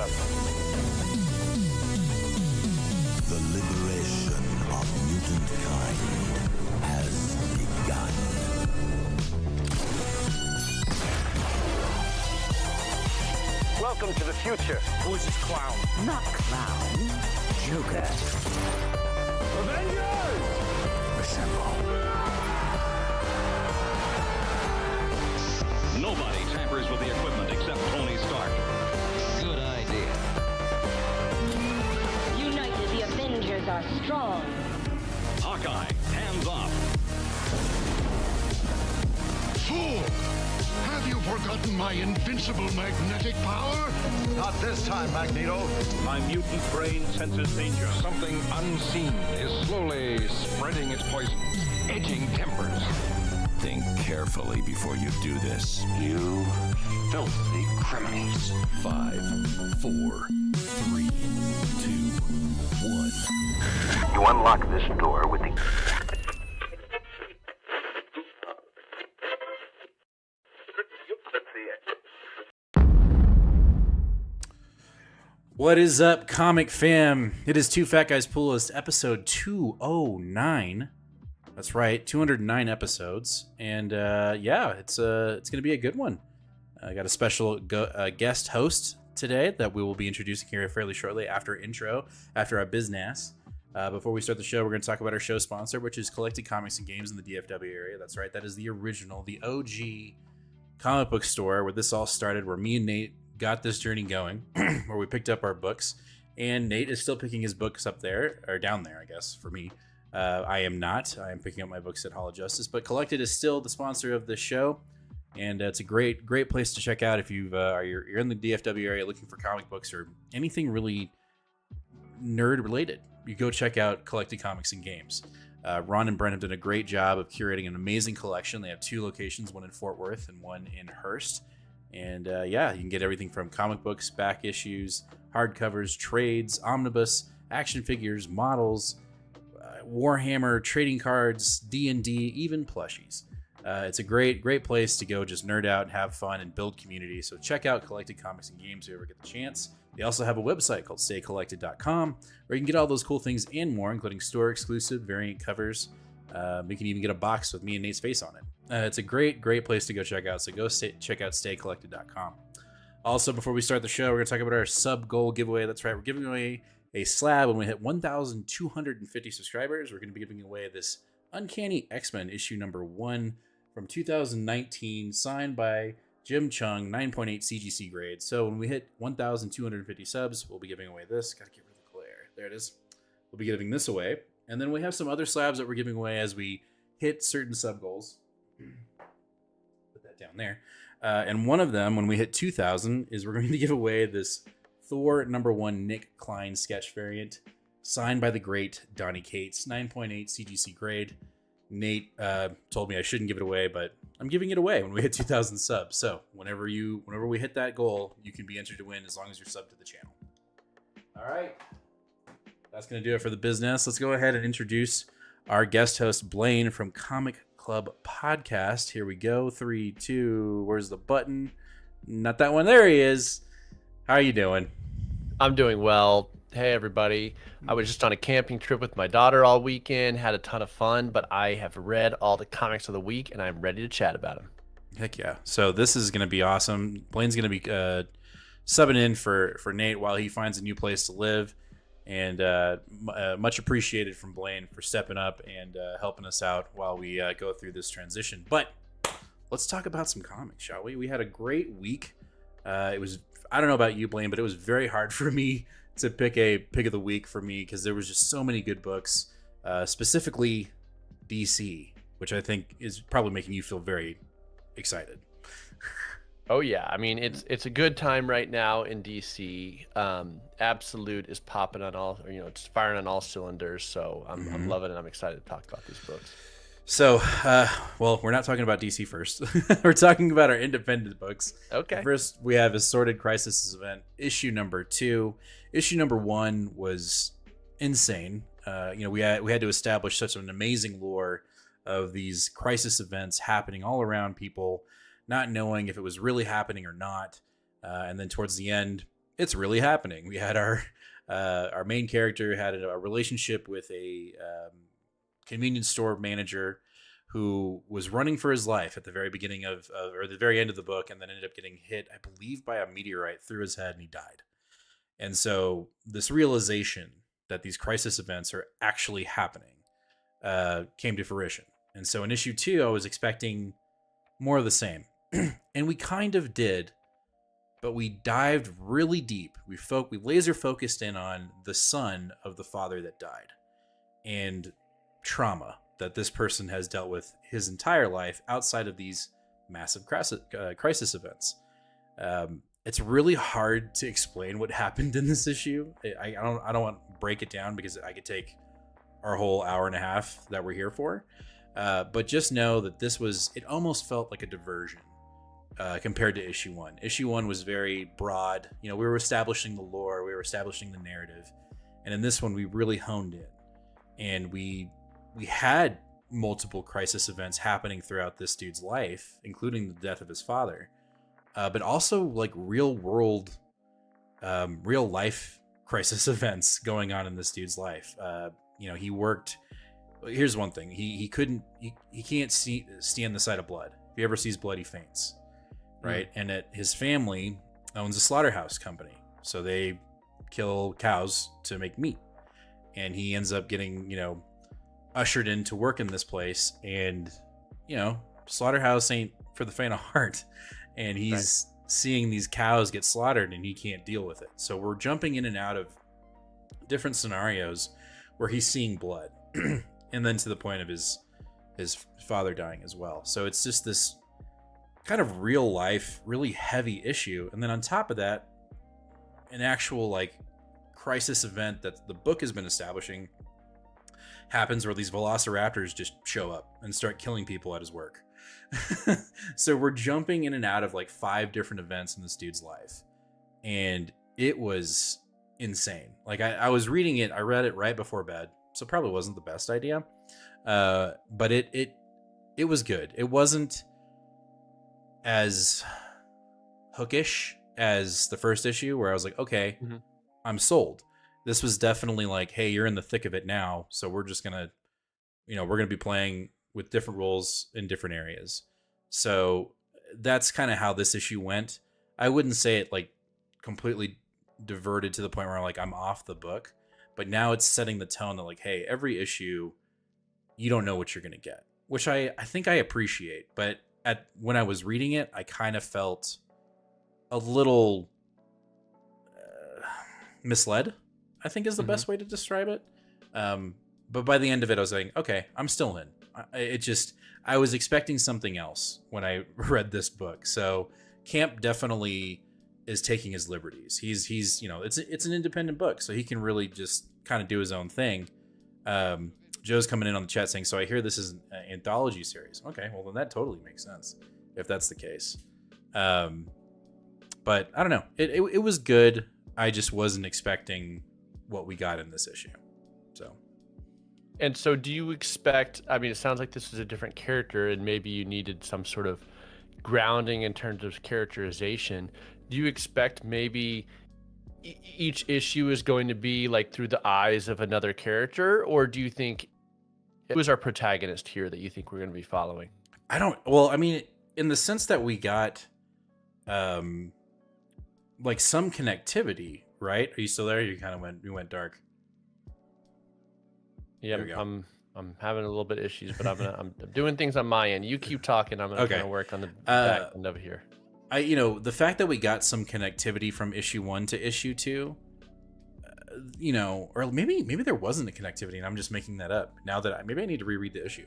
sir. The liberation of mutant kind has begun. Welcome to the future. Voice is Clown. Not Clown. Joker. Avengers! Assemble. Nobody tampers with the equipment except Tony Stark. Good idea. United, the Avengers are strong. Hawkeye, hands off. Fool! Have you forgotten my invincible magnetic power? Not this time, Magneto. My mutant brain senses danger. Something unseen is slowly spreading its poison, edging tempers. Think carefully before you do this. You filthy criminals. 5, 4, 3, 2, 1. You unlock this door with the... What is up, comic fam? It is Two Fat Guys Pull List, episode 209. That's right, 209 episodes, and it's gonna be a good one. I got a special guest host today that we will be introducing here fairly shortly after our business. Before we start the show, we're going to talk about our show sponsor, which is Collected Comics and Games in the DFW area. That's right, that is the original, the OG comic book store where this all started, where me and Nate got this journey going, where we picked up our books, and Nate is still picking his books up there, or down there, I guess, for me. I am not. I am picking up my books at Hall of Justice, but Collected is still the sponsor of this show, and it's a great place to check out if you're in the DFW area looking for comic books or anything really nerd related. You go check out Collected Comics and Games. Ron and Brent have done a great job of curating an amazing collection. They have 2 locations, one in Fort Worth and one in Hearst. And you can get everything from comic books, back issues, hardcovers, trades, omnibus, action figures, models, Warhammer, trading cards, D&D, even plushies. It's a great place to go just nerd out and have fun and build community. So check out Collected Comics and Games if you ever get the chance. They also have a website called staycollected.com where you can get all those cool things and more, including store exclusive variant covers. You can even get a box with me and Nate's face on it. It's a great place to go check out. So go check out staycollected.com. Also, before we start the show, we're going to talk about our sub goal giveaway. That's right. We're giving away a slab when we hit 1,250 subscribers. We're going to be giving away this Uncanny X-Men issue number 1 from 2019, signed by Jim Chung, 9.8 CGC grade. So when we hit 1,250 subs, we'll be giving away this. Got to get rid of the glare. There it is. We'll be giving this away. And then we have some other slabs that we're giving away as we hit certain sub goals. Put that down there. And one of them, when we hit 2,000, is we're going to give away this Thor number 1 Nick Klein sketch variant, signed by the great Donny Cates, 9.8 CGC grade. Nate told me I shouldn't give it away, but I'm giving it away when we hit 2,000 subs. So whenever we hit that goal, you can be entered to win as long as you're subbed to the channel. All right. That's going to do it for the business. Let's go ahead and introduce our guest host, Blaine from Comic Club Podcast. Here we go. 3, 2. Where's the button? Not that one. There he is. How are you doing? I'm doing well. Hey, everybody. I was just on a camping trip with my daughter all weekend. Had a ton of fun, but I have read all the comics of the week, and I'm ready to chat about them. Heck yeah. So this is going to be awesome. Blaine's going to be subbing in for Nate while he finds a new place to live. And much appreciated from Blaine for stepping up and helping us out while we go through this transition. But let's talk about some comics, shall we? We had a great week. I don't know about you, Blaine, but it was very hard for me to pick a pick of the week for me because there was just so many good books, specifically DC, which I think is probably making you feel very excited. Oh yeah, I mean it's a good time right now in DC. Absolute is popping on all, it's firing on all cylinders. So I'm loving it. I'm excited to talk about these books. So, we're not talking about DC first. We're talking about our independent books. Okay. First, we have Assorted Crisis Event, issue number 2. Issue number 1 was insane. We had to establish such an amazing lore of these crisis events happening all around people, not knowing if it was really happening or not. And then towards the end, it's really happening. We had our main character had a relationship with a convenience store manager who was running for his life at the very beginning or the very end of the book, and then ended up getting hit, I believe, by a meteorite through his head, and he died. And so this realization that these crisis events are actually happening came to fruition. And so in issue 2, I was expecting more of the same. And we kind of did, but we dived really deep. We laser focused in on the son of the father that died and trauma that this person has dealt with his entire life outside of these massive crisis events. It's really hard to explain what happened in this issue. I don't want to break it down because I could take our whole hour and a half that we're here for. But just know that it almost felt like a diversion compared to issue 1. Issue 1 was very broad. We were establishing the lore, we were establishing the narrative. And in this one, we really honed in. And we had multiple crisis events happening throughout this dude's life, including the death of his father. But also like real life crisis events going on in this dude's life. He worked. Here's one thing: he can't stand the sight of blood. If he ever sees blood, he faints. Right, and his family owns a slaughterhouse company, so they kill cows to make meat, and he ends up getting ushered in to work in this place, and slaughterhouse ain't for the faint of heart. And he's seeing these cows get slaughtered and he can't deal with it. So we're jumping in and out of different scenarios where he's seeing blood and then to the point of his father dying as well. So it's just this kind of real life, really heavy issue. And then on top of that, an actual like crisis event that the book has been establishing happens where these velociraptors just show up and start killing people at his work. So we're jumping in and out of like 5 different events in this dude's life, and it was insane. Like I was reading it, I read it right before bed, so probably wasn't the best idea, but it was good. It wasn't as hookish as the first issue where I was like, okay, I'm sold. This was definitely like, hey, you're in the thick of it now, so we're just gonna we're gonna be playing with different roles in different areas. So that's kind of how this issue went. I wouldn't say it like completely diverted to the point where I'm off the book, but now it's setting the tone that like, hey, every issue you don't know what you're going to get, which I think I appreciate. But when I was reading it, I kind of felt a little misled, I think is the best way to describe it. But by the end of it, I was like, okay, I'm still in. I was expecting something else when I read this book. So Camp definitely is taking his liberties. He's it's an independent book, so he can really just kind of do his own thing. Joe's coming in on the chat saying, so I hear this is an anthology series. Okay, well then that totally makes sense if that's the case. But I don't know. It was good. I just wasn't expecting what we got in this issue. So. And so do you expect, I mean, it sounds like this is a different character and maybe you needed some sort of grounding in terms of characterization. Do you expect maybe each issue is going to be like through the eyes of another character? Or do you think, who's our protagonist here that you think we're going to be following? Well, I mean, in the sense that we got like some connectivity, right? Are you still there? You went dark. Yeah, I'm having a little bit of issues, but I'm doing things on my end. You keep talking. I'm gonna kind of work on the back end of here. The fact that we got some connectivity from issue 1 to issue 2, or maybe there wasn't a connectivity, and I'm just making that up. Now that maybe I need to reread the issue,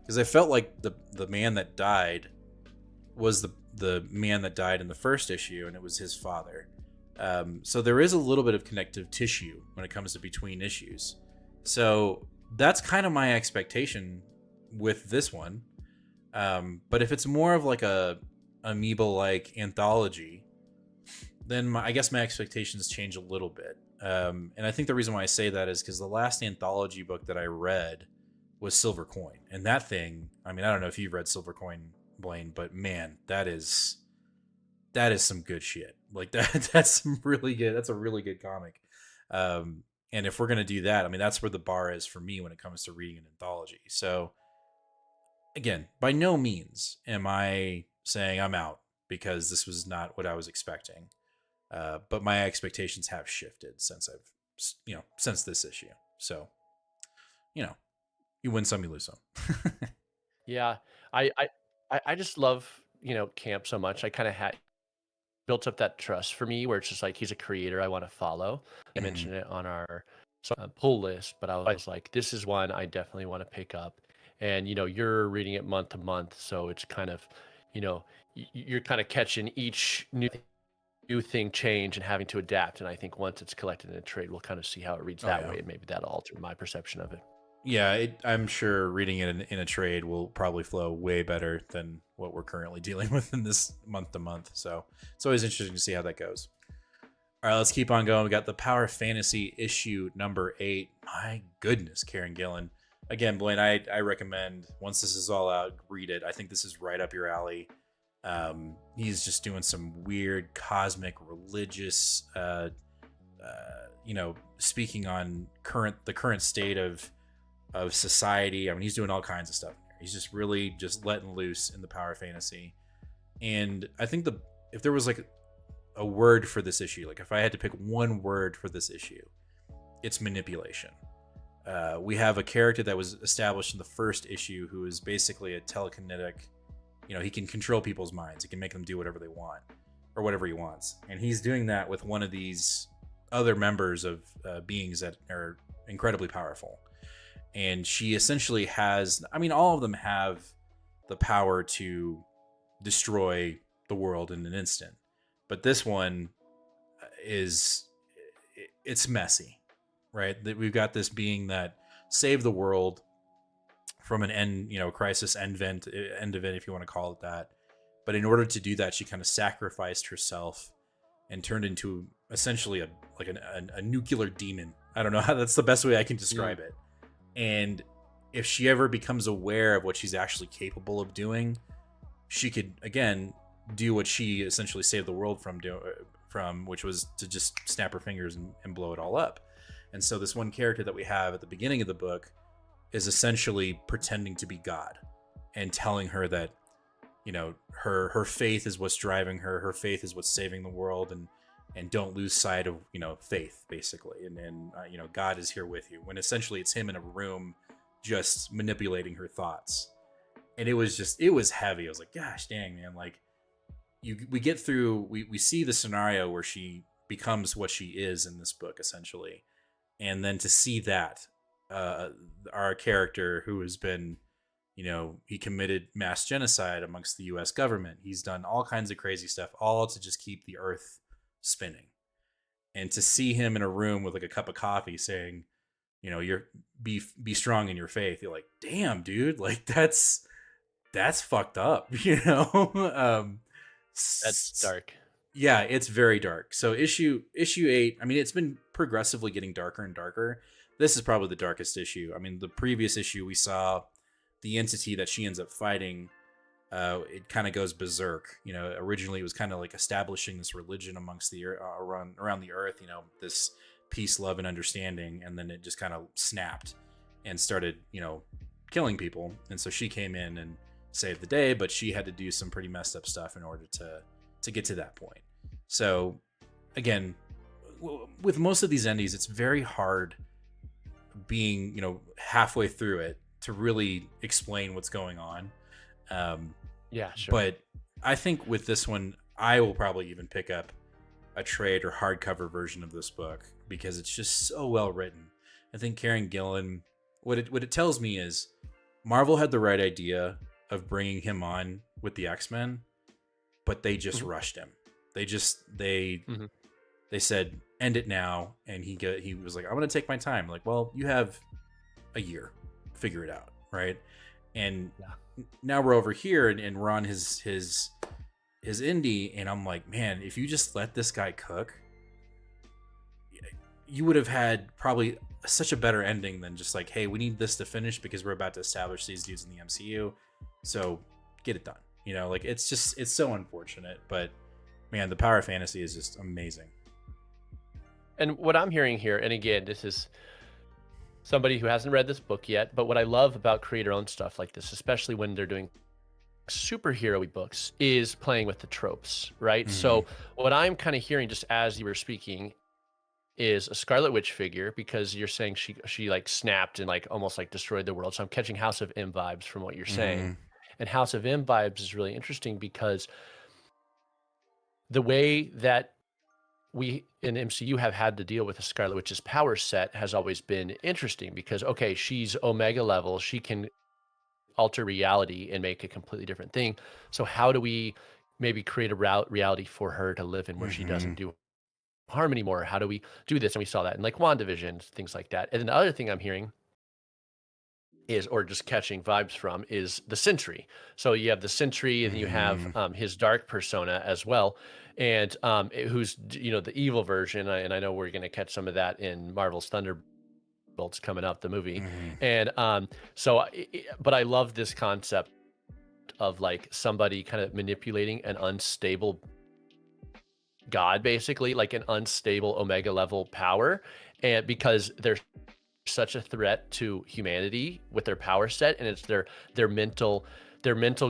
because I felt like the man that died was the man that died in the first issue, and it was his father. So there is a little bit of connective tissue when it comes to between issues. So that's kind of my expectation with this one. But if it's more of like a amoeba-like anthology, then I guess my expectations change a little bit. And I think the reason why I say that is because the last anthology book that I read was Silver Coin. And that thing, I mean, I don't know if you've read Silver Coin, Blaine, but man, that is that is some good shit. Like that's some really good. That's a really good comic. And if we're gonna do that, I mean, that's where the bar is for me when it comes to reading an anthology. So again, by no means am I saying I'm out because this was not what I was expecting. But my expectations have shifted since since this issue. So, you win some, you lose some. Yeah, I just love Camp so much. I kind of had built up that trust for me where it's just like he's a creator I want to follow. I mentioned it on our pull list, but I was like, this is one I definitely want to pick up. And you're reading it month to month, so it's kind of you're kind of catching each new thing change and having to adapt. And I think once it's collected in a trade, we'll kind of see how it reads that way, and maybe that'll alter my perception of it. Yeah, I'm sure reading it in a trade will probably flow way better than what we're currently dealing with in this month to month. So it's always interesting to see how that goes. All right, let's keep on going. We got the Power Fantasy issue number 8. My goodness, Kieran Gillen. Again, Blaine, I recommend once this is all out, read it. I think this is right up your alley. He's just doing some weird cosmic religious, speaking on the current state of society. I mean, he's doing all kinds of stuff. He's just really just letting loose in the Power Fantasy. And I think if there was like a word for this issue, like if I had to pick one word for this issue, it's manipulation. We have a character that was established in the first issue who is basically a telekinetic, he can control people's minds. He can make them do whatever they want or whatever he wants. And he's doing that with one of these other members of beings that are incredibly powerful. And she essentially has, all of them have the power to destroy the world in an instant. But this one it's messy, right? That we've got this being that saved the world from an end, crisis, end event, if you want to call it that. But in order to do that, she kind of sacrificed herself and turned into essentially a nuclear demon. I don't know how that's the best way I can describe it. And if she ever becomes aware of what she's actually capable of doing, she could again do what she essentially saved the world from, which was to just snap her fingers and blow it all up. And so this one character that we have at the beginning of the book is essentially pretending to be God and telling her that, her faith is what's driving her. Her faith is what's saving the world, and don't lose sight of, faith, basically. And God is here with you, when essentially it's him in a room just manipulating her thoughts. And it was heavy. I was like, gosh dang, man. Like we get through, we see the scenario where she becomes what she is in this book, essentially. And then to see that, our character who has been, he committed mass genocide amongst the US government. He's done all kinds of crazy stuff, all to just keep the earth spinning. And to see him in a room with like a cup of coffee saying, you're be strong in your faith. You're like, damn, dude, like that's fucked up, That's dark. Yeah, it's very dark. So issue 8, it's been progressively getting darker and darker. This is probably the darkest issue. The previous issue we saw the entity that she ends up fighting, it kind of goes berserk. Originally it was kind of like establishing this religion amongst the around the earth, this peace, love, and understanding, and then it just kind of snapped and started, killing people. And so she came in and saved the day, but she had to do some pretty messed up stuff in order to get to that point. So again, with most of these endies, it's very hard being, halfway through it to really explain what's going on. Yeah, sure. But I think with this one, I will probably even pick up a trade or hardcover version of this book because it's just so well written. I think Kieran Gillen, what it tells me is Marvel had the right idea of bringing him on with the X-Men, but they just rushed him. They said, end it now. And he was like, I'm going to take my time. Like, well, you have a year, figure it out. Right. And now we're over here and we're on his indie. And I'm like, man, if you just let this guy cook, you would have had probably such a better ending than just like, hey, we need this to finish because we're about to establish these dudes in the MCU. So get it done. Like it's so unfortunate, but man, the power of fantasy is just amazing. And what I'm hearing here, and again, this is somebody who hasn't read this book yet, but what I love about creator-owned stuff like this, especially when they're doing superhero-y books, is playing with the tropes, right? So what I'm kind of hearing just as you were speaking is a Scarlet Witch figure, because you're saying she like snapped and like almost like destroyed the world. So I'm catching House of M vibes from what you're saying. And House of M vibes is really interesting because the way that we in MCU have had to deal with the Scarlet Witch's power set has always been interesting, because okay, she's Omega level, she can alter reality and make a completely different thing. So how do we maybe create a reality for her to live in where she doesn't do harm anymore? How do we do this? And we saw that in like WandaVision, things like that. And then the other thing I'm hearing is, or just catching vibes from, is the Sentry. So you have the Sentry, and you have his dark persona as well, and who's, you know, the evil version. And I know we're going to catch some of that in Marvel's Thunderbolts coming up, the movie. And but I love this concept of like somebody kind of manipulating an unstable god, basically like an unstable Omega level power, and because they're such a threat to humanity with their power set, and it's their mental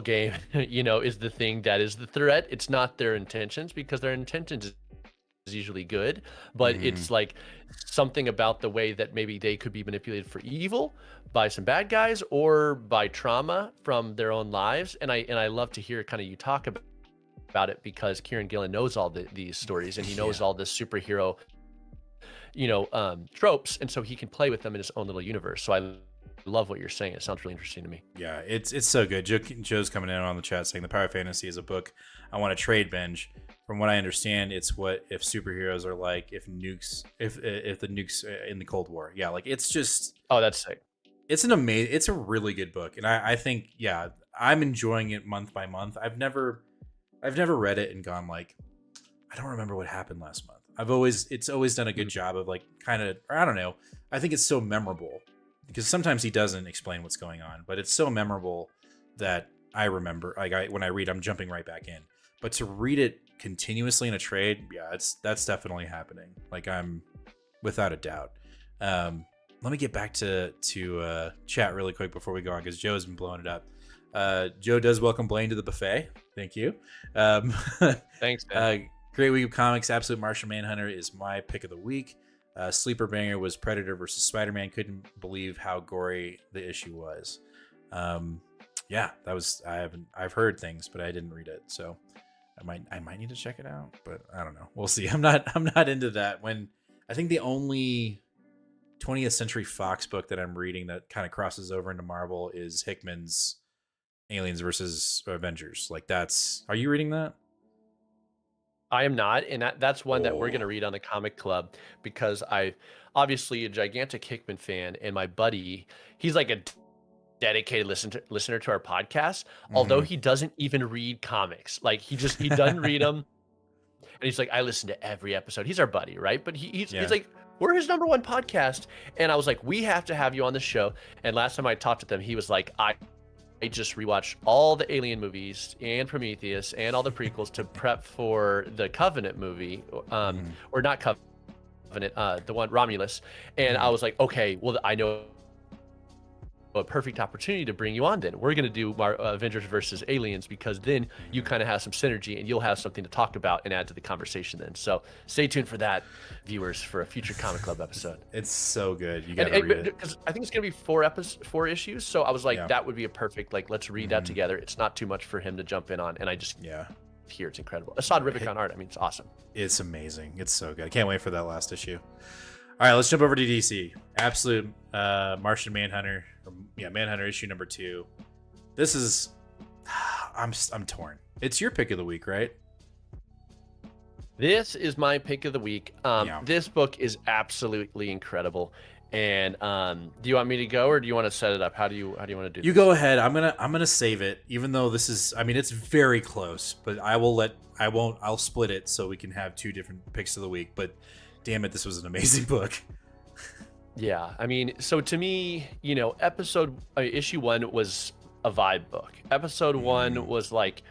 game, you know, is the thing that is the threat. It's not their intentions, because their intentions is usually good, but it's like something about the way that maybe they could be manipulated for evil by some bad guys or by trauma from their own lives. And I love to hear kind of you talk about it, because Kieran Gillen knows all these stories, and he knows all this superhero, you know, tropes, and so he can play with them in his own little universe. So I love what you're saying. It sounds really interesting to me. Yeah, it's so good. Joe's coming in on the chat saying the Power of Fantasy is a book I want to trade binge. From what I understand, it's what if superheroes are like if the nukes in the Cold War. Yeah, like it's just, oh, that's sick. It's a really good book, and I think, yeah, I'm enjoying it month by month. I've never read it and gone like, I don't remember what happened last month. It's always done a good job of like kind of, or I don't know. I think it's so memorable, because sometimes he doesn't explain what's going on, but it's so memorable that I remember. Like when I read, I'm jumping right back in. But to read it continuously in a trade, yeah, that's definitely happening. Like I'm without a doubt. Let me get back to chat really quick before we go on, because Joe's been blowing it up. Joe does welcome Blaine to the buffet. Thank you. Thanks, man. Great week of comics. Absolute Martian Manhunter is my pick of the week. Sleeper banger was Predator versus Spider-Man. Couldn't believe how gory the issue was. Yeah, that was. I've heard things, but I didn't read it, so I might need to check it out. But I don't know. We'll see. I'm not into that. When I think the only 20th Century Fox book that I'm reading that kind of crosses over into Marvel is Hickman's Aliens versus Avengers. Like that's. Are you reading that? I am not, and that's one that we're going to read on the comic club, because I obviously a gigantic Hickman fan, and my buddy, he's like a dedicated listener to our podcast, although he doesn't even read comics. Like he doesn't read them, and he's like, I listen to every episode. He's our buddy, right? But he's like, we're his number one podcast, and I was like, we have to have you on the show. And last time I talked to them, he was like, I just rewatched all the Alien movies and Prometheus and all the prequels to prep for the Covenant movie, or not Covenant, the one Romulus. And I was like, okay, well, I know a perfect opportunity to bring you on. Then we're going to do Avengers versus Aliens, because then you kind of have some synergy and you'll have something to talk about and add to the conversation then. So stay tuned for that, viewers, for a future Comic Club episode. It's so good. You got to read it. Because I think it's going to be 4 issues. So I was like, that would be a perfect, like, let's read that together. It's not too much for him to jump in on. And I just hear it's incredible. Assad Ribic on art. I mean, it's awesome. It's amazing. It's so good. I can't wait for that last issue. All right, let's jump over to DC. Absolute Martian Manhunter. Manhunter issue number 2. This is, I'm torn. It's your pick of the week, right? This is my pick of the week. This book is absolutely incredible. And do you want me to go, or do you want to set it up? How do you want to do? You this? go ahead. I'm gonna save it, even though this is. I mean, it's very close, but I'll split it so we can have 2 different picks of the week. But damn it, this was an amazing book. Yeah, I mean, so to me, you know, issue 1 was a vibe book. Episode 1 was like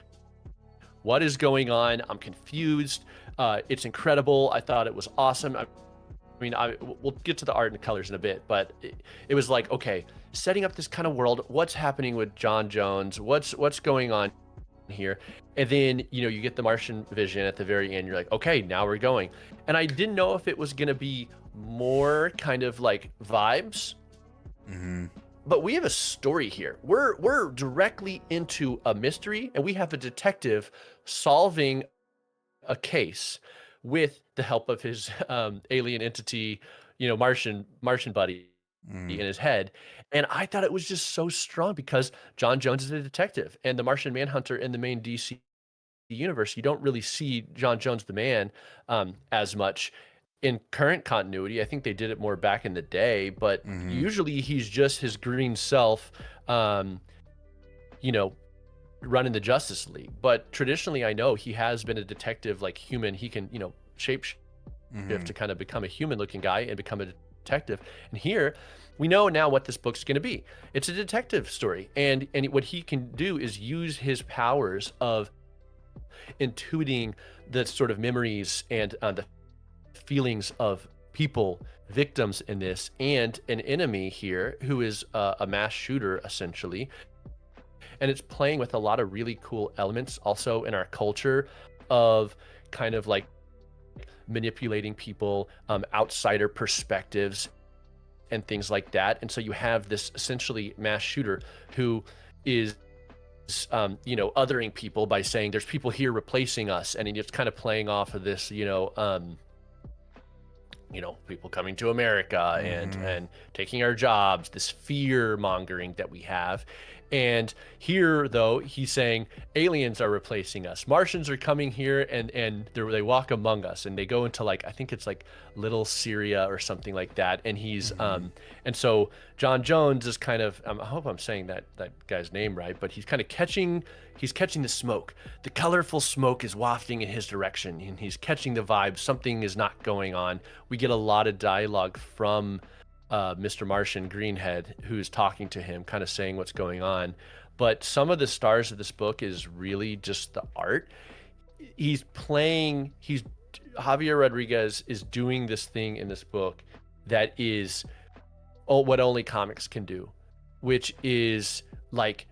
what is going on? I'm confused. It's incredible. I thought it was awesome. I mean, we'll get to the art and the colors in a bit, but it was like, okay, setting up this kind of world. What's happening with John Jones? What's going on here? And then, you know, you get the Martian vision at the very end. You're like, okay, now we're going. And I didn't know if it was going to be more kind of like vibes, but we have a story here. We're directly into a mystery, and we have a detective solving a case with the help of his alien entity, you know, Martian buddy in his head. And I thought it was just so strong because John Jones is a detective, and the Martian Manhunter in the main DC universe, you don't really see John Jones the Man as much in current continuity. I think they did it more back in the day, but usually he's just his green self, you know, running the Justice League. But traditionally, I know he has been a detective, like human. He can, you know, shape shift to kind of become a human looking guy and become a detective. And here we know now what this book's going to be. It's a detective story, and what he can do is use his powers of intuiting the sort of memories and the feelings of people, victims in this, and an enemy here who is a mass shooter essentially. And it's playing with a lot of really cool elements also in our culture of kind of like manipulating people, outsider perspectives and things like that. And so you have this essentially mass shooter who is you know, othering people by saying there's people here replacing us, and it's kind of playing off of this, you know, people coming to America and taking our jobs, this fear mongering that we have. And here, though, he's saying aliens are replacing us. Martians are coming here, and they walk among us, and they go into, like, I think it's like Little Syria or something like that. And he's and so John Jones is kind of, I hope I'm saying that guy's name right, but he's kind of catching the smoke. The colorful smoke is wafting in his direction, and he's catching the vibe. Something is not going on. We get a lot of dialogue from Mr. Martian Greenhead, who's talking to him, kind of saying what's going on. But some of the stars of this book is really just the art. Javier Rodriguez is doing this thing in this book that is what only comics can do, which is like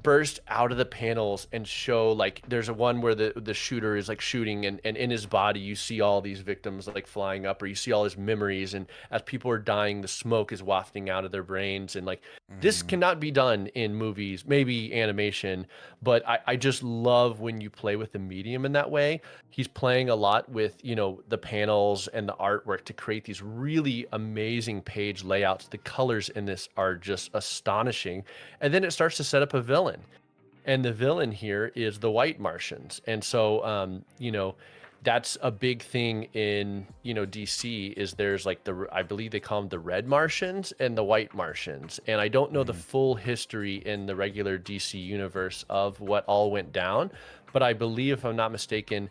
burst out of the panels and show, like, there's a one where the shooter is like shooting, and in his body you see all these victims like flying up, or you see all his memories, and as people are dying, the smoke is wafting out of their brains. And like this cannot be done in movies, maybe animation, but I just love when you play with the medium in that way. He's playing a lot with, you know, the panels and the artwork to create these really amazing page layouts. The colors in this are just astonishing. And then it starts to set up a villain. And the villain here is the White Martians. And so, you know, that's a big thing in, you know, DC is there's like I believe they call them the Red Martians and the White Martians. And I don't know the full history in the regular DC universe of what all went down, but I believe, if I'm not mistaken,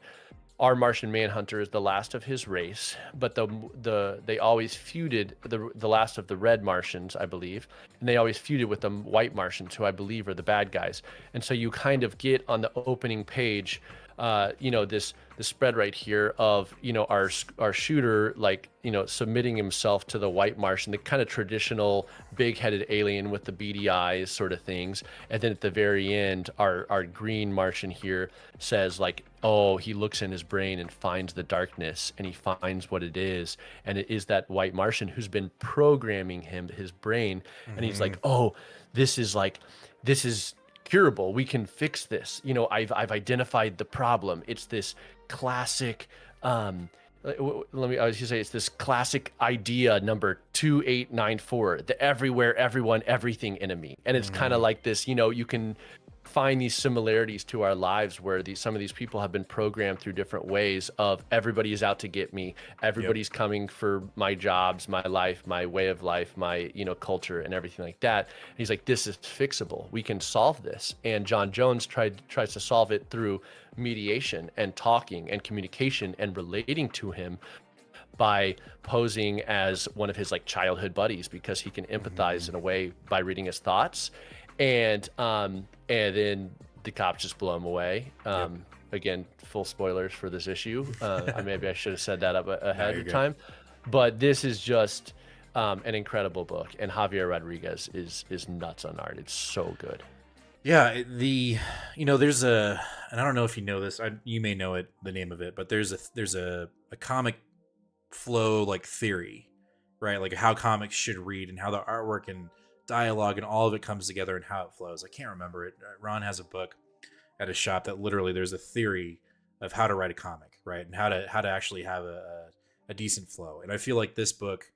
our Martian Manhunter is the last of his race, but they always feuded, the last of the Red Martians, I believe, and they always feuded with the White Martians, who I believe are the bad guys. And so you kind of get on the opening page, you know, the spread right here of, you know, our shooter, like, you know, submitting himself to the White Martian, the kind of traditional big-headed alien with the beady eyes sort of things. And then at the very end, our Green Martian here says, like, oh, he looks in his brain and finds the darkness, and he finds what it is. And it is that White Martian who's been programming his brain. And he's like, oh, this is curable. We can fix this. You know, I've identified the problem. It's this classic, it's this classic idea number 2894, the everywhere, everyone, everything enemy. And it's kind of like this, you know, you can find these similarities to our lives where some of these people have been programmed through different ways of everybody is out to get me, everybody's coming for my jobs, my life, my way of life, my, you know, culture and everything like that. And he's like, this is fixable, we can solve this. And John Jones tries to solve it through mediation and talking and communication and relating to him by posing as one of his like childhood buddies, because he can empathize in a way by reading his thoughts. And then the cops just blow him away. again, full spoilers for this issue. Maybe I should have said that ahead of good. time. But this is just an incredible book, and Javier Rodriguez is nuts on art. It's so good. Yeah, there's and I don't know if you know this. You may know it, the name of it, but there's a comic flow like theory, right? Like how comics should read and how the artwork and dialogue and all of it comes together and how it flows. I can't remember it. Ron has a book at his shop that literally there's a theory of how to write a comic, right? And how to actually have a decent flow. And I feel like this book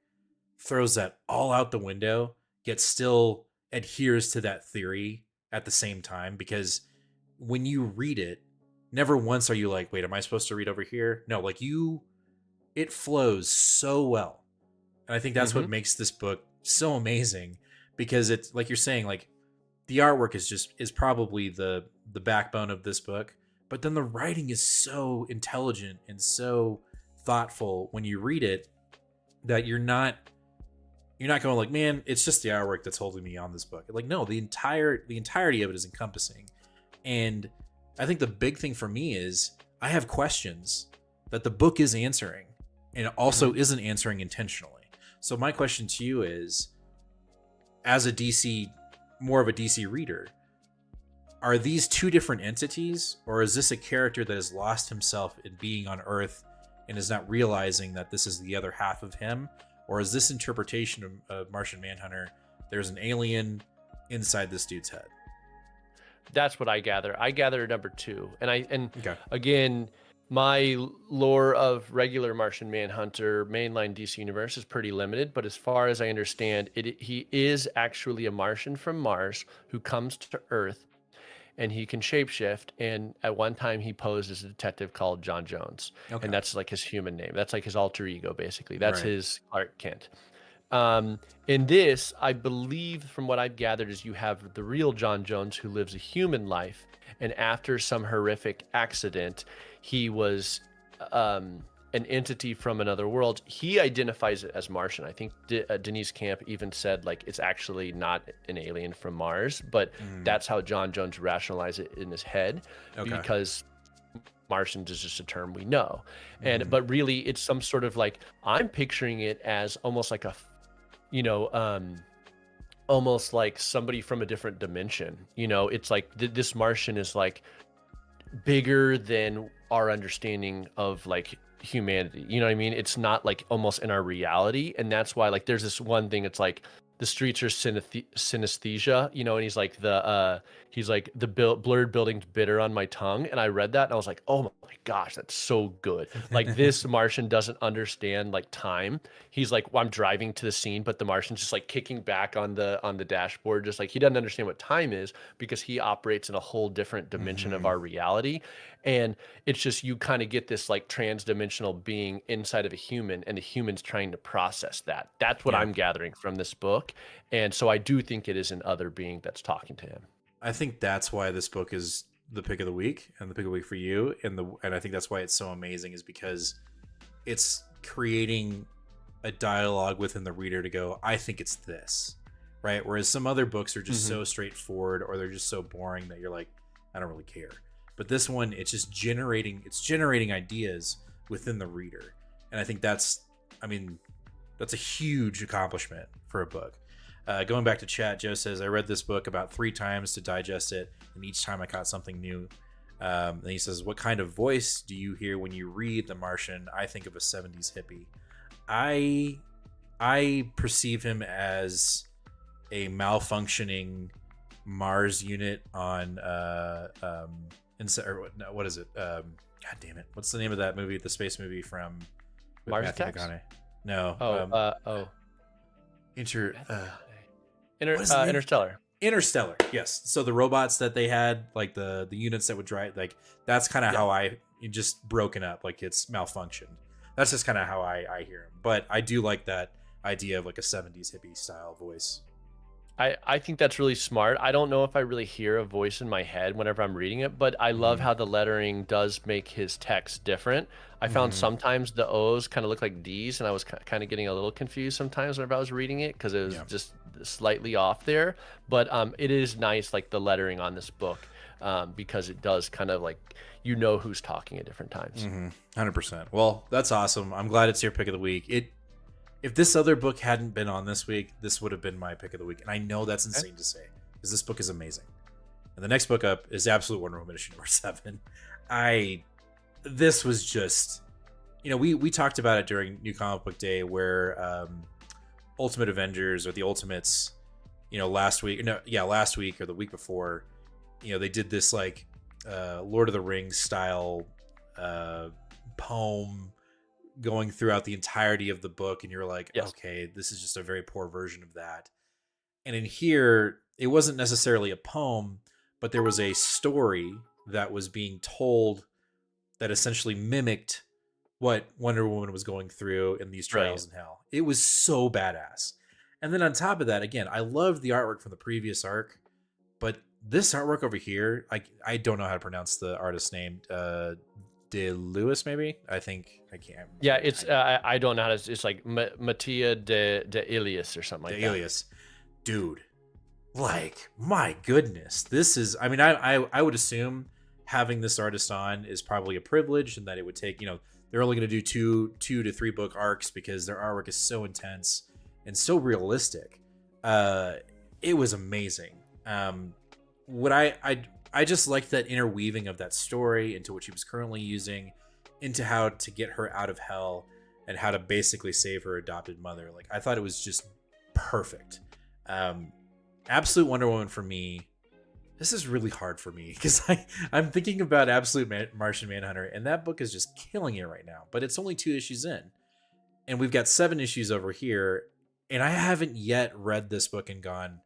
throws that all out the window, yet still adheres to that theory at the same time, because when you read it, never once are you like, wait, am I supposed to read over here? No, like it flows so well. And I think that's what makes this book so amazing, because it's like you're saying, like the artwork is probably the backbone of this book, but then the writing is so intelligent and so thoughtful when you read it that you're not going like, man, it's just the artwork that's holding me on this book. Like, no, the entirety of it is encompassing. And I think the big thing for me is I have questions that the book is answering, and it also isn't answering intentionally. So my question to you is, as more of a DC reader, are these two different entities, or is this a character that has lost himself in being on Earth and is not realizing that this is the other half of him? Or is this interpretation of Martian Manhunter, there's an alien inside this dude's head? That's what I gather. I gather number 2. And Okay. Again, my lore of regular Martian Manhunter mainline DC universe is pretty limited, but as far as I understand, he is actually a Martian from Mars who comes to Earth, and he can shapeshift. And at one time he posed as a detective called John Jones. Okay. And that's like his human name. That's like his alter ego, basically. That's Right. his Clark Kent. In this, I believe from what I've gathered is you have the real John Jones who lives a human life. And after some horrific accident, he was an entity from another world. He identifies it as Martian. I think Denise Camp even said like it's actually not an alien from Mars, but that's how John Jones rationalized it in his head, because Martians is just a term we know. And but really it's some sort of like, I'm picturing it as almost like almost like somebody from a different dimension. It's like this Martian is like bigger than our understanding of like humanity. You know what I mean? It's not like almost in our reality. And that's why like there's this one thing, it's like the streets are synesthesia, and he's like the blurred buildings bitter on my tongue. And I read that and I was like, oh my gosh, that's so good. Like this Martian doesn't understand like time. He's like, well, I'm driving to the scene, but the Martian's just like kicking back on the dashboard, just like he doesn't understand what time is, because he operates in a whole different dimension of our reality. And it's just, you kind of get this like trans-dimensional being inside of a human, and the human's trying to process that. That's what I'm gathering from this book. And so I do think it is an other being that's talking to him. I think that's why this book is the pick of the week, and the pick of the week for you. And I think that's why it's so amazing, is because it's creating a dialogue within the reader to go, I think it's this, right? Whereas some other books are just so straightforward, or they're just so boring that you're like, I don't really care. But this one, it's just generating ideas within the reader. And I think that's a huge accomplishment for a book. Going back to chat, Joe says, I read this book about 3 times to digest it, and each time I caught something new. And he says, what kind of voice do you hear when you read The Martian? I think of a 70s hippie. I perceive him as a malfunctioning Mars unit on what is it? God damn it! What's the name of that movie? The space movie from Mars Matthew Attacks? McConaughey. No. Interstellar. Interstellar. Yes. So the robots that they had, like the units that would drive, like that's kind of how I just broken up. Like it's malfunctioned. That's just kind of how I hear him. But I do like that idea of like a 70s hippie style voice. I think that's really smart. I don't know if I really hear a voice in my head whenever I'm reading it, but I love how the lettering does make his text different. I found sometimes the O's kind of look like D's, and I was kind of getting a little confused sometimes whenever I was reading it, because it was just slightly off there. But it is nice, like the lettering on this book. because it does kind of like, you know, who's talking at different times. 100%. Well, that's awesome. I'm glad it's your pick of the week. If this other book hadn't been on this week, this would have been my pick of the week. And I know that's insane to say because this book is amazing. And the next book up is Absolute Wonder Woman issue number 7. This was just, you know, we talked about it during New Comic Book Day where Ultimate Avengers or the Ultimates, you know, last week or the week before, you know, they did this like Lord of the Rings style poem going throughout the entirety of the book, and you're like, okay, this is just a very poor version of that. And in here, it wasn't necessarily a poem, but there was a story that was being told that essentially mimicked what Wonder Woman was going through in these trials in hell. It was so badass. And then on top of that, again, I loved the artwork from the previous arc, but this artwork over here, I don't know how to pronounce the artist's name. De Lewis, maybe? I think I can't. Yeah, it's I don't know how to. It's like Mattia de Ilias or something like that. Ilias, dude, like my goodness, this is. I mean, I would assume having this artist on is probably a privilege, and that it would take, you know, they're only going to do two to 3 book arcs because their artwork is so intense and so realistic. It was amazing. What I just liked that interweaving of that story into what she was currently using, into how to get her out of hell and how to basically save her adopted mother. Like, I thought it was just perfect. Absolute Wonder Woman for me, this is really hard for me because I'm thinking about Absolute Martian Manhunter, and that book is just killing it right now. But it's only 2 issues in, and we've got 7 issues over here, and I haven't yet read this book and gone,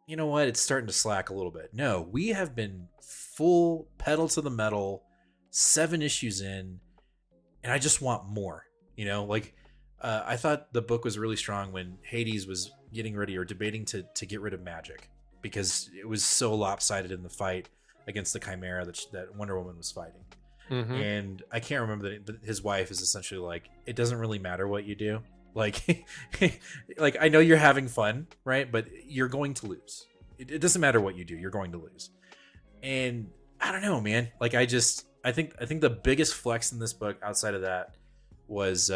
you know what, it's starting to slack a little bit. No, we have been full pedal to the metal, 7 issues in, and I just want more. You know, like I thought the book was really strong when Hades was getting ready or debating to get rid of magic because it was so lopsided in the fight against the Chimera that Wonder Woman was fighting. And I can't remember that, but his wife is essentially like, it doesn't really matter what you do. Like, like I know you're having fun, right? But you're going to lose. It doesn't matter what you do. You're going to lose. And I don't know, man. Like, I think the biggest flex in this book outside of that was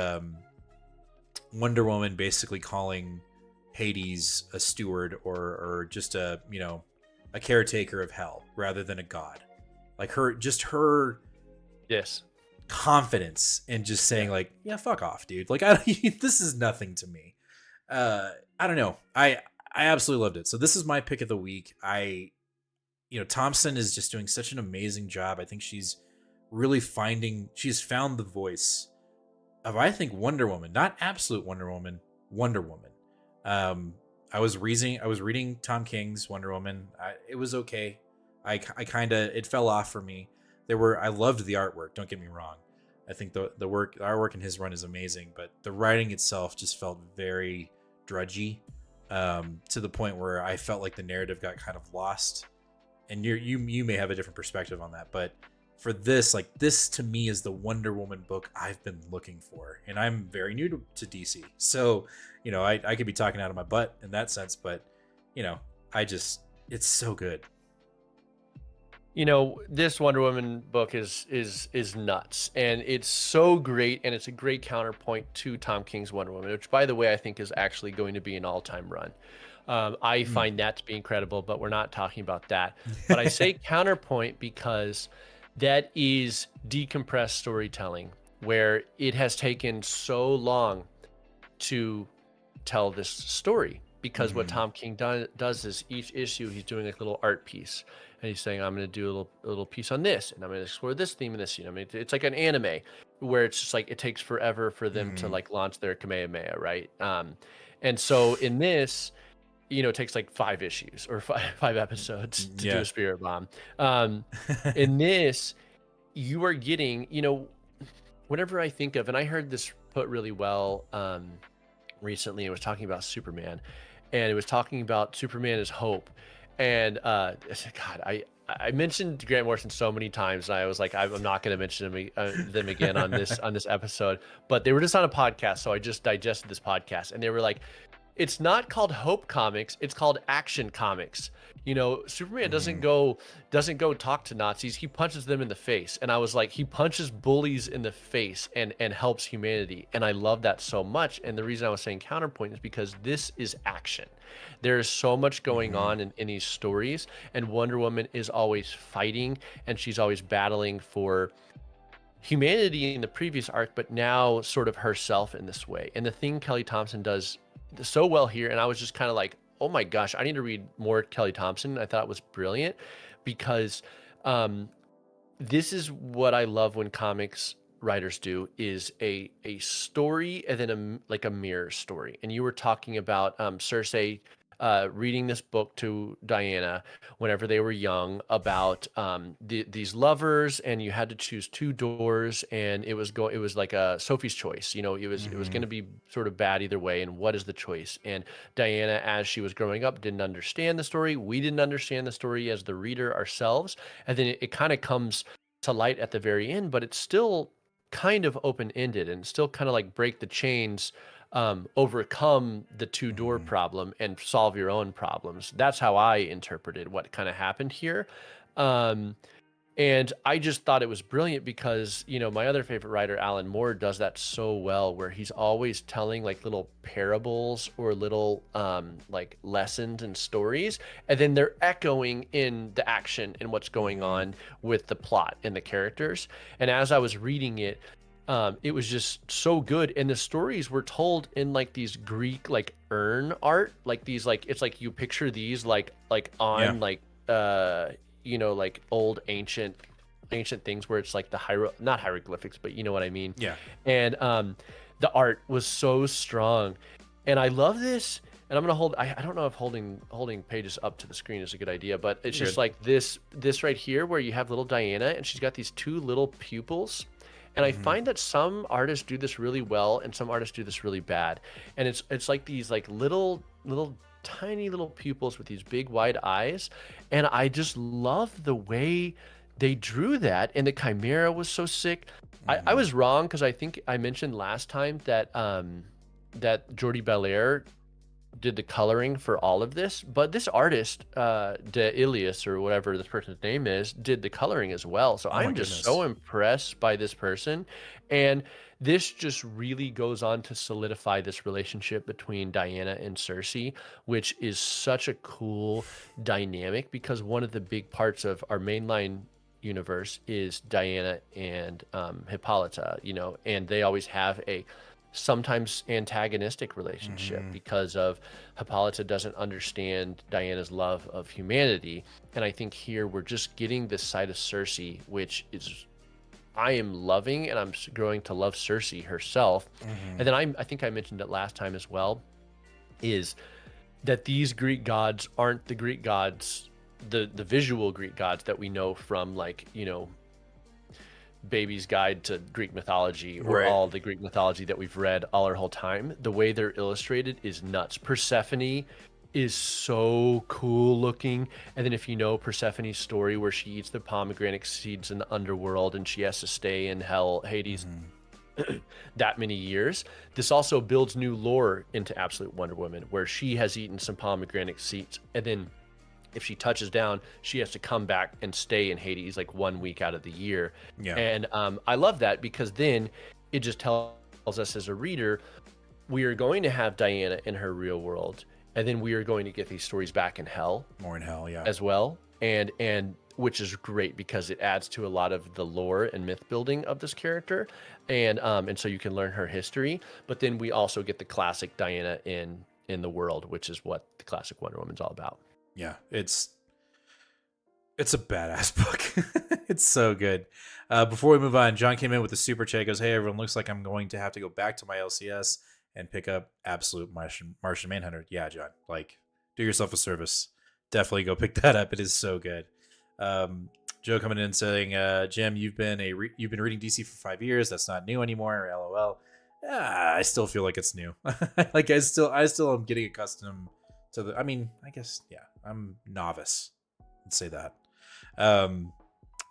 Wonder Woman basically calling Hades a steward or just a, you know, a caretaker of hell rather than a god. Like her confidence in just saying like, yeah, fuck off, dude. Like, this is nothing to me. I don't know. I absolutely loved it. So this is my pick of the week. Thompson is just doing such an amazing job. I think she's really she's found the voice of, I think, Wonder Woman, not Absolute Wonder Woman, Wonder Woman. I was reading Tom King's Wonder Woman. It was okay. It fell off for me. I loved the artwork. Don't get me wrong. I think the artwork in his run is amazing, but the writing itself just felt very drudgy, to the point where I felt like the narrative got kind of lost. And you may have a different perspective on that, but for this, like, this to me is the Wonder Woman book I've been looking for, and I'm very new to DC, so you know, I could be talking out of my butt in that sense, but you know, it's so good. You know, this Wonder Woman book is nuts, and it's so great, and it's a great counterpoint to Tom King's Wonder Woman, which, by the way, I think is actually going to be an all-time run. I find that to be incredible, but we're not talking about that. But I say counterpoint because that is decompressed storytelling, where it has taken so long to tell this story. Because what Tom King does is each issue he's doing like a little art piece, and he's saying, I'm going to do a little piece on this, and I'm going to explore this theme in this scene. I mean, it's like an anime where it's just like it takes forever for them to like launch their Kamehameha, right? And so in this, you know, it takes like 5 issues or five episodes to do a spirit bomb. In this, you are getting, you know, whenever I think of, and I heard this put really well recently, it was talking about Superman, and it was talking about Superman as hope. And God, I mentioned Grant Morrison so many times, and I was like, I'm not going to mention them again on this episode. But they were just on a podcast, so I just digested this podcast, and they were like, it's not called Hope Comics, it's called Action Comics. You know, Superman doesn't go talk to Nazis, he punches them in the face. And I was like, he punches bullies in the face and helps humanity. And I love that so much. And the reason I was saying counterpoint is because this is action. There is so much going on in these stories, and Wonder Woman is always fighting, and she's always battling for humanity in the previous arc, but now sort of herself in this way. And the thing Kelly Thompson does so well here, and I was just kind of like, oh my gosh, I need to read more Kelly Thompson. I thought it was brilliant because this is what I love when comics writers do, is a story and then a mirror story. And you were talking about Cersei reading this book to Diana whenever they were young about these lovers, and you had to choose two doors, and it was like a Sophie's Choice. You know, it was going to be sort of bad either way, and what is the choice? And Diana, as she was growing up, didn't understand the story. We didn't understand the story as the reader ourselves, and then it kind of comes to light at the very end, but it's still kind of open-ended and still kind of like break the chains, overcome the two-door problem and solve your own problems. That's how I interpreted what kind of happened here. And I just thought it was brilliant because, you know, my other favorite writer, Alan Moore, does that so well, where he's always telling like little parables or little like lessons and stories, and then they're echoing in the action and what's going on with the plot and the characters. And as I was reading it, it was just so good. And the stories were told in like these Greek like urn art, like these, like, it's like you picture these like on like you know, like old ancient things where it's like the not hieroglyphics, but you know what I mean. Yeah. And the art was so strong, and I love this. And I'm gonna hold. I don't know if holding pages up to the screen is a good idea, but it's just like this right here where you have little Diana, and she's got these two little pupils. And I find that some artists do this really well, and some artists do this really bad. And it's like these like little tiny little pupils with these big wide eyes, and I just love the way they drew that. And the Chimera was so sick. I was wrong, because I think I mentioned last time that that Jordi Belair did the coloring for all of this, but this artist De Ilias, or whatever this person's name is, did the coloring as well. So I'm just so impressed by this person. And this just really goes on to solidify this relationship between Diana and Cersei, which is such a cool dynamic, because one of the big parts of our mainline universe is Diana and Hippolyta, you know, and they always have a sometimes antagonistic relationship because of Hippolyta doesn't understand Diana's love of humanity. And I think here we're just getting this side of Cersei, which is I am loving, and I'm growing to love Cersei herself. And then I think I mentioned it last time as well, is that these Greek gods aren't the Greek gods, the visual Greek gods that we know from, like, you know, Baby's Guide to Greek Mythology, or all the Greek mythology that we've read all our whole time. The way they're illustrated is nuts. Persephone is so cool looking. And then if you know Persephone's story, where she eats the pomegranate seeds in the underworld and she has to stay in hell, Hades, that many years, this also builds new lore into Absolute Wonder Woman, where she has eaten some pomegranate seeds, and then if she touches down, she has to come back and stay in Hades like 1 week out of the year. And I love that, because then it just tells us as a reader, we are going to have Diana in her real world, and then we are going to get these stories back in hell, more in hell, as well. And which is great, because it adds to a lot of the lore and myth building of this character, and so you can learn her history. But then we also get the classic Diana in the world, which is what the classic Wonder Woman's all about. Yeah, it's a badass book. It's so good. Before we move on, John came in with a super chat. He goes, "Hey, everyone, looks like I'm going to have to go back to my LCS and pick up Absolute Martian Manhunter." Yeah, John, like, do yourself a service. Definitely go pick that up. It is so good. Joe coming in saying, "Jim, you've been reading DC for 5 years. That's not new anymore. LOL." I still feel like it's new. Like I still am getting accustomed to the. I mean, I guess I'm novice. Let's say that.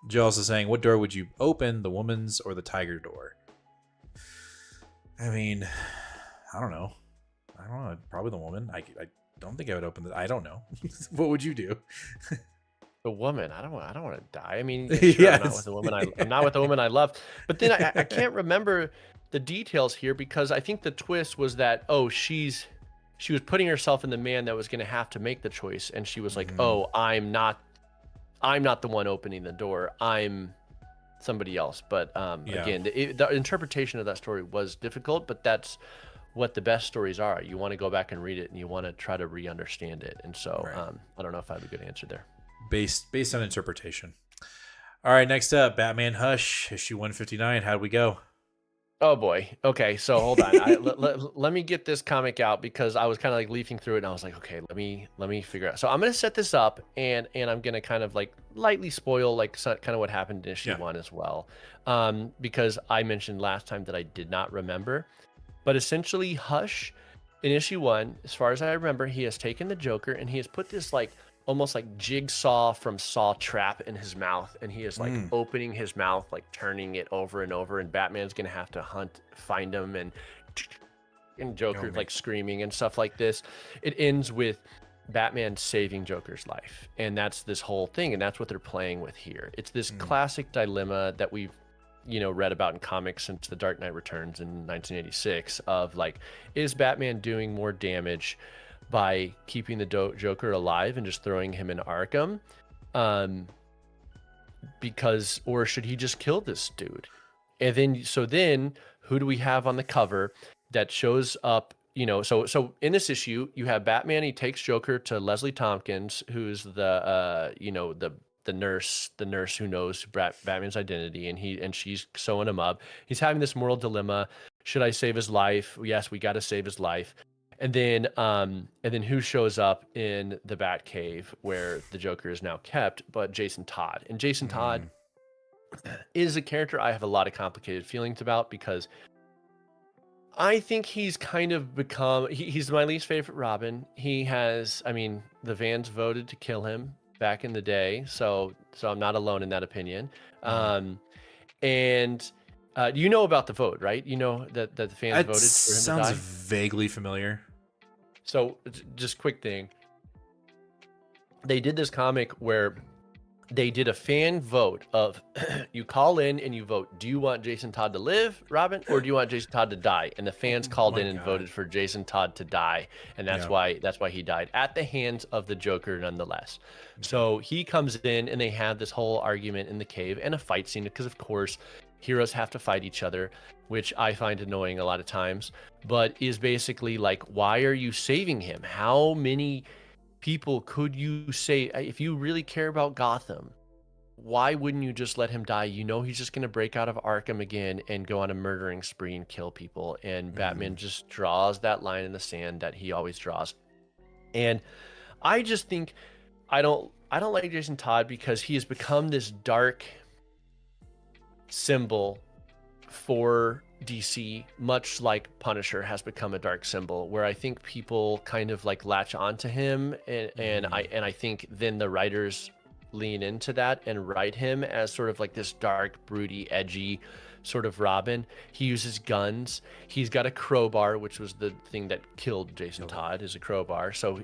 Joe also saying, "What door would you open, the woman's or the tiger door?" I mean, I don't know. don't know. Probably the woman. I don't think I would open the. I don't know. What would you do? The woman, I don't want to die. I mean, sure, I'm not with the woman. I'm not with the woman I love. But then I can't remember the details here because I think the twist was that she was putting herself in the man that was going to have to make the choice, and she was like, "Oh, I'm not the one opening the door. I'm somebody else." But again, the interpretation of that story was difficult, but that's what the best stories are. You want to go back and read it, and you want to try to re-understand it. And so I don't know if I have a good answer there. Based on interpretation. All right, next up, Batman Hush, issue 159. How'd we go? Oh boy. Okay, so hold on. Let me get this comic out because I was kind of like leafing through it and I was like, okay, let me figure out. So I'm gonna set this up and I'm gonna kind of like lightly spoil like kind of what happened in issue 1 as well, because I mentioned last time that I did not remember, but essentially Hush in issue 1, as far as I remember, he has taken the Joker and he has put this like almost like Jigsaw from Saw trap in his mouth, and he is like opening his mouth, like turning it over and over, and Batman's gonna have to find him, and Joker like screaming and stuff like this. It ends with Batman saving Joker's life, and that's this whole thing, and that's what they're playing with here. It's this classic dilemma that we've read about in comics since The Dark Knight Returns in 1986 of like, is Batman doing more damage by keeping the Joker alive and just throwing him in Arkham, or should he just kill this dude? And then who do we have on the cover that shows up? So in this issue you have Batman. He takes Joker to Leslie Tompkins, who's the nurse who knows Batman's identity, and she's sewing him up. He's having this moral dilemma: should I save his life? Yes, we got to save his life. And then who shows up in the Batcave where the Joker is now kept, but Jason Todd. And Jason Todd is a character I have a lot of complicated feelings about because I think he's kind of become, he's my least favorite Robin. The fans voted to kill him back in the day, so I'm not alone in that opinion. You know about the vote, right? You know that the fans voted for him to die? Sounds vaguely familiar. So just quick thing. They did this comic where they did a fan vote of you call in and you vote, do you want Jason Todd to live, Robin, or do you want Jason Todd to die? And the fans called in and voted for Jason Todd to die, and that's why he died at the hands of the Joker nonetheless. So he comes in and they have this whole argument in the cave and a fight scene because of course heroes have to fight each other, which I find annoying a lot of times, but is basically like, why are you saving him? How many people could you save? If you really care about Gotham, why wouldn't you just let him die? He's just going to break out of Arkham again and go on a murdering spree and kill people. And Batman just draws that line in the sand that he always draws. And I just think I don't like Jason Todd because he has become this dark symbol for DC, much like Punisher has become a dark symbol, where I think people kind of like latch onto him, and I think then the writers lean into that and write him as sort of like this dark, broody, edgy sort of Robin. He uses guns. He's got a crowbar, which was the thing that killed Jason Todd, is a crowbar. So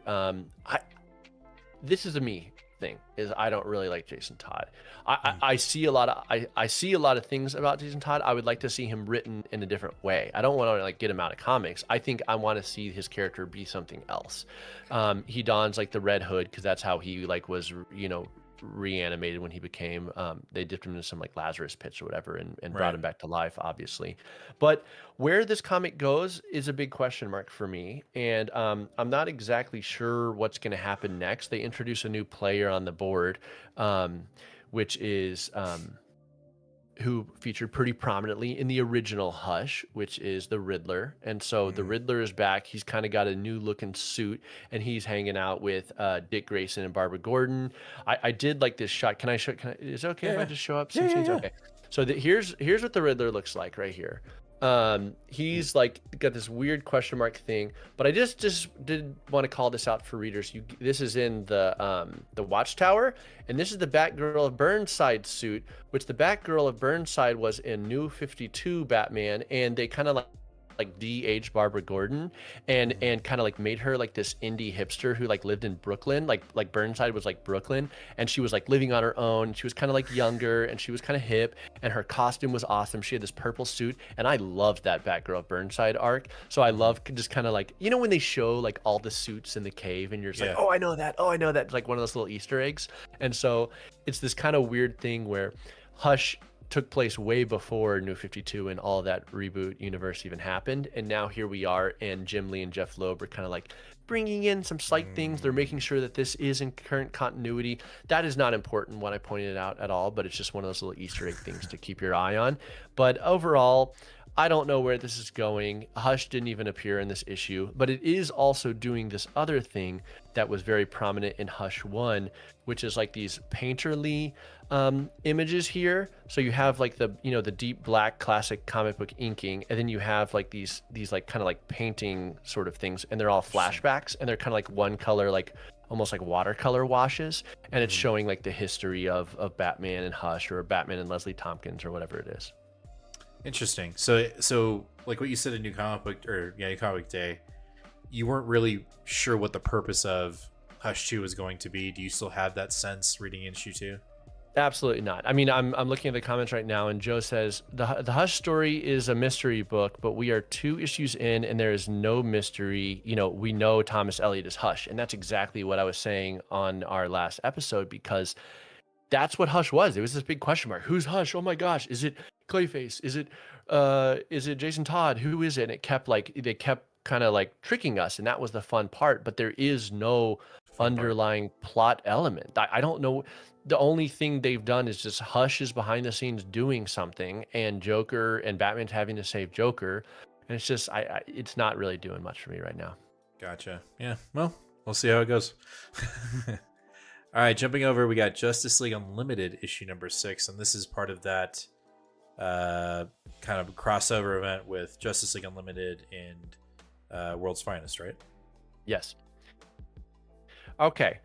this is a me thing, is I don't really like Jason Todd. I see a lot of things about Jason Todd. I would like to see him written in a different way. I don't want to like get him out of comics. I think I want to see his character be something else. He dons like the Red Hood because that's how he like was reanimated when he became they dipped him into some like Lazarus pits or whatever and brought him back to life, obviously. But where this comic goes is a big question mark for me, and I'm not exactly sure what's going to happen next. They introduce a new player on the board, which is who featured pretty prominently in the original Hush, which is the Riddler. And so the Riddler is back. He's kind of got a new looking suit, and he's hanging out with Dick Grayson and Barbara Gordon. I did like this shot. Is it okay if I just show up some scenes? Okay. So here's what the Riddler looks like right here. He's like got this weird question mark thing, but I just did want to call this out for readers. This is in the Watchtower, and this is the Batgirl of Burnside suit, which the Batgirl of Burnside was in New 52 Batman, and they kind of like like de-aged Barbara Gordon and kind of like made her like this indie hipster who like lived in Brooklyn, like Burnside was like Brooklyn, and she was like living on her own. She was kind of like younger and she was kind of hip, and her costume was awesome. She had this purple suit, and I loved that Batgirl Burnside arc. So I love just kind of like, you know, when they show like all the suits in the cave and you're just like, oh I know that, like one of those little Easter eggs. And so it's this kind of weird thing where Hush took place way before New 52 and all that reboot universe even happened, and now here we are, and Jim Lee and Jeff Loeb are kind of like bringing in some slight things. They're making sure that this is in current continuity. That is not important when I pointed it out at all, but it's just one of those little Easter egg things to keep your eye on. But overall, I don't know where this is going. Hush didn't even appear in this issue, but it is also doing this other thing that was very prominent in Hush 1, which is like these painterly images here. So you have like the, you know, the deep black classic comic book inking, and then you have like these like kind of like painting sort of things, and they're all flashbacks, and they're kind of like one color, like almost like watercolor washes, and it's showing like the history of Batman and Hush, or Batman and Leslie Tompkins, or whatever it is. Interesting. So like what you said in New Comic Book Day, you weren't really sure what the purpose of Hush 2 was going to be. Do you still have that sense reading issue 2? Absolutely not. I mean, I'm looking at the comments right now, and Joe says the Hush story is a mystery book, but we are 2 issues in and there is no mystery. You know, we know Thomas Elliott is Hush, and that's exactly what I was saying on our last episode, because that's what Hush was. It was this big question mark. Who's Hush? Oh my gosh, is it Clayface? Is it Jason Todd? Who is it? And they kept kind of like tricking us, and that was the fun part. But there is no underlying plot element. I don't know. The only thing they've done is just Hush is behind the scenes doing something, and Joker and Batman's having to save Joker, and it's just it's not really doing much for me right now. Gotcha. Yeah. Well, we'll see how it goes. All right, jumping over, we got Justice League Unlimited issue number 6, and this is part of that kind of crossover event with Justice League Unlimited and World's Finest, right? Yes. Okay,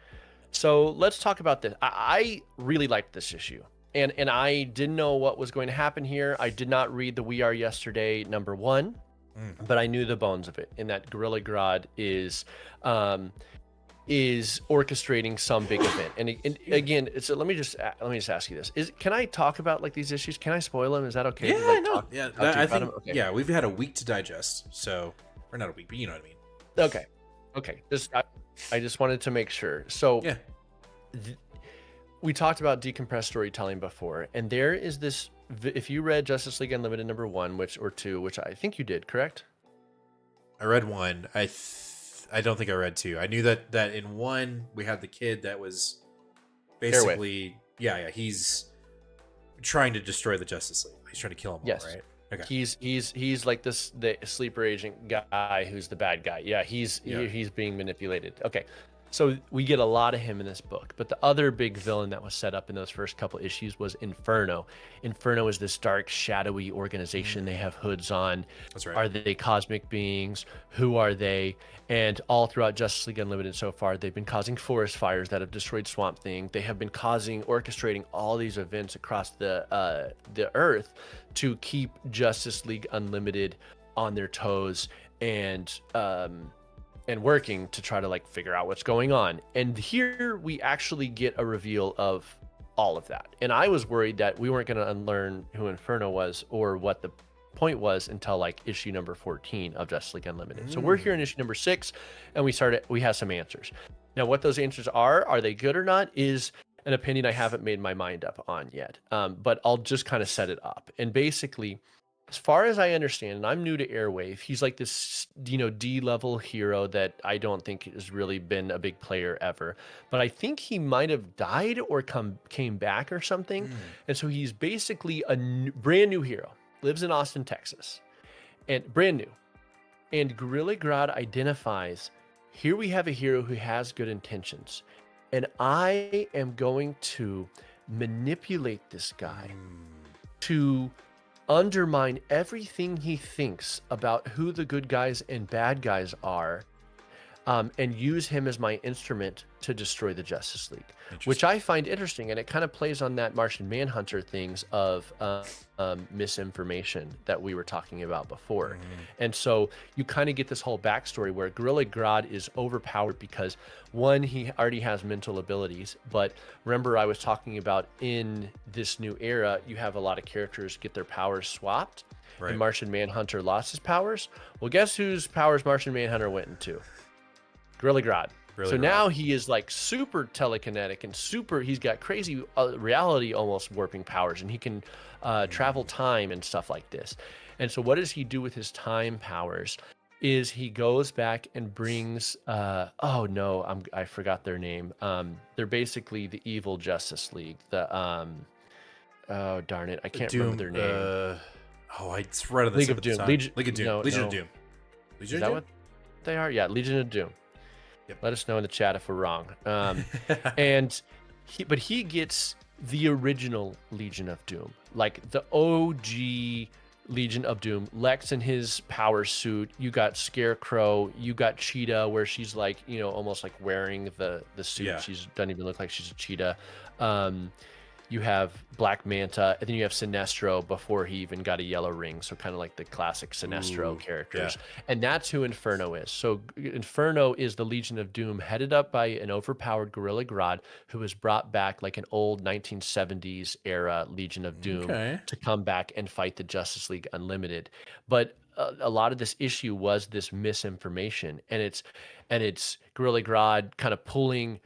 so let's talk about this. I really liked this issue, and I didn't know what was going to happen here. I did not read the We Are Yesterday number 1, but I knew the bones of it, in that Gorilla Grodd is orchestrating some big event. And again, so let me just ask you this: can I talk about like these issues? Can I spoil them? Is that okay? Yeah, I think. Okay. Yeah, we've had a week to digest, so or not a week, but you know what I mean. Okay. I just wanted to make sure. So yeah, we talked about decompressed storytelling before, and there is this. If you read Justice League Unlimited number 1, or 2, which I think you did, correct? I read 1. I don't think I read 2. I knew that in 1 we had the kid that was basically he's trying to destroy the Justice League. He's trying to kill them all, right? Okay. He's like the sleeper agent guy who's the bad guy. Yeah, he's being manipulated. Okay. So we get a lot of him in this book, but the other big villain that was set up in those first couple issues was Inferno. Inferno is this dark, shadowy organization. They have hoods on. That's right. Are they cosmic beings? Who are they? And all throughout Justice League Unlimited so far, they've been causing forest fires that have destroyed Swamp Thing. They have been orchestrating all these events across the Earth to keep Justice League Unlimited on their toes and working to try to like figure out what's going on. And here we actually get a reveal of all of that. And I was worried that we weren't going to unlearn who Inferno was or what the point was until like issue number 14 of Justice League Unlimited. So we're here in issue number 6, and we have some answers. Now, what those answers are they good or not, is an opinion I haven't made my mind up on yet. But I'll just kind of set it up. And basically, as far as I understand, and I'm new to Airwave, he's like this, D-level hero that I don't think has really been a big player ever. But I think he might have died or came back or something. And so he's basically a brand new hero, lives in Austin, Texas, and brand new. And Gorilla Grodd identifies, here we have a hero who has good intentions, and I am going to manipulate this guy to undermine everything he thinks about who the good guys and bad guys are, and use him as my instrument to destroy the Justice League, which I find interesting. And it kind of plays on that Martian Manhunter things of misinformation that we were talking about before. And so you kind of get this whole backstory where Gorilla Grodd is overpowered because, one, he already has mental abilities. But remember, I was talking about in this new era, you have a lot of characters get their powers swapped. Right. And Martian Manhunter lost his powers. Well, guess whose powers Martian Manhunter went into? Gorilla Grodd. So now he is like super telekinetic and he's got crazy reality almost warping powers, and he can travel time and stuff like this. And so what does he do with his time powers is he goes back and brings, I forgot their name. They're basically the evil Justice League. Oh, darn it. I can't remember their name. It's right on the tip of the tongue. Legion of Doom. Legion of Doom. Is that what they are? Yeah, Legion of Doom. Yep. Let us know in the chat if we're wrong. And he gets the original Legion of Doom, like the OG Legion of Doom. Lex in his power suit. You got Scarecrow. You got Cheetah, where she's like, almost like wearing the suit. Yeah. She doesn't even look like she's a cheetah. You have Black Manta, and then you have Sinestro before he even got a yellow ring. So kind of like the classic Sinestro characters. Yeah. And that's who Inferno is. So Inferno is the Legion of Doom headed up by an overpowered Gorilla Grodd who was brought back like an old 1970s era Legion of Doom to come back and fight the Justice League Unlimited. But a lot of this issue was this misinformation, and it's Gorilla Grodd kind of pulling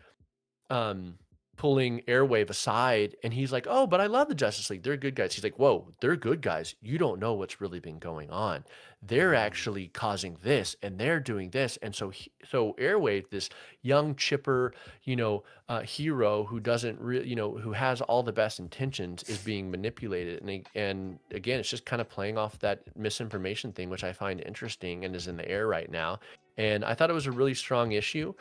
Airwave aside, and he's like, oh, but I love the Justice League. They're good guys. He's like, whoa, they're good guys. You don't know what's really been going on. They're actually causing this, and they're doing this. And so Airwave, this young, chipper, hero who doesn't really, who has all the best intentions, is being manipulated. And again, it's just kind of playing off that misinformation thing, which I find interesting and is in the air right now. And I thought it was a really strong issue.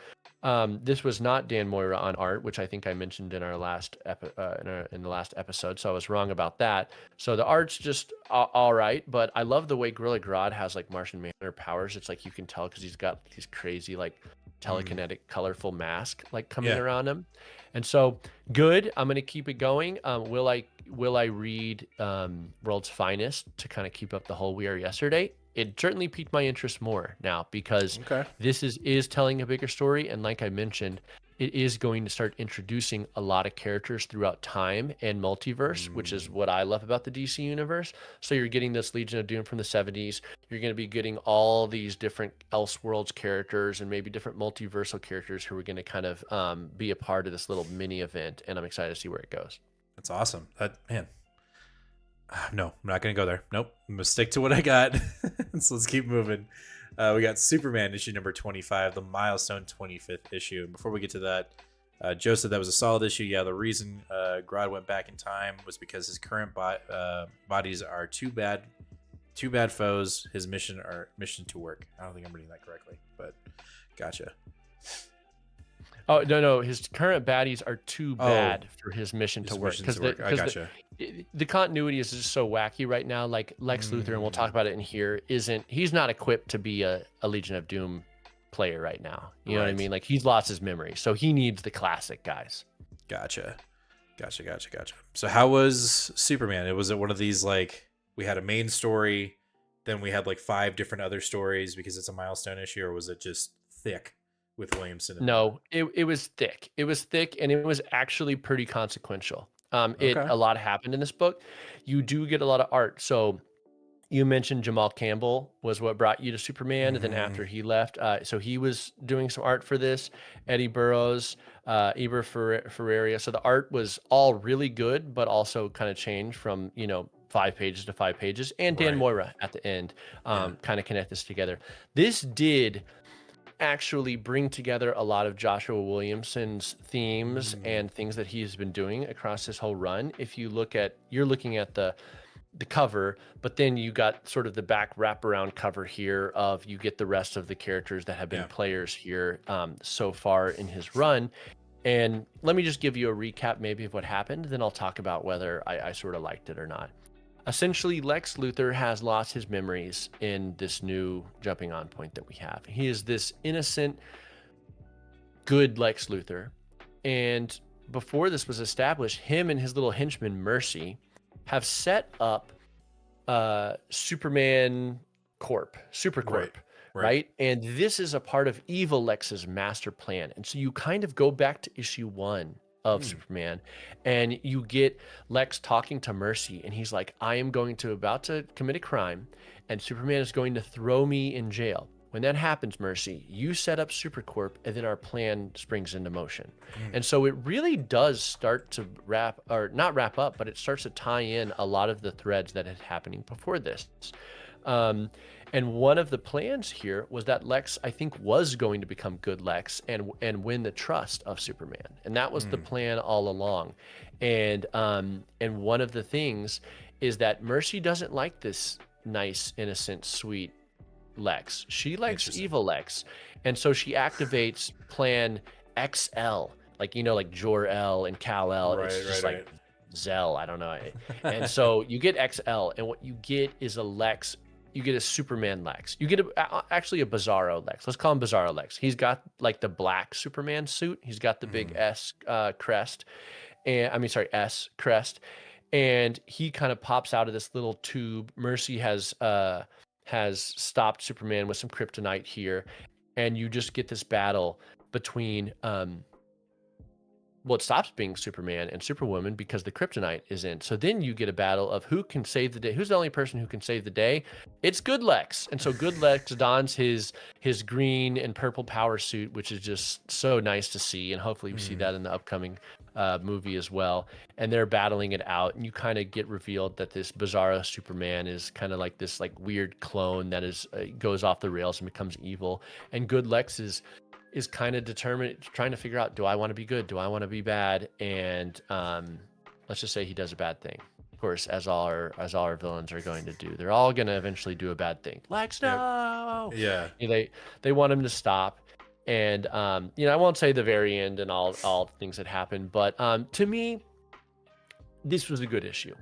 This was not Dan Moira on art, which I think I mentioned in our last in the last episode, so I was wrong about that. So the art's just all right, but I love the way Gorilla Grodd has like Martian Manhunter powers. It's like you can tell because he's got these crazy like telekinetic, colorful mask like coming around him, and so good. I'm gonna keep it going. Will I read World's Finest to kind of keep up the whole We Are Yesterday? It certainly piqued my interest more now because this is telling a bigger story. And like I mentioned, it is going to start introducing a lot of characters throughout time and multiverse, which is what I love about the DC universe. So you're getting this Legion of Doom from the 70s. You're going to be getting all these different Elseworlds characters and maybe different multiversal characters who are going to kind of be a part of this little mini event. And I'm excited to see where it goes. That's awesome. No, I'm not going to go there. Nope. I'm going to stick to what I got. So let's keep moving. We got Superman issue number 25, the milestone 25th issue. And before we get to that, Joe said that was a solid issue. Yeah, the reason Grodd went back in time was because his current bodies are too bad foes. His mission to work. I don't think I'm reading that correctly, but gotcha. Oh, no. His current baddies are too bad for his mission to work. I gotcha. The continuity is just so wacky right now. Like Lex Luthor, and we'll talk about it in here, he's not equipped to be a Legion of Doom player right now. You know what I mean? Like he's lost his memory. So he needs the classic guys. Gotcha. So how was Superman? Was it one of these like we had a main story, then we had like 5 different other stories because it's a milestone issue, or was it just thick with Williamson? No, it was thick. It was thick, and it was actually pretty consequential. A lot happened in this book. You do get a lot of art. So you mentioned Jamal Campbell was what brought you to Superman. And then after he left, so he was doing some art for this. Eddie Burrows, Eber Ferreira. So the art was all really good, but also kind of changed from, 5 pages to 5 pages. And Dan Moira at the end kind of connect this together. This did actually bring together a lot of Joshua Williamson's themes and things that he's been doing across this whole run. If you're looking at the cover, but then you got sort of the back wraparound cover here of you get the rest of the characters that have been players here so far in his run. And let me just give you a recap maybe of what happened. Then I'll talk about whether I sort of liked it or not. Essentially, Lex Luthor has lost his memories in this new jumping on point that we have. He is this innocent good Lex Luthor. And before this was established, him and his little henchman Mercy have set up Superman Corp, Supercorp, right? And this is a part of evil Lex's master plan. And so you kind of go back to issue 1 of Superman, and you get Lex talking to Mercy, and he's like, I am about to commit a crime, and Superman is going to throw me in jail. When that happens, Mercy, you set up Supercorp, and then our plan springs into motion. And so it really does start to not wrap up, but it starts to tie in a lot of the threads that had happening before this. And one of the plans here was that Lex, I think, was going to become good Lex and win the trust of Superman. And that was the plan all along. And one of the things is that Mercy doesn't like this nice, innocent, sweet Lex. She likes evil Lex. And so she activates Plan XL, like Jor-El and Kal-El. It's just like Zell, I don't know. And so you get XL, and what you get is a Lex. You get a Superman Lex. You get actually a Bizarro Lex. Let's call him Bizarro Lex. He's got like the black Superman suit. He's got the big S crest. S crest. And he kind of pops out of this little tube. Mercy has stopped Superman with some kryptonite here. And you just get this battle between it stops being Superman and Superwoman because the kryptonite is in. So then you get a battle of who can save the day. Who's the only person who can save the day? It's Good Lex. And so Good Lex dons his green and purple power suit, which is just so nice to see. And hopefully we see that in the upcoming movie as well. And they're battling it out. And you kind of get revealed that this Bizarro Superman is kind of like this like weird clone that goes off the rails and becomes evil. And Good Lex is kind of determined, trying to figure out, do I want to be good? Do I want to be bad? And let's just say he does a bad thing. Of course, as all our villains are going to do. They're all going to eventually do a bad thing. Lex, no! Yeah. They want him to stop. And, I won't say the very end and all the things that happen. But to me, this was a good issue.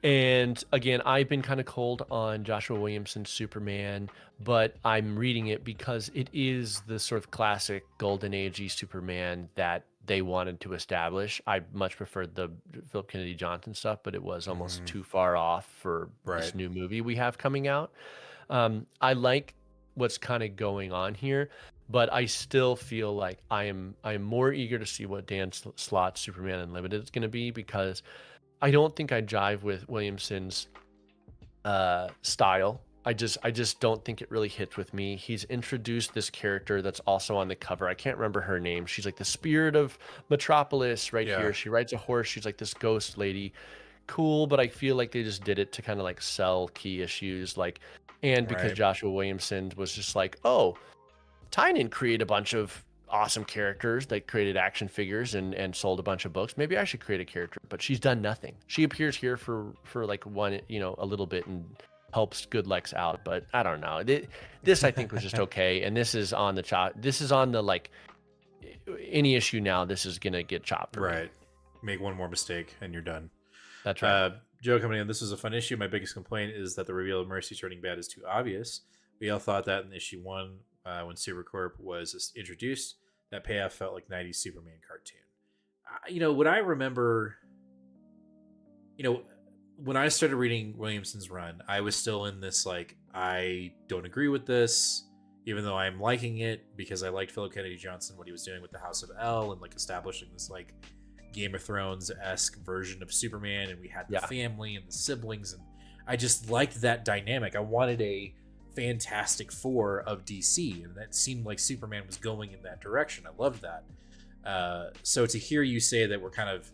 And again, I've been kind of cold on Joshua Williamson's Superman, but I'm reading it because it is the sort of classic golden age Superman that they wanted to establish. I much preferred the Philip Kennedy Johnson stuff, but it was almost too far off for this new movie we have coming out. I like what's kind of going on here, but I still feel like I am more eager to see what Dan Slott's Superman Unlimited is going to be, because I don't think I jive with Williamson's style. I just don't think it really hits with me. He's introduced this character that's also on the cover. I can't remember her name. She's like the spirit of Metropolis here. She rides a horse. She's like this ghost lady. Cool, but I feel like they just did it to kind of like sell key issues. Because Joshua Williamson was just like, oh, Tynion created a bunch of awesome characters that created action figures and sold a bunch of books. Maybe I should create a character, but she's done nothing. She appears here for like one, a little bit and helps Good Lex out, but I don't know. This I think was just okay. And this is on the chop. This is on the like any issue now. This is gonna get chopped. Right. Make one more mistake and you're done. That's right. Joe coming in. This was a fun issue. My biggest complaint is that the reveal of Mercy turning bad is too obvious. We all thought that in issue 1 when Supercorp was introduced. That payoff felt like 90s Superman cartoon. When I remember, when I started reading Williamson's run, I was still in this, like, I don't agree with this, even though I'm liking it because I liked Philip Kennedy Johnson, what he was doing with the House of L and like establishing this like Game of Thrones-esque version of Superman. And we had the family and the siblings. And I just liked that dynamic. I wanted a Fantastic Four of DC, and that seemed like Superman was going in that direction. I loved that. So to hear you say that we're kind of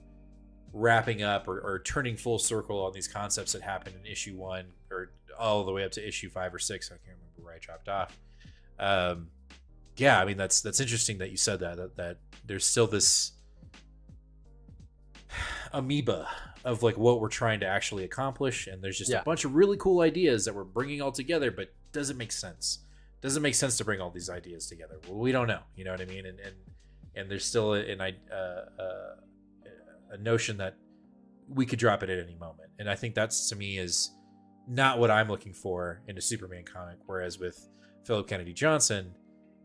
wrapping up or turning full circle on these concepts that happened in issue 1 or all the way up to issue 5 or 6, I can't remember where I dropped off. I mean that's interesting that you said that there's still this amoeba of like what we're trying to actually accomplish, and there's just a bunch of really cool ideas that we're bringing all together, but doesn't make sense to bring all these ideas together. Well, we don't know, you know what I mean? And there's still a notion that we could drop it at any moment, and I think that's, to me, is not what I'm looking for in a Superman comic. Whereas with Philip Kennedy Johnson,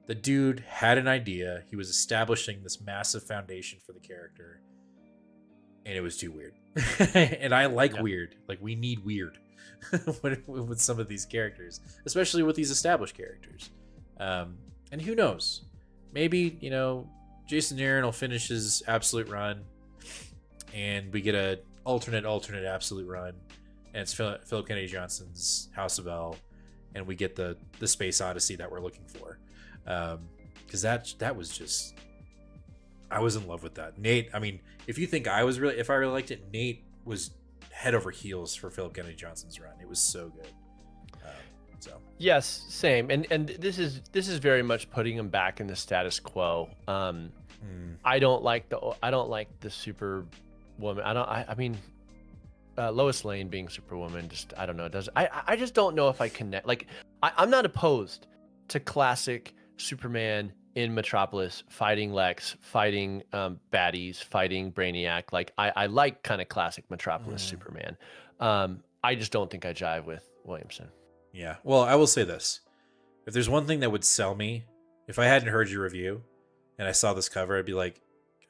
the dude had an idea. He was establishing this massive foundation for the character, and it was too weird. And I like weird. Like, we need weird with some of these characters, especially with these established characters. And who knows? Maybe, Jason Aaron will finish his absolute run, and we get a alternate absolute run, and it's Philip Kennedy Johnson's House of L, and we get the Space Odyssey that we're looking for. Because that was just, I was in love with that. Nate, I mean, if you think if I really liked it, Nate was head over heels for Philip Kennedy Johnson's run. It was so good. Yes, same. And this is very much putting him back in the status quo. I don't like the Superwoman. I mean, Lois Lane being Superwoman, just, I don't know. I just don't know if I connect. Like, I'm not opposed to classic Superman in Metropolis fighting Lex, fighting baddies, fighting Brainiac. Like, I like kind of classic Metropolis Superman. I just don't think I jive with Williamson. Yeah. Well, I will say this. If there's one thing that would sell me, if I hadn't heard your review and I saw this cover, I'd be like,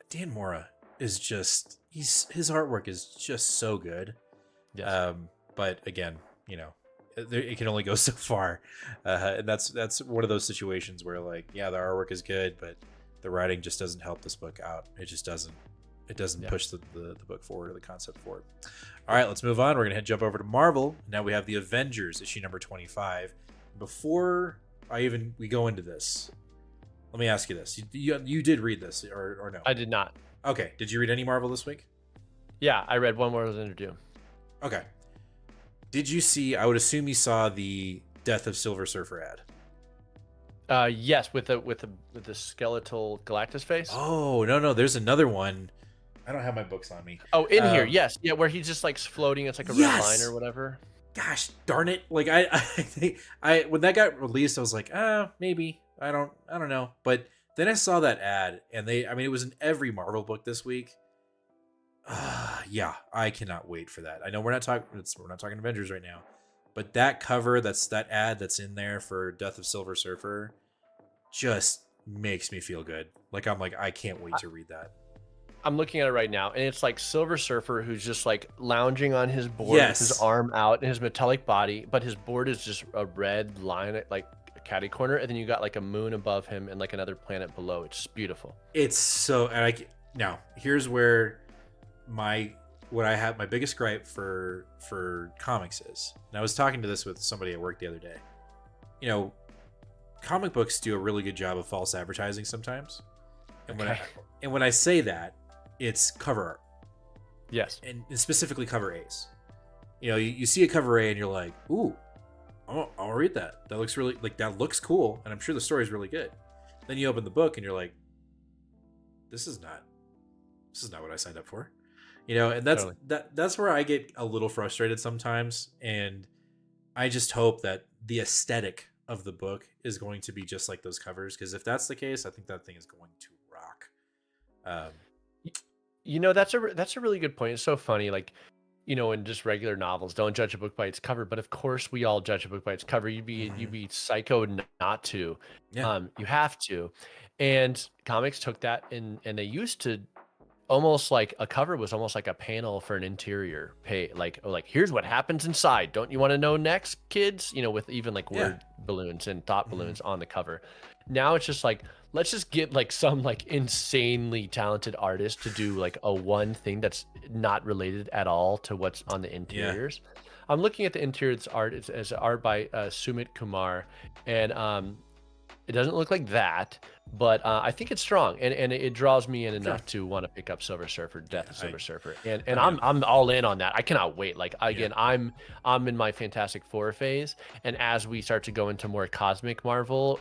Dan Mora is just, his artwork is just so good. Yes. But again, it can only go so far. And that's one of those situations where, like, yeah, the artwork is good, but the writing just doesn't help this book out. It just doesn't. It doesn't push the book forward or the concept forward. All right, let's move on. We're going to jump over to Marvel. Now we have the Avengers, issue number 25. Before we go into this, let me ask you this. You did read this or no? I did not. Okay. Did you read any Marvel this week? Yeah, I read one more than to do. Okay. Did you see, I would assume you saw the Death of Silver Surfer ad. Yes, with the skeletal Galactus face. Oh, no, there's another one. I don't have my books on me. Oh, in here, yes. Yeah, where he's just like floating, it's like a red line or whatever. Gosh darn it. Like, I think when that got released, I was like, maybe. I don't know. But then I saw that ad, and it was in every Marvel book this week. Yeah, I cannot wait for that. I know we're not talking Avengers right now, but that cover, that ad that's in there for Death of Silver Surfer, just makes me feel good. Like, I'm like, I can't wait to read that. I'm looking at it right now, and it's like Silver Surfer who's just like lounging on his board with his arm out and his metallic body, but his board is just a red line, like a catty corner, and then you got like a moon above him and like another planet below. It's just beautiful. It's so, now here's where my biggest gripe for comics is. And I was talking to this with somebody at work the other day. Comic books do a really good job of false advertising sometimes. And when I say that, it's cover art. Yes. And specifically cover A's. You see a cover A and you're like, ooh, I'll read that. That looks really, like, that looks cool, and I'm sure the story's really good. Then you open the book and you're like, this is not what I signed up for. And that's where I get a little frustrated sometimes, and I just hope that the aesthetic of the book is going to be just like those covers, because if that's the case, I think that thing is going to rock. That's a really good point. It's so funny, like, in just regular novels, don't judge a book by its cover, but of course we all judge a book by its cover. You'd be psycho not to. Yeah. You have to. And comics took that and they used to, almost like a cover was almost like a panel for an interior like here's what happens inside. Don't you want to know next, kids? With even like word balloons and thought balloons on the cover. Now it's just like, let's just get like some like insanely talented artist to do like a one thing that's not related at all to what's on the interiors. I'm looking at the interiors art. It's art by Sumit Kumar, and it doesn't look like that, but I think it's strong, and it draws me in enough to want to pick up Silver Surfer, Death of Silver Surfer, and I'm all in on that. I cannot wait. Like, again, I'm in my Fantastic Four phase, and as we start to go into more cosmic Marvel,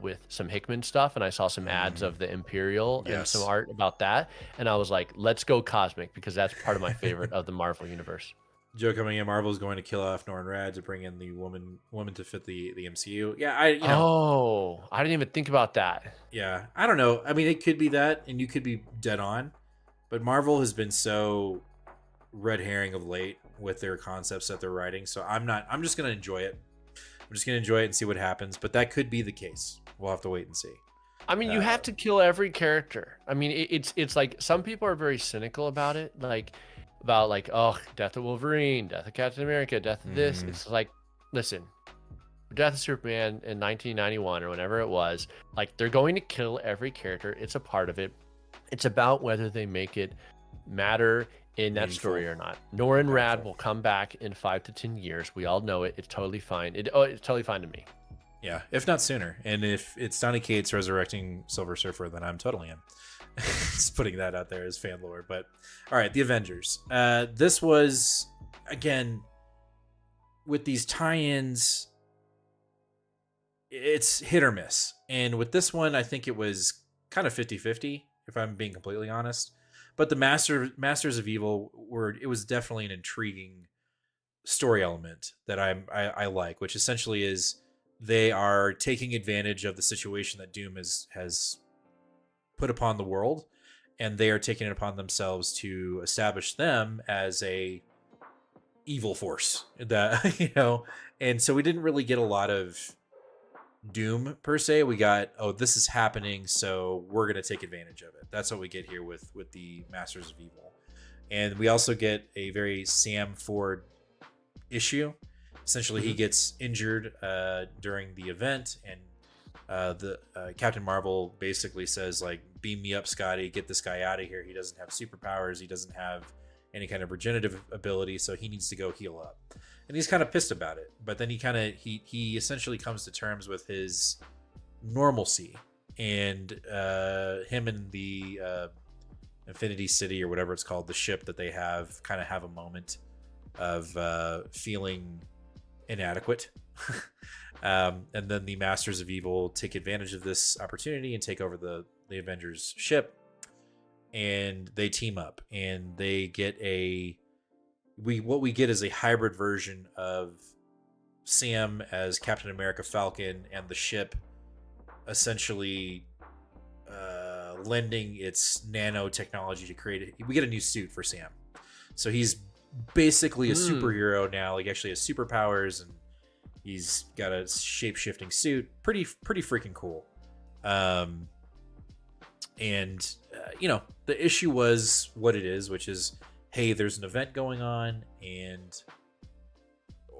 with some Hickman stuff, and I saw some ads of the Imperial and some art about that, and I was like, let's go cosmic, because that's part of my favorite of the Marvel universe. Joe coming in, Marvel is going to kill off Norrin Radd to bring in the woman to fit the MCU. Yeah, I didn't even think about that. Yeah, I don't know. I mean, it could be that, and you could be dead on, but Marvel has been so red herring of late with their concepts that they're writing. So I'm just gonna enjoy it. I'm just gonna enjoy it and see what happens. But that could be the case. We'll have to wait and see. I mean, you have to kill every character. I mean, it's like some people are very cynical about it, like oh, death of Wolverine, death of Captain America, death of this. It's like, listen, Death of Superman in 1991 or whenever it was, like they're going to kill every character. It's a part of it. It's about whether they make it matter in that story or not. Norrin Rad will come back in 5 to 10 years. We all know it. It's totally fine. It's totally fine to me. Yeah, if not sooner. And if it's Donny Cates resurrecting Silver Surfer, then I'm totally in. Just putting that out there as fan lore. But all right, the Avengers. This was, again, with these tie-ins, it's hit or miss. And with this one, I think it was kind of 50-50, if I'm being completely honest. But the Masters of Evil it was definitely an intriguing story element that I like, which essentially is they are taking advantage of the situation that Doom has put upon the world, and they are taking it upon themselves to establish them as a evil force. That and so we didn't really get a lot of Doom per se. We got, oh, this is happening, so we're gonna take advantage of it. That's what we get here with the Masters of Evil. And we also get a very Sam Ford issue. Essentially, he gets injured during the event, and the Captain Marvel basically says, like, beam me up, Scotty, get this guy out of here. He doesn't have superpowers, he doesn't have any kind of regenerative ability, so he needs to go heal up. And he's kind of pissed about it, but then he essentially comes to terms with his normalcy, and him and the Infinity City, or whatever it's called, the ship that they have, kind of have a moment of feeling inadequate. And then the Masters of Evil take advantage of this opportunity and take over the Avengers ship, and they team up, and they get what we get is a hybrid version of Sam as Captain America Falcon, and the ship essentially lending its nanotechnology to create it. We get a new suit for Sam, so he's basically a superhero now. Like, actually has superpowers, and he's got a shape-shifting suit. Pretty freaking cool. And the issue was what it is, which is, hey, there's an event going on, and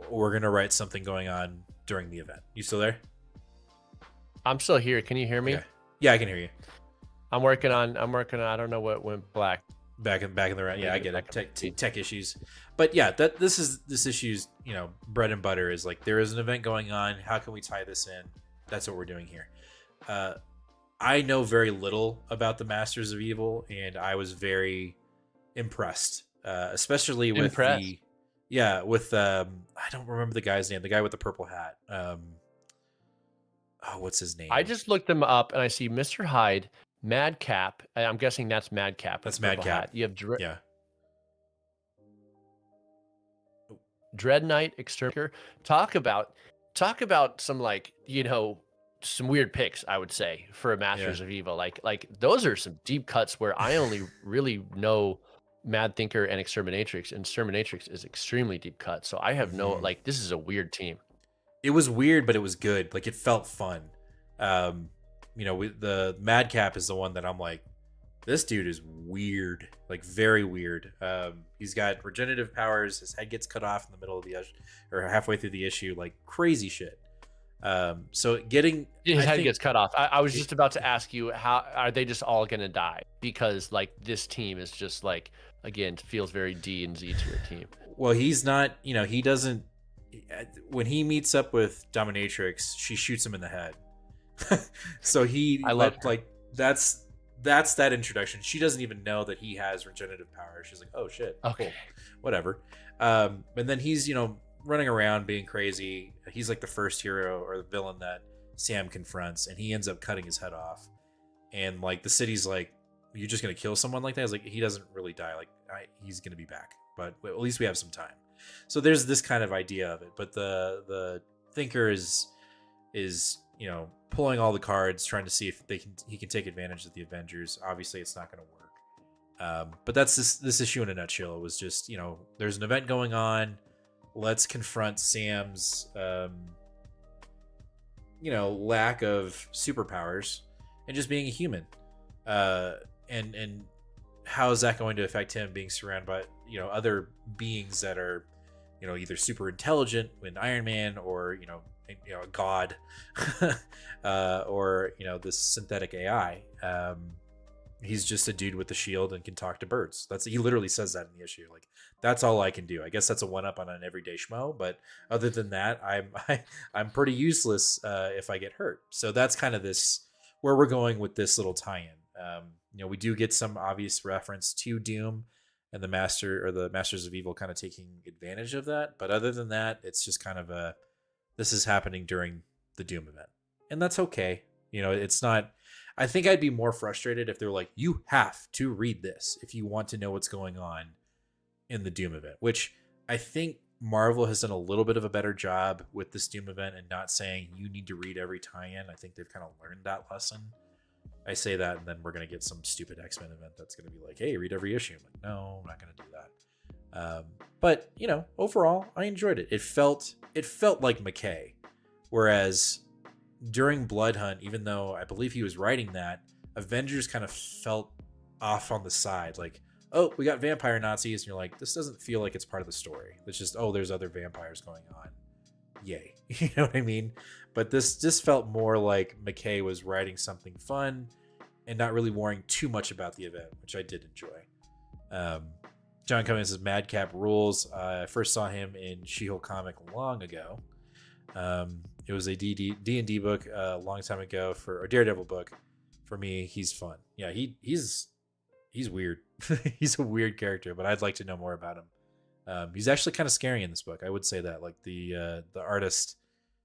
we're gonna write something going on during the event. You still there? I'm still here. Can you hear me? Okay. Yeah, I can hear you. I'm working on. I don't know what went black. Back in the right. Yeah, I get it. Tech issues. But yeah, this issue's bread and butter is, like, there is an event going on. How can we tie this in? That's what we're doing here. I know very little about the Masters of Evil, and I was very impressed, especially with I don't remember the guy's name. The guy with the purple hat. What's his name? I just looked them up, and I see Mr. Hyde, Madcap. I'm guessing that's Madcap. That's Madcap. You have Dread Knight, Exterminator. Talk about some, like, some weird picks, I would say, for a Masters of Evil. Like those are some deep cuts where I only really know Mad Thinker and Exterminatrix, and Exterminatrix is extremely deep cut. So I have no, like, this is a weird team. It was weird, but it was good. Like, it felt fun. The Madcap is the one that I'm like, this dude is weird, like, very weird. He's got regenerative powers. His head gets cut off in the middle of the or halfway through the issue, like crazy shit. So getting his head gets cut off. I was just about to ask you, how are they just all gonna die? Because, like, this team is just, like, again, feels very D and Z tier team. Well, he's not. He doesn't. When he meets up with Dominatrix, she shoots him in the head. So I love like that's that introduction. She doesn't even know that he has regenerative power. She's like, oh shit, okay, cool. Whatever. And then he's running around being crazy. He's like the first hero or the villain that Sam confronts, and he ends up cutting his head off. And, like, the city's like, you're just gonna kill someone like that? It's like, he doesn't really die. Like, he's gonna be back, but at least we have some time. So there's this kind of idea of it. But the Thinker is pulling all the cards, trying to see if he can take advantage of the Avengers. Obviously, it's not going to work. But that's this issue in a nutshell. It was just, there's an event going on. Let's confront Sam's lack of superpowers and just being a human. And how is that going to affect him being surrounded by, other beings that are, either super intelligent in Iron Man or, a god, or, this synthetic AI. He's just a dude with a shield and can talk to birds. He literally says that in the issue. Like, that's all I can do. I guess that's a one-up on an everyday schmo, but other than that, I'm pretty useless if I get hurt. So that's kind of where we're going with this little tie-in. We do get some obvious reference to Doom and the Masters of Evil kind of taking advantage of that. But other than that, it's just kind of this is happening during the Doom event. And that's okay. It's not, I think I'd be more frustrated if they were like, you have to read this if you want to know what's going on in the Doom event, which I think Marvel has done a little bit of a better job with this Doom event and not saying you need to read every tie-in. I think they've kind of learned that lesson. I say that, and then we're going to get some stupid X-Men event that's going to be like, hey, read every issue. I'm like, no, I'm not going to do that. But, overall, I enjoyed it. It felt like McKay. Whereas during Blood Hunt, even though I believe he was writing that, Avengers kind of felt off on the side. Like, oh, we got vampire Nazis. And you're like, this doesn't feel like it's part of the story. It's just, oh, there's other vampires going on. Yay. You know what I mean? But this just felt more like McKay was writing something fun and not really worrying too much about the event, which I did enjoy. John Cummings says Madcap rules. I first saw him in She-Hulk comic long ago. It was a D&D book a long time ago for a Daredevil book. For me, he's fun. Yeah, he's weird. He's a weird character, but I'd like to know more about him. He's actually kind of scary in this book. I would say that. Like the artist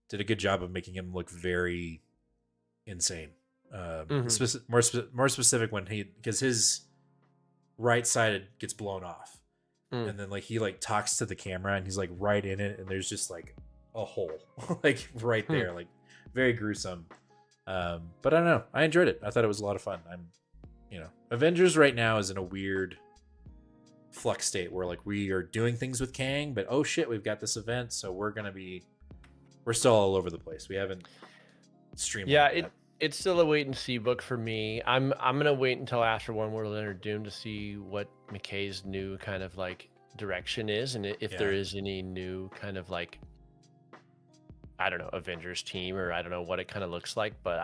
did a good job of making him look very insane. More specific when because his right side gets blown off, and then like he like talks to the camera and he's like right in it, and there's just like a hole like right there, like very gruesome. But I don't know. I enjoyed it. I thought it was a lot of fun. Avengers right now is in a weird flux state where like we are doing things with Kang, but oh shit, we've got this event, so we're still all over the place. We haven't streamlined. Yeah, it's still a wait and see book for me. I'm gonna wait until after One World Under Doom to see what McKay's new kind of like direction is, and if there is any new kind of like, I don't know, Avengers team, or I don't know what it kind of looks like, but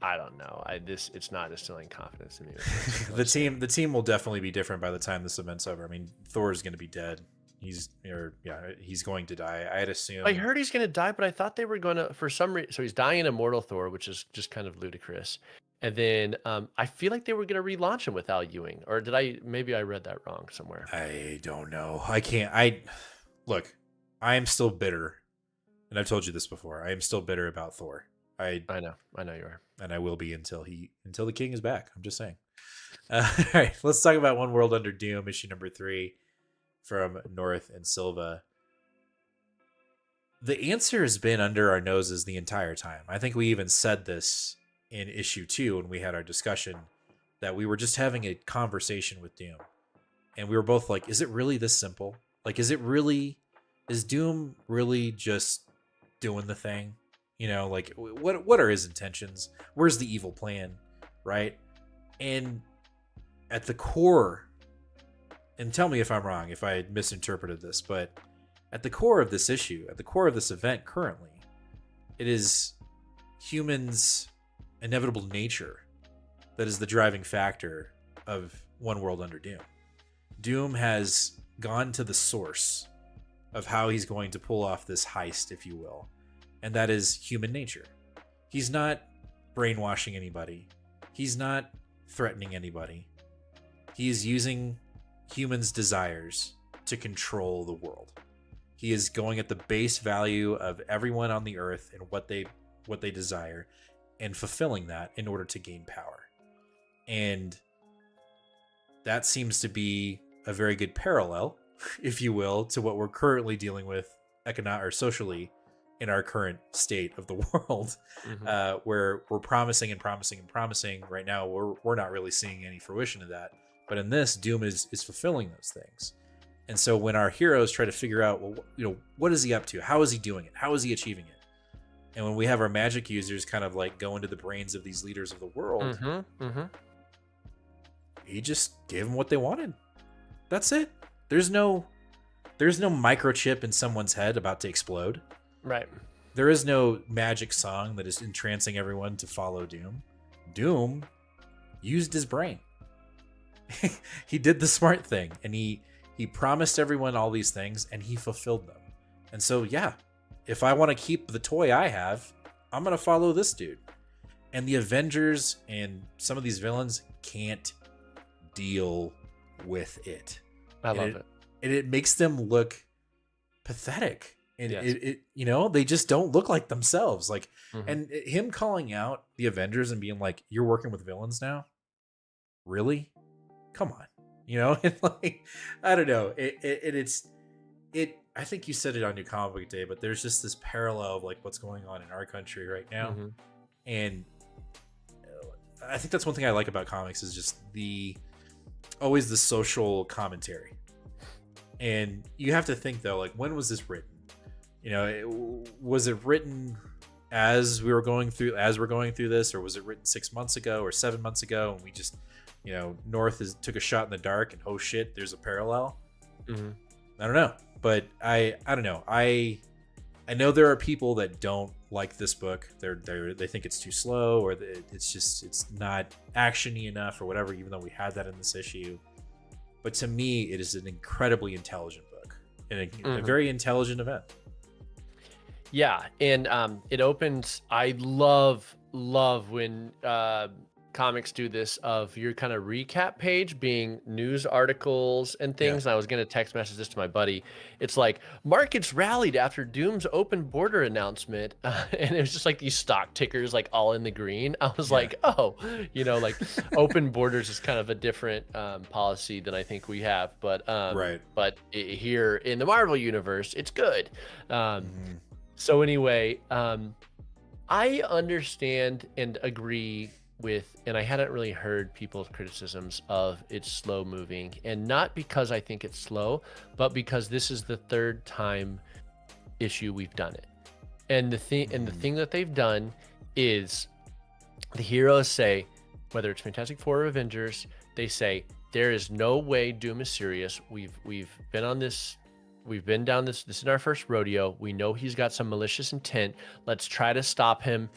I don't know. It's not instilling confidence in me. The team will definitely be different by the time this event's over. I mean, Thor's going to be dead. He's going to die. I'd assume. I heard he's going to die, but I thought they were going to, for some reason. So he's dying in Immortal Thor, which is just kind of ludicrous. And then I feel like they were going to relaunch him with Al Ewing, or maybe I read that wrong somewhere. I don't know. Look, I am still bitter. And I've told you this before. I am still bitter about Thor. I know you are, and I will be until the King is back. I'm just saying. All right, let's talk about One World Under Doom, issue number 3, from North and Silva. The answer has been under our noses the entire time. I think we even said this in issue 2 when we had our discussion, that we were just having a conversation with Doom, and we were both like, "Is it really this simple? Like, is Doom really just doing the thing? Like what are his intentions? Where's the evil plan?" Right? And at the core, and tell me if I'm wrong, if I misinterpreted this, but at the core of this issue, at the core of this event currently, it is humans' inevitable nature that is the driving factor of One World Under Doom. Doom has gone to the source of how he's going to pull off this heist, if you will, and that is human nature. He's not brainwashing anybody. He's not threatening anybody. He is using humans' desires to control the world. He is going at the base value of everyone on the earth and what they desire, and fulfilling that in order to gain power. And that seems to be a very good parallel, if you will, to what we're currently dealing with socially in our current state of the world, where we're promising and promising and promising. Right now, we're not really seeing any fruition of that. But in this, Doom is fulfilling those things. And so when our heroes try to figure out, well, what is he up to? How is he doing it? How is he achieving it? And when we have our magic users kind of like go into the brains of these leaders of the world, he just gave them what they wanted. That's it. There's no microchip in someone's head about to explode. Right. There is no magic song that is entrancing everyone to follow Doom. Doom used his brain. He did the smart thing, and he promised everyone all these things, and he fulfilled them. And so, yeah, if I want to keep the toy I have, I'm going to follow this dude. And the Avengers and some of these villains can't deal with it. I love it. And it makes them look pathetic. And Yes. it you know, they just don't look like themselves. Like, and him calling out the Avengers and being like, "You're working with villains now? Really? Come on." You know, and like, I don't know. It's I think you said it on your comic book day, but there's just this parallel of like what's going on in our country right now. And I think that's one thing I like about comics is just always the social commentary. And you have to think though, like, when was this written? You know, was it written as we're going through this, or was it written 6 months ago or 7 months ago, and we just, you know, North took a shot in the dark, and oh shit, there's a parallel. I don't know, but I don't know. I know there are people that don't like this book. They think it's too slow, or it's not actiony enough, or whatever. Even though we had that in this issue, but to me, it is an incredibly intelligent book and a very intelligent event. Yeah, and it opens. I love when comics do this of your kind of recap page being news articles and things. And I was going to text message this to my buddy. It's like, markets rallied after Doom's open border announcement, and it was just like these stock tickers like all in the green. I was like, oh, you know, like open borders is kind of a different policy than I think we have, but here in the Marvel universe, it's good. So anyway, I understand and agree with, and I hadn't really heard people's criticisms of it's slow moving, and not because I think it's slow, but because this is the third time issue we've done it. And the thing that they've done is the heroes say, whether it's Fantastic Four or Avengers, they say there is no way Doom is serious. We've been on this. We've been down this. This is our first rodeo. We know he's got some malicious intent. Let's try to stop him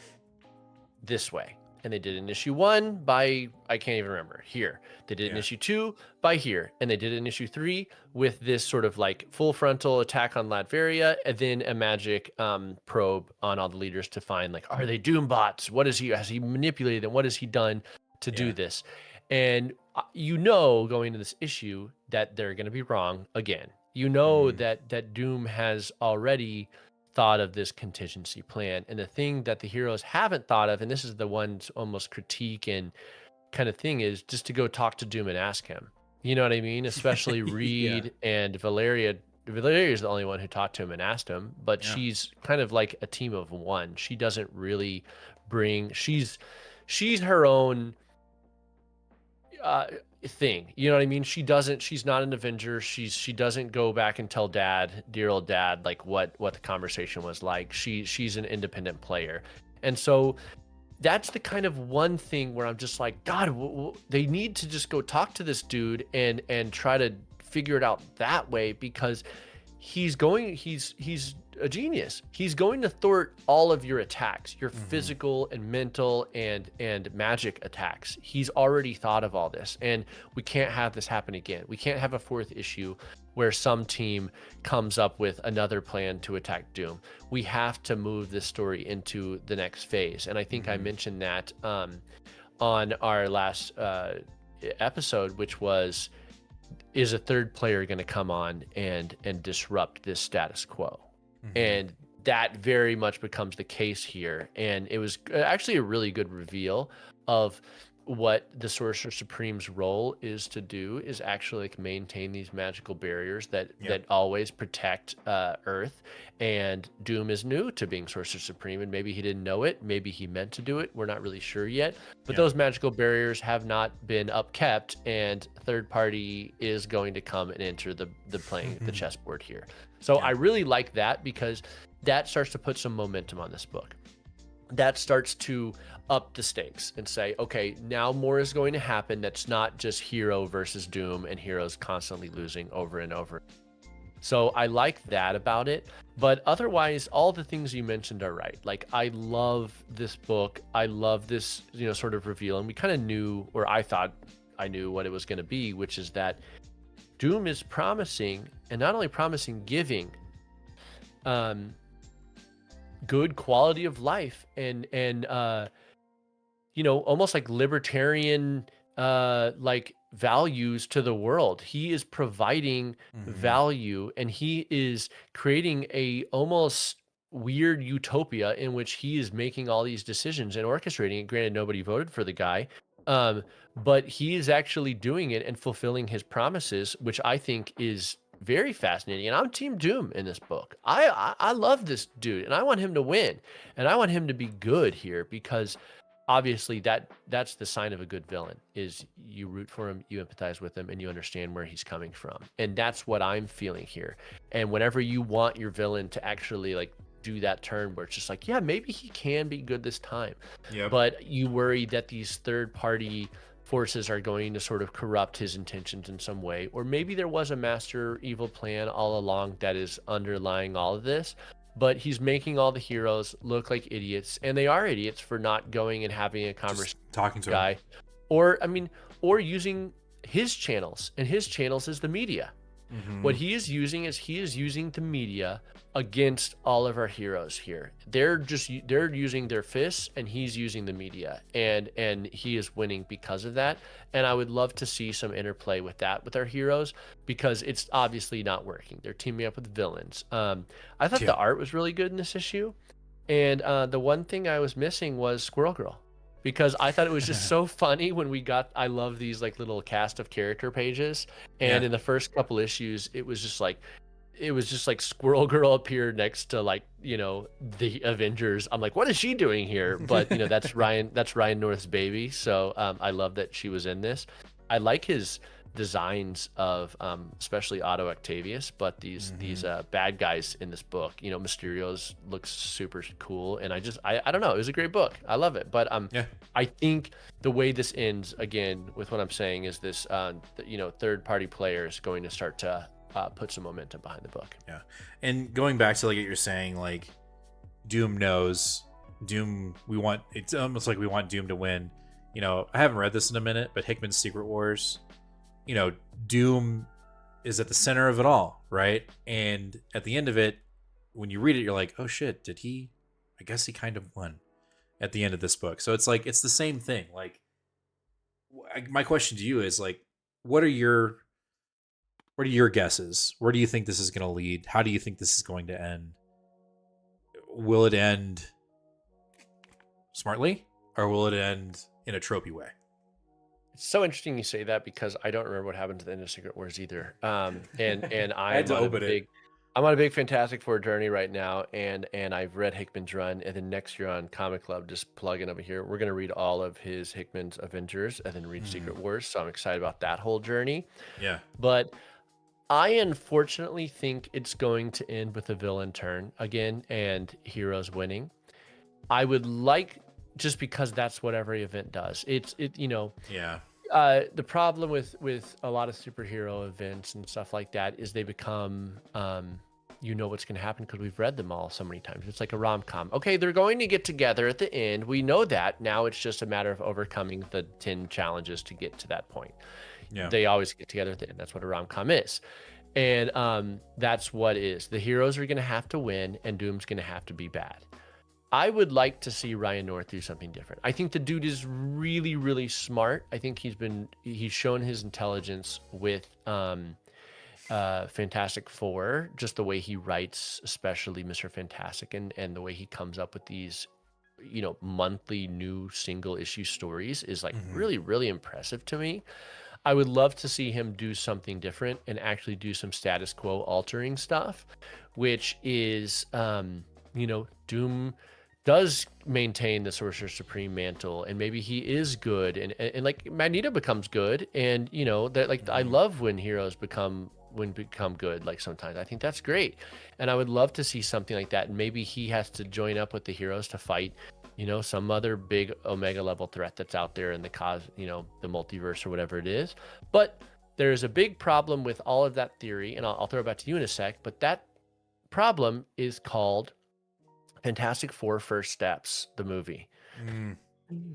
this way. And they did in issue 1 by, I can't even remember, here. They did in issue 2 by here. And they did in issue 3 with this sort of like full frontal attack on Latveria, and then a magic probe on all the leaders to find, like, are they Doom bots? Has he manipulated them? What has he done to do this? And you know, going into this issue, that they're going to be wrong again. You know that Doom has already thought of this contingency plan, and the thing that the heroes haven't thought of, and this is the one almost critique and kind of thing, is just to go talk to Doom and ask him. You know what I mean? Especially Reed and Valeria. Valeria is the only one who talked to him and asked him, but she's kind of like a team of one. She doesn't really bring. She's her own thing, you know what I mean? She's not an Avenger. She doesn't go back and tell dear old dad, like what the conversation was like. She's an independent player. And so that's the kind of one thing where I'm just like, God, they need to just go talk to this dude and try to figure it out that way, because he's a genius. He's going to thwart all of your attacks, your physical and mental and magic attacks. He's already thought of all this, and we can't have this happen again. We can't have a fourth issue where some team comes up with another plan to attack Doom. We have to move this story into the next phase. And I think I mentioned that on our last episode, which was, is a third player going to come on and disrupt this status quo? And that very much becomes the case here. And it was actually a really good reveal of what the Sorcerer Supreme's role is to do, is actually like maintain these magical barriers that always protect Earth. And Doom is new to being Sorcerer Supreme, and maybe he didn't know it. Maybe he meant to do it. We're not really sure yet. But those magical barriers have not been upkept, and third party is going to come and enter the playing the chessboard here. So I really like that, because that starts to put some momentum on this book. that starts to up the stakes and say, okay, now more is going to happen. That's not just Hero versus Doom and Hero's constantly losing over and over. So I like that about it. But otherwise, all the things you mentioned are right. Like, I love this book. I love this, sort of reveal. And we kind of knew, or I thought I knew what it was going to be, which is that Doom is promising, and not only promising, giving good quality of life and almost like libertarian like values to the world. He is providing value, and he is creating a almost weird utopia in which he is making all these decisions and orchestrating it. Granted, nobody voted for the guy, but he is actually doing it and fulfilling his promises, which I think is very fascinating. And I'm Team Doom in this book. I love this dude, and I want him to win, and I want him to be good here, because obviously that's the sign of a good villain, is you root for him, you empathize with him, and you understand where he's coming from. And that's what I'm feeling here. And whenever you want your villain to actually like do that turn where it's just like, yeah, maybe he can be good this time, but you worry that these third party forces are going to sort of corrupt his intentions in some way, or maybe there was a master evil plan all along that is underlying all of this, but he's making all the heroes look like idiots, and they are idiots for not going and having a conversation Just talking to guy, him. or using his channels, and his channels is the media. What he is using is the media against all of our heroes here. They're using their fists, and he's using the media, and he is winning because of that. And I would love to see some interplay with that with our heroes, because it's obviously not working. They're teaming up with villains. I thought the art was really good in this issue, and the one thing I was missing was Squirrel Girl, because I thought it was just so funny when I love these like little cast of character pages, and in the first couple issues it was just like Squirrel Girl appeared next to like the Avengers. I'm like, what is she doing here? But that's Ryan North's baby, so I love that she was in this. I like his designs of especially Otto Octavius, but these bad guys in this book, Mysterio's looks super cool, and I don't know, it was a great book. I love it, but I think the way this ends, again with what I'm saying, is this third party player is going to start to put some momentum behind the book. And going back to like what you're saying, like Doom knows it's almost like we want Doom to win. I haven't read this in a minute, but Hickman's Secret Wars, Doom is at the center of it all, right? And at the end of it, when you read it, you're like, oh shit, I guess he kind of won at the end of this book. So it's like, it's the same thing. Like, my question to you is like, what are your guesses? Where do you think this is going to lead? How do you think this is going to end? Will it end smartly, or will it end in a tropey way? It's so interesting you say that, because I don't remember what happened to the end of Secret Wars either. And I'm on a big Fantastic Four journey right now, and I've read Hickman's run, and then next year on Comic Club, just plug in over here, we're going to read all of Hickman's Avengers and then read Secret Wars. So I'm excited about that whole journey. Yeah. But I unfortunately think it's going to end with a villain turn again and heroes winning. I would like, just because that's what every event does. The problem with a lot of superhero events and stuff like that is they become, what's going to happen because we've read them all so many times. It's like a rom-com. Okay, they're going to get together at the end. We know that. Now it's just a matter of overcoming the 10 challenges to get to that point. Yeah. They always get together at the end. That's what a rom-com is. And that's what it is. The heroes are going to have to win, and Doom's going to have to be bad. I would like to see Ryan North do something different. I think the dude is really, really smart. I think he's shown his intelligence with Fantastic Four, just the way he writes, especially Mr. Fantastic, and the way he comes up with these, monthly new single issue stories is like really, really impressive to me. I would love to see him do something different and actually do some status quo altering stuff, which is, Doom does maintain the Sorcerer Supreme mantle, and maybe he is good, and like Magneto becomes good, and that, like, I love when heroes become good, like sometimes I think that's great, and I would love to see something like that. And maybe he has to join up with the heroes to fight some other big Omega level threat that's out there in the the multiverse or whatever it is. But there's a big problem with all of that theory, and I'll throw it back to you in a sec, but that problem is called Fantastic Four First Steps, the movie.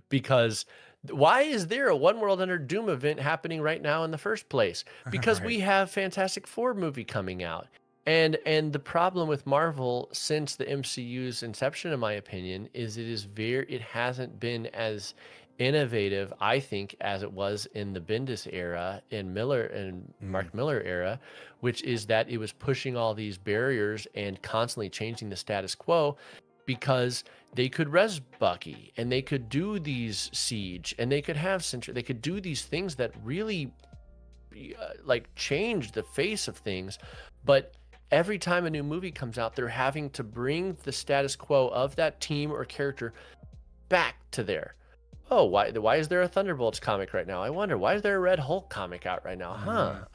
Because why is there a One World Under Doom event happening right now in the first place? Because we have Fantastic Four movie coming out. And the problem with Marvel since the MCU's inception, in my opinion, is it hasn't been as innovative, I think, as it was in the Bendis era, in Mark Miller era, which is that it was pushing all these barriers and constantly changing the status quo, because they could res Bucky and they could do these Siege and they could have Sentry, they could do these things that really like change the face of things. But every time a new movie comes out, they're having to bring the status quo of that team or character back to there. Oh, why is there a Thunderbolts comic right now? I wonder, why is there a Red Hulk comic out right now?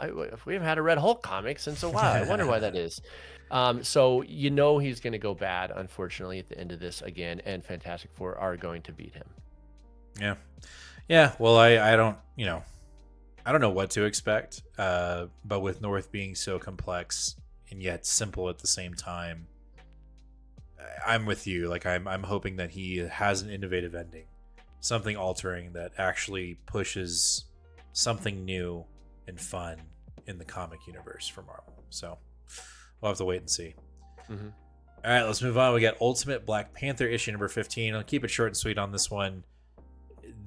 We haven't had a Red Hulk comic since a while. I wonder why that is. So he's going to go bad, unfortunately, at the end of this again, and Fantastic Four are going to beat him. Yeah. Well, I don't know what to expect. But with North being so complex and yet simple at the same time, I'm with you. Like I'm hoping that he has an innovative ending, something altering that actually pushes something new and fun in the comic universe for Marvel. So we'll have to wait and see. All right, let's move on. We got Ultimate Black Panther issue number 15. I'll keep it short and sweet on this one.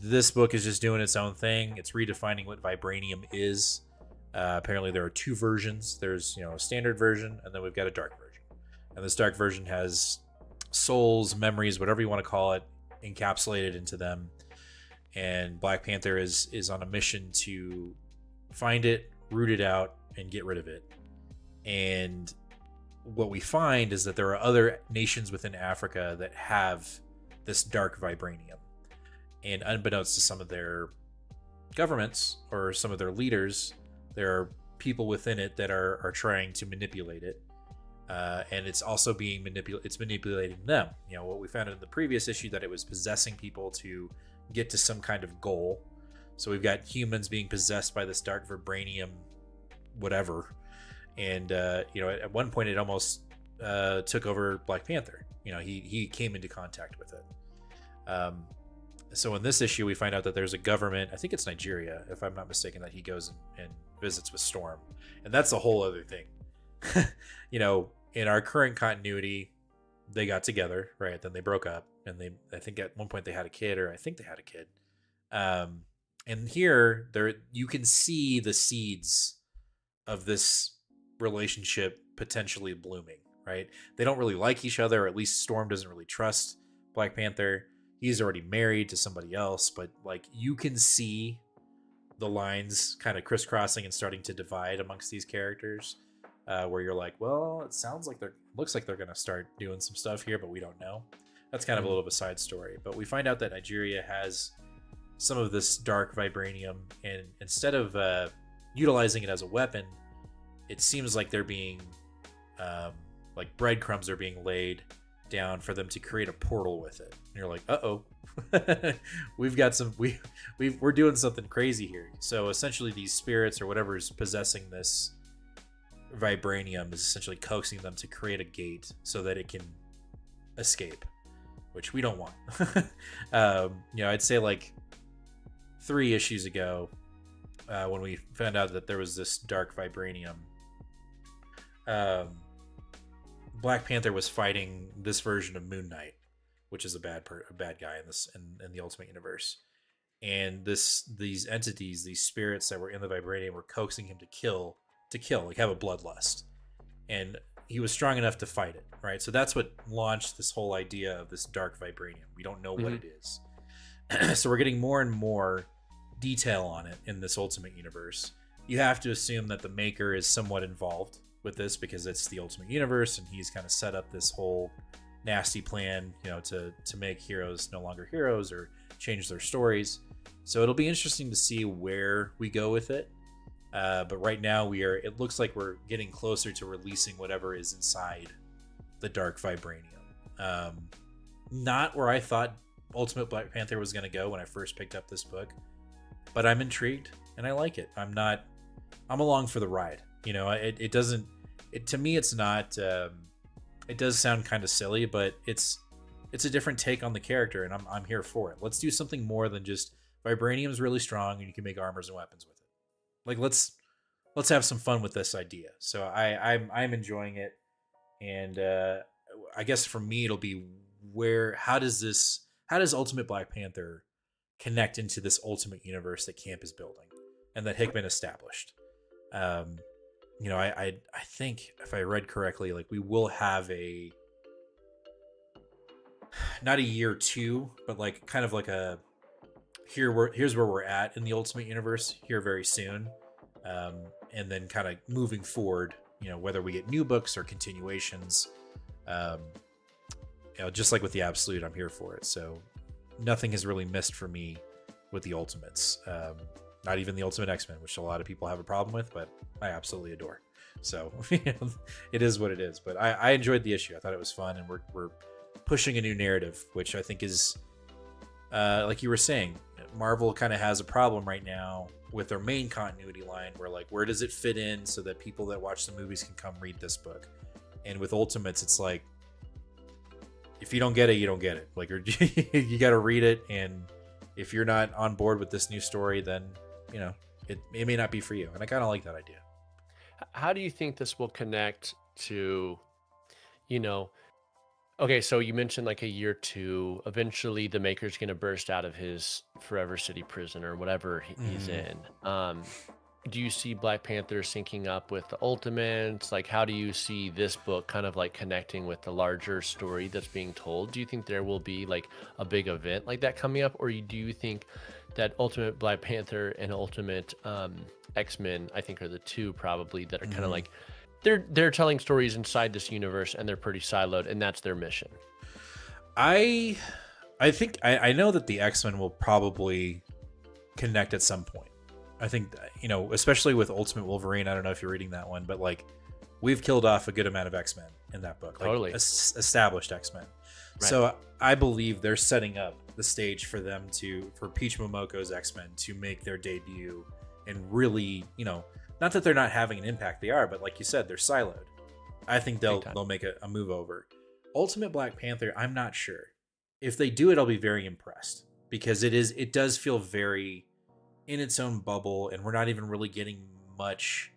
This book is just doing its own thing. It's redefining what vibranium is. Apparently there are two versions. There's a standard version, and then we've got a dark version. And this dark version has souls, memories, whatever you want to call it, encapsulated into them. And Black Panther is on a mission to find it, root it out, and get rid of it. And what we find is that there are other nations within Africa that have this dark vibranium. And unbeknownst to some of their governments or some of their leaders, there are people within it that are trying to manipulate it. And it's also being manipulating them. What we found in the previous issue, that it was possessing people to get to some kind of goal. So we've got humans being possessed by this dark vibranium, whatever. And, at one point it almost took over Black Panther. He came into contact with it. So in this issue, we find out that there's a government, I think it's Nigeria, if I'm not mistaken, that he goes and visits with Storm. And that's a whole other thing. In our current continuity, they got together, right? Then they broke up, and I think at one point they had a kid, or I think they had a kid. And here, you can see the seeds of this relationship potentially blooming, right? They don't really like each other, or at least Storm doesn't really trust Black Panther. He's already married to somebody else, but you can see the lines kind of crisscrossing and starting to divide amongst these characters, where you're like, well, it looks like they're going to start doing some stuff here, but we don't know. That's kind of a little of a side story. But we find out that Nigeria has some of this dark vibranium, and instead of utilizing it as a weapon, it seems like they're being like breadcrumbs are being laid down for them to create a portal with it. And you're like, we've got we're doing something crazy here. So essentially these spirits or whatever is possessing this vibranium is essentially coaxing them to create a gate so that it can escape, which we don't want. I'd say like 3 issues ago, when we found out that there was this dark vibranium, Black Panther was fighting this version of Moon Knight, which is a bad guy in the Ultimate Universe. And these entities, these spirits that were in the vibranium, were coaxing him to kill, like have a bloodlust. And he was strong enough to fight it, right? So that's what launched this whole idea of this dark vibranium. We don't know what it is. So we're getting more and more detail on it in this Ultimate Universe. You have to assume that the maker is somewhat involved with this because it's the Ultimate Universe, and he's kind of set up this whole nasty plan, to make heroes no longer heroes or change their stories. So it'll be interesting to see where we go with it. But right now it looks like we're getting closer to releasing whatever is inside the dark vibranium. Not where I thought Ultimate Black Panther was going to go when I first picked up this book, but I'm intrigued and I like it. I'm along for the ride. You know, to me, it's not, it does sound kind of silly, but it's a different take on the character, and I'm here for it. Let's do something more than just vibranium's really strong and you can make armors and weapons with it. Like, let's have some fun with this idea. So I'm enjoying it, and I guess for me it'll be how does Ultimate Black Panther connect into this Ultimate universe that Camp is building and that Hickman established. You know, I think if I read correctly, like we will have not a year 2, but like kind of like a here's where we're at in the Ultimate universe here very soon, and then kind of moving forward, you know, whether we get new books or continuations, you know, just like with the Absolute, I'm here for it. So nothing has really missed for me with the Ultimates, not even the Ultimate X-Men, which a lot of people have a problem with, but I absolutely adore. So you know, it is what it is. But I enjoyed the issue. I thought it was fun, and we're pushing a new narrative, which I think is, like you were saying, Marvel kind of has a problem right now with their main continuity line, where like, where does it fit in so that people that watch the movies can come read this book? And with Ultimates, it's like, if you don't get it, you don't get it. Like, you got to read it, and if you're not on board with this new story, then you know it may not be for you. And I kind of like that idea. How do you think this will connect to, you know? Okay, so you mentioned like a year 2. Eventually, the Maker's going to burst out of his Forever City prison or whatever he's in. Do you see Black Panther syncing up with the Ultimates? Like, how do you see this book kind of like connecting with the larger story that's being told? Do you think there will be like a big event like that coming up, or do you think that Ultimate Black Panther and Ultimate X-Men, I think, are the two probably that are kind of like, they're telling stories inside this universe, and they're pretty siloed, and that's their mission? I think I know that the X-Men will probably connect at some point. I think, you know, especially with Ultimate Wolverine, I don't know if you're reading that one, but like, we've killed off a good amount of X-Men in that book, like totally established X-Men. Right. So I believe they're setting up the stage for Peach Momoko's X-Men to make their debut, and really, you know, not that they're not having an impact, they are, but like you said, they're siloed. I think they'll make a move over. Ultimate Black Panther, I'm not sure. If they do it, I'll be very impressed, because it does feel very in its own bubble, and we're not even really getting much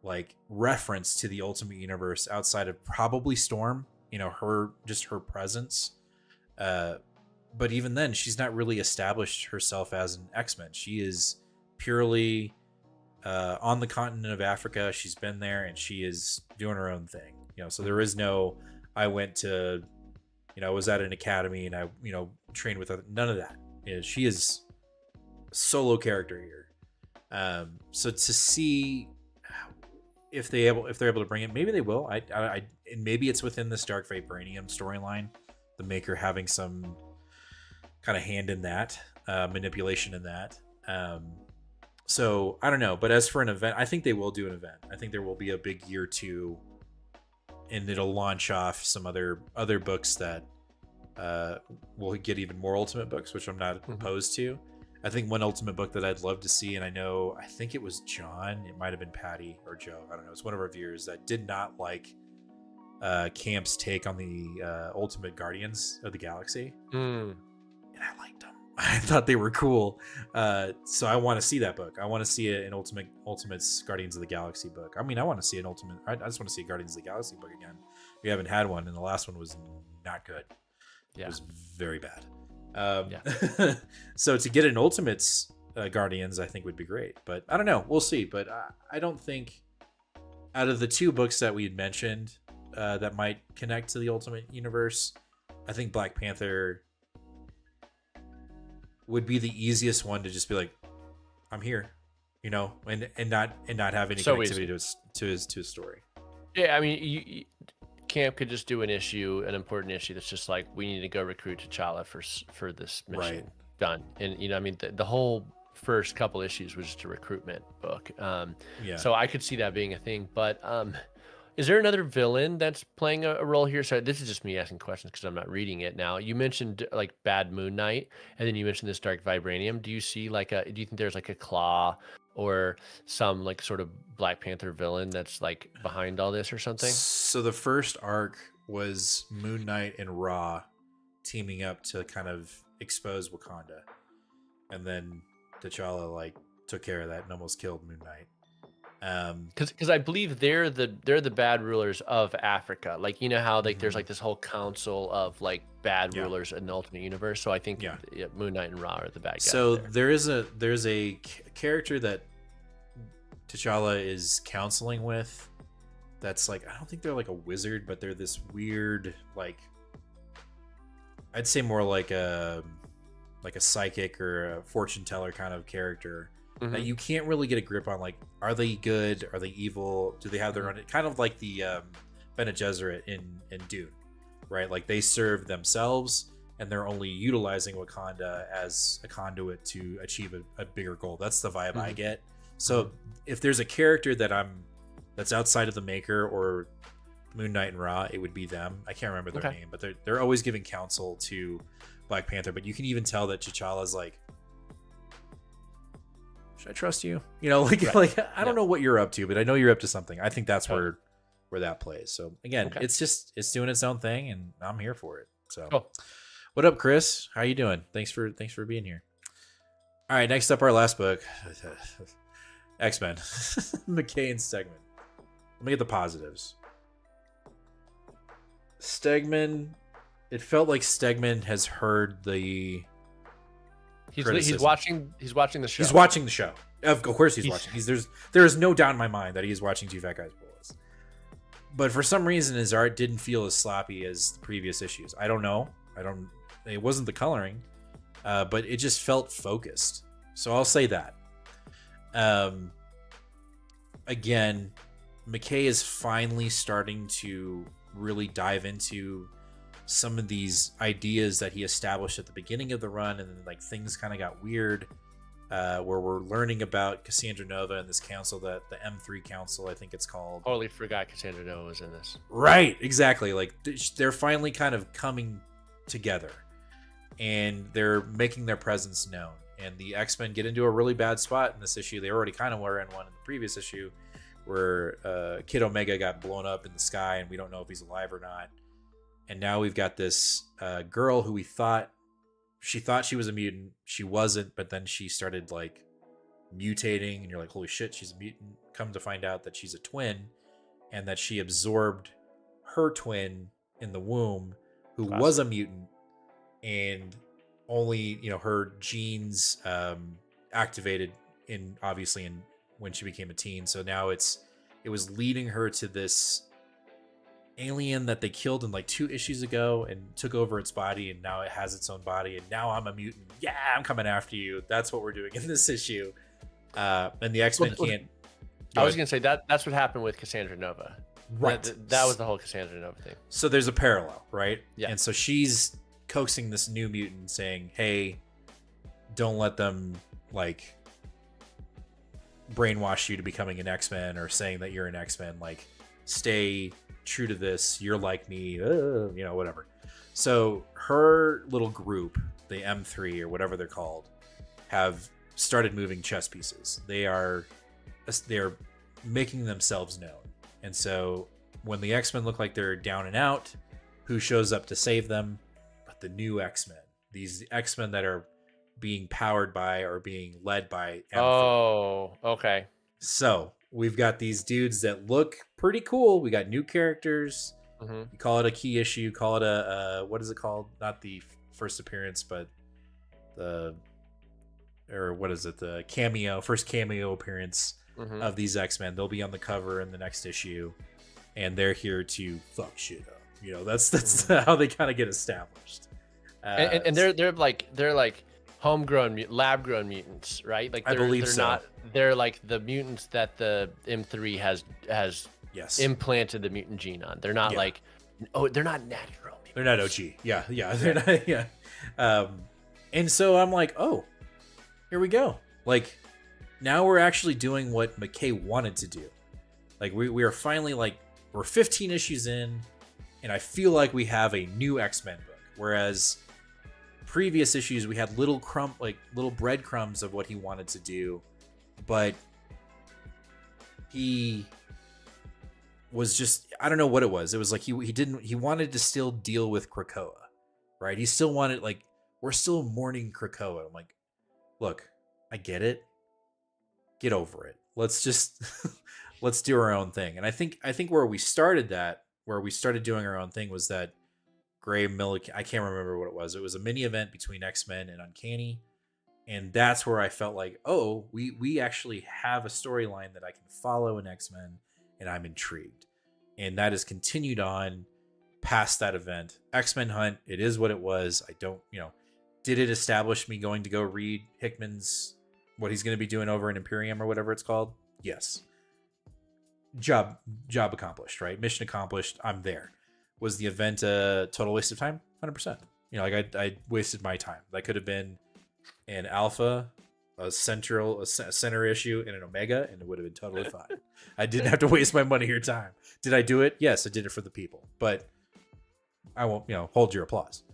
like reference to the Ultimate Universe outside of probably Storm, you know, her presence. But even then, she's not really established herself as an X-Men. She is purely on the continent of Africa. She's been there, and she is doing her own thing, you know. So there is no, I went to, you know, I was at an academy and I, you know, trained with her. None of that. You know, she is a solo character here. So to see if they're able to bring it, maybe they will. And maybe it's within this Dark Vibranium storyline, the Maker having some kind of hand in that, manipulation in that. So I don't know, but as for an event, I think they will do an event. I think there will be a big year 2, and it'll launch off some other books that will get even more Ultimate books, which I'm not opposed to. I think one Ultimate book that I'd love to see, and I think it was John, it might have been Patty or Joe, I don't know, it's one of our viewers that did not like Camp's take on the Ultimate Guardians of the Galaxy. And I liked them. I thought they were cool. So I want to see that book. I want to see an Ultimate's Guardians of the Galaxy book. I mean, I want to see an Ultimate. I just want to see a Guardians of the Galaxy book again. We haven't had one, and the last one was not good. Yeah. It was very bad. So to get an Ultimate's Guardians, I think would be great. But I don't know. We'll see. But I don't think, out of the 2 books that we had mentioned that might connect to the Ultimate Universe, I think Black Panther would be the easiest one to just be like, I'm here, you know, and not have any connectivity to his story. Yeah, I mean, Camp could just do an important issue that's just like, we need to go recruit T'Challa for this mission. Right. Done. And you know, I mean, the whole first couple issues was just a recruitment book. So I could see that being a thing, but Is there another villain that's playing a role here? So this is just me asking questions because I'm not reading it now. You mentioned like Bad Moon Knight, and then you mentioned this Dark Vibranium. Do you see do you think there's like a Claw or some like sort of Black Panther villain that's like behind all this or something? So the first arc was Moon Knight and Ra teaming up to kind of expose Wakanda, and then T'Challa like took care of that and almost killed Moon Knight. Because I believe they're the bad rulers of Africa. Like, you know how like there's like this whole council of like bad rulers in the Ultimate Universe. So I think Moon Knight and Ra are the bad guys. So there's a character that T'Challa is counseling with. That's like, I don't think they're like a wizard, but they're this weird, like, I'd say more like a psychic or a fortune teller kind of character. That you can't really get a grip on, like, are they good? Are they evil? Do they have their own? Kind of like the Bene Gesserit in Dune, right? Like they serve themselves, and they're only utilizing Wakanda as a conduit to achieve a bigger goal. That's the vibe I get. So if there's a character that's outside of the Maker or Moon Knight and Ra, it would be them. I can't remember their name, but they're always giving counsel to Black Panther. But you can even tell that T'Challa's like, should I trust you? You know, like, I don't know what you're up to, but I know you're up to something. I think that's where that plays. So again, it's doing its own thing, and I'm here for it. So, what up, Chris? How you doing? Thanks for being here. All right, next up, our last book, X-Men, McKay and Stegman. Let me get the positives. Stegman. It felt like Stegman has heard the. He's watching the show. He's watching the show. Of course he's watching. There is no doubt in my mind that he's watching Two Fat Guys Bullets. But for some reason his art didn't feel as sloppy as the previous issues. I don't know. It wasn't the coloring. But it just felt focused. So I'll say that. Again, McKay is finally starting to really dive into some of these ideas that he established at the beginning of the run, and then like things kind of got weird, where we're learning about Cassandra Nova and this council, that the M3 Council, I think it's called. Totally forgot Cassandra Nova was in this. Right, exactly. Like they're finally kind of coming together, and they're making their presence known. And the X-Men get into a really bad spot in this issue. They already kind of were in one in the previous issue, where Kid Omega got blown up in the sky, and we don't know if he's alive or not. And now we've got this girl who she thought she was a mutant. She wasn't, but then she started like mutating, and you're like, holy shit, she's a mutant. Come to find out that she's a twin, and that she absorbed her twin in the womb, who was a mutant, and only, you know, her genes activated obviously when she became a teen. So now it was leading her to this alien that they killed in like 2 issues ago and took over its body, and now it has its own body, and now I'm a mutant. Yeah, I'm coming after you. That's what we're doing in this issue. And the X-Men can't. I was gonna say that's what happened with Cassandra Nova. Right. That was the whole Cassandra Nova thing. So there's a parallel, right? Yeah. And so she's coaxing this new mutant, saying, hey, don't let them like brainwash you to becoming an X-Men, or saying that you're an X-Men. Like, stay true to this. You're like me, you know, whatever. So her little group, the M3 or whatever they're called, have started moving chess pieces. They're making themselves known. And so when the X-Men look like they're down and out, who shows up to save them? But the new X-Men. These X-Men that are being powered by or being led by M3. Oh, okay. So we've got these dudes that look pretty cool. We got new characters. You call it a key issue. Call it a what is it called? Not the first appearance, but the first cameo appearance of these X-Men. They'll be on the cover in the next issue, and they're here to fuck shit up. You know, that's how they kind of get established. And they're like homegrown, lab-grown mutants, right? Like I believe so. They're like the mutants that the M3 has yes implanted the mutant gene on. They're not like, they're not natural mutants. They're not OG. Yeah. They're not, and so I'm like, oh, here we go. Like, now we're actually doing what McKay wanted to do. Like, we are finally like, we're 15 issues in, and I feel like we have a new X-Men book. Whereas previous issues, we had little breadcrumbs of what he wanted to do, but he was just, I don't know what it was. It was like he wanted to still deal with Krakoa, right? He still wanted, like, we're still mourning Krakoa. I'm like, look, I get it. Get over it. Let's just let's do our own thing. And I think where we started doing our own thing was that Gray Milligan, I can't remember what it was. It was a mini event between X-Men and Uncanny. And that's where I felt like, oh, we actually have a storyline that I can follow in X-Men, and I'm intrigued. And that has continued on past that event. X-Men Hunt, it is what it was. I don't, did it establish me going to go read Hickman's, what he's going to be doing over in Imperium or whatever it's called? Yes. Job accomplished, right? Mission accomplished. I'm there. Was the event a total waste of time? 100%. I wasted my time. That could have been an Alpha, a center issue, and an Omega, and it would have been totally fine. I didn't have to waste my money or time. Did I do it? Yes, I did it for the people. But I won't, hold your applause.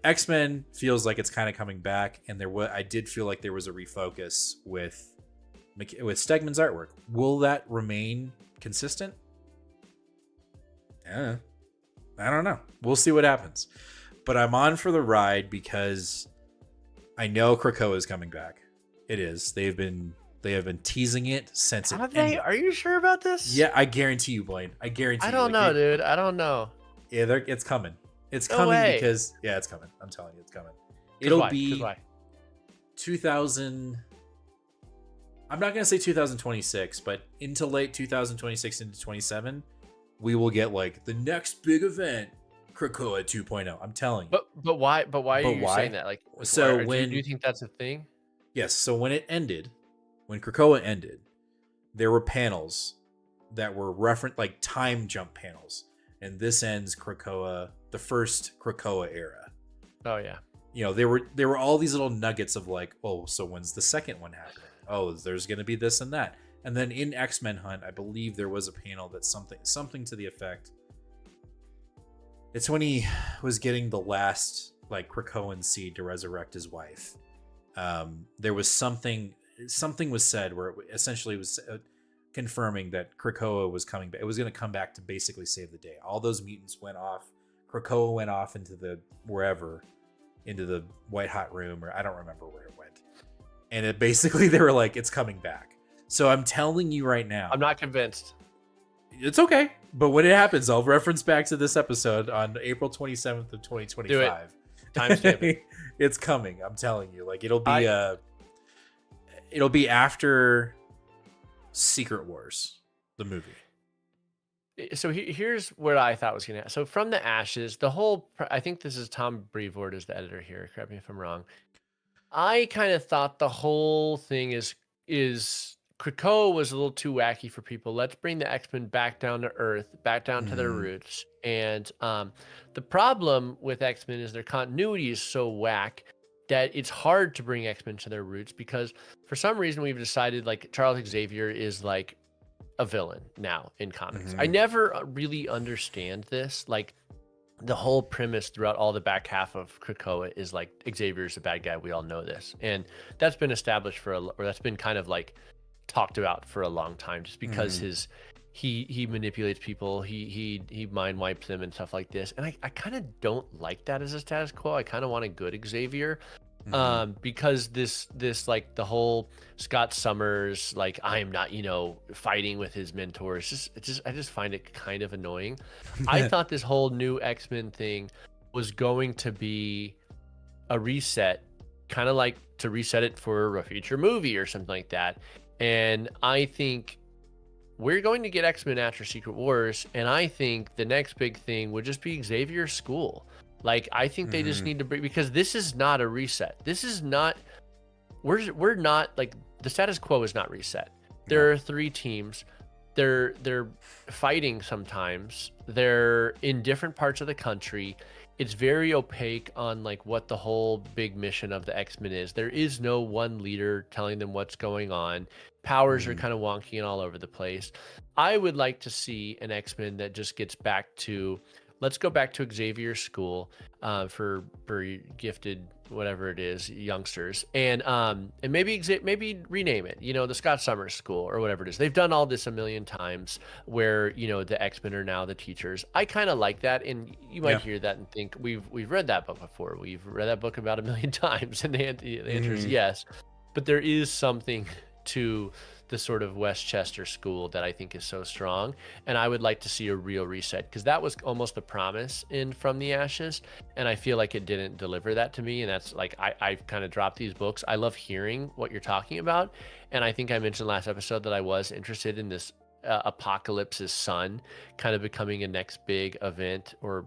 X-Men feels like it's kind of coming back, and I did feel like there was a refocus with Stegman's artwork. Will that remain consistent? I don't know. We'll see what happens. But I'm on for the ride because I know Krakoa is coming back. It is. They have been teasing it since it ended. Are you sure about this? Yeah, I guarantee you, Blaine. I guarantee you. I don't know, dude. I don't know. Yeah, it's coming. It's No coming way. because it's coming. I'm telling you, it's coming. 'Cause It'll why? be 'Cause why? 2000. I'm not gonna say 2026, but into late 2026 into 27, we will get like the next big event, Krakoa 2.0. I'm telling you. But why? But why are you saying that? Like, So do when- you think that's a thing? Yes. So when Krakoa ended, there were panels that were like time jump panels, and this ends Krakoa, the first Krakoa era. Oh yeah. There were all these little nuggets of like, oh, so when's the second one happening? Oh, there's going to be this and that. And then in X-Men Hunt, I believe there was a panel that's something to the effect. It's when he was getting the last like Krakoan seed to resurrect his wife. There was something was said where it essentially was confirming that Krakoa was coming back. It was going to come back to basically save the day. All those mutants went off. Krakoa went off into the white hot room, or I don't remember where it went. And it basically, they were like, it's coming back. So I'm telling you right now. I'm not convinced. It's okay. But when it happens, I'll reference back to this episode on April 27th of 2025. Do it. Timestamp it. It's coming. I'm telling you. Like, it'll be after Secret Wars, the movie. So here's what I thought was going to happen. So from the ashes, I think this is Tom Brevoort is the editor here. Correct me if I'm wrong. I kind of thought the whole thing is Krakoa was a little too wacky for people. Let's bring the X-Men back down to Earth, back down to their roots. And the problem with X-Men is their continuity is so whack that it's hard to bring X-Men to their roots, because for some reason we've decided like Charles Xavier is like a villain now in comics. I never really understand this. Like, the whole premise throughout all the back half of Krakoa is like Xavier's a bad guy. We all know this, and that's been established or that's been kind of like talked about for a long time, just because he manipulates people, he mind wipes them and stuff like this. And I kind of don't like that as a status quo. I kind of want a good Xavier. Because this like the whole Scott Summers, like, I am not, fighting with his mentors. I just find it kind of annoying. I thought this whole new X-Men thing was going to be a reset, kind of like to reset it for a future movie or something like that. And I think we're going to get X-Men after Secret Wars. And I think the next big thing would just be Xavier's school. Like, I think they just need to bring, because this is not a reset. This is not, we're not, like, the status quo is not reset. There are 3 teams. They're fighting sometimes. They're in different parts of the country. It's very opaque on like what the whole big mission of the X-Men is. There is no one leader telling them what's going on. Powers are kind of wonky and all over the place. I would like to see an X-Men that just gets back to, let's go back to Xavier's school for gifted, whatever it is, youngsters, and maybe rename it, the Scott Summers School or whatever it is. They've done all this a million times where, the X-Men are now the teachers. I kind of like that, and you might hear that and think we've read that book before. We've read that book about a million times, and the answer is yes. But there is something to the sort of Westchester school that I think is so strong, and I would like to see a real reset, because that was almost the promise in From the Ashes, and I feel like it didn't deliver that to me. And that's like, I've kind of dropped these books. I love hearing what you're talking about, and I think I mentioned last episode that I was interested in this Apocalypse's son kind of becoming a next big event or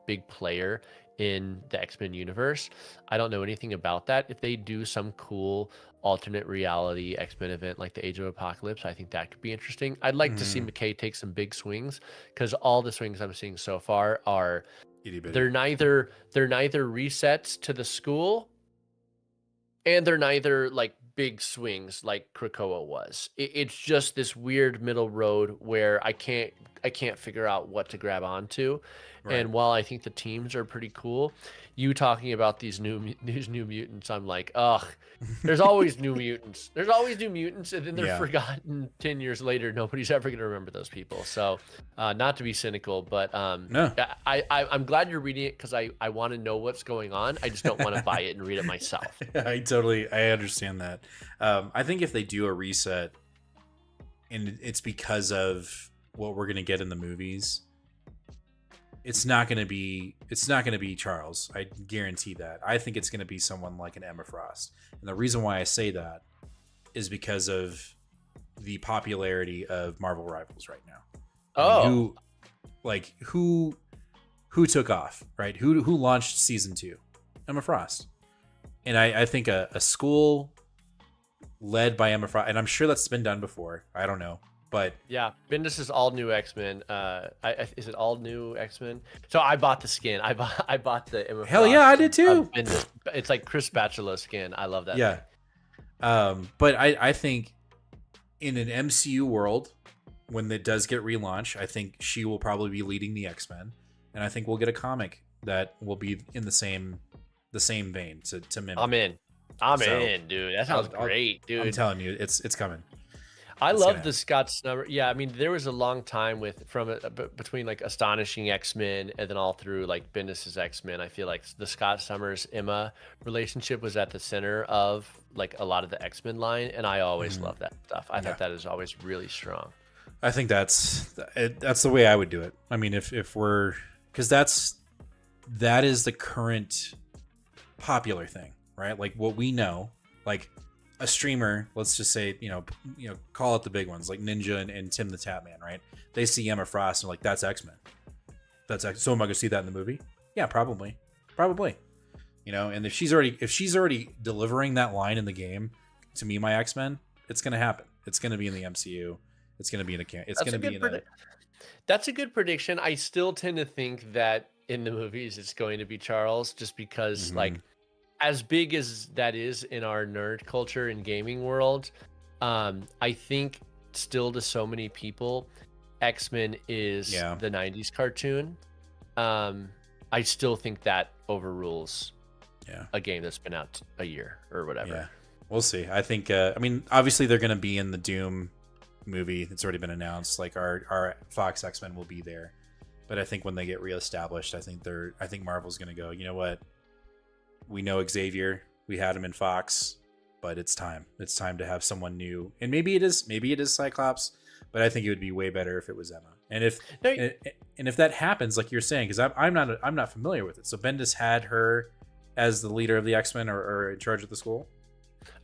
big player in the X-Men universe. I don't know anything about that. If they do some cool alternate reality X-Men event like the Age of Apocalypse, I think that could be interesting. I'd like to see McKay take some big swings, because all the swings I'm seeing so far are they're neither resets to the school, and they're neither like big swings like Krakoa was. It's just this weird middle road where I can't figure out what to grab onto. Right. And while I think the teams are pretty cool, you talking about these new mutants, I'm like, ugh, there's always new mutants. There's always new mutants, and then they're forgotten 10 years later. Nobody's ever going to remember those people. So not to be cynical, but no. I'm glad you're reading it, because I want to know what's going on. I just don't want to buy it and read it myself. I understand that. I think if they do a reset, and it's because of what we're going to get in the movies, it's not going to be Charles. I guarantee that. I think it's going to be someone like an Emma Frost. And the reason why I say that is because of the popularity of Marvel Rivals right now. Oh, who took off, right? Who launched season 2? Emma Frost. And I think a school led by Emma Frost, and I'm sure that's been done before. I don't know. But yeah, Bendis is all new X-Men. Is it all new X-Men? So I bought the skin. I bought the Emma Hell Frost, yeah, I did too. It's like Chris Bachalo skin. I love that. Yeah. But I think in an MCU world, when it does get relaunched, I think she will probably be leading the X-Men, and I think we'll get a comic that will be in the same vein to mimic. I'm in, dude. That sounds great, dude. I'm telling you, it's coming. I love the Scott Summers. Yeah, I mean, there was a long time between like Astonishing X-Men and then all through like Bendis's X-Men. I feel like the Scott Summers Emma relationship was at the center of like a lot of the X-Men line, and I always love that stuff. I thought that is always really strong. I think that's the way I would do it. I mean, if we're, because that is the current popular thing, right? Like what we know, like a streamer, let's just say, call it the big ones like Ninja and Tim the Tatman, right? They see Emma Frost and like, that's X-Men. So am I gonna see that in the movie? Yeah, probably. And if she's already delivering that line in the game to me, my X-Men, it's gonna happen. It's gonna be in the MCU. It's gonna be in a That's a good prediction. I still tend to think that in the movies it's going to be Charles, just because like, as big as that is in our nerd culture and gaming world, I think still to so many people, X-Men is the 90s cartoon. I still think that overrules a game that's been out a year or whatever. Yeah, we'll see. I think, obviously they're going to be in the Doom movie. It's already been announced. Like our Fox X-Men will be there. But I think when they get reestablished, I think Marvel's going to go, you know what? We know Xavier. We had him in Fox, but it's time. It's time to have someone new. And maybe it is Cyclops, but I think it would be way better if it was Emma. And if that happens, like you're saying, because I'm not familiar with it. So Bendis had her as the leader of the X-Men or in charge of the school.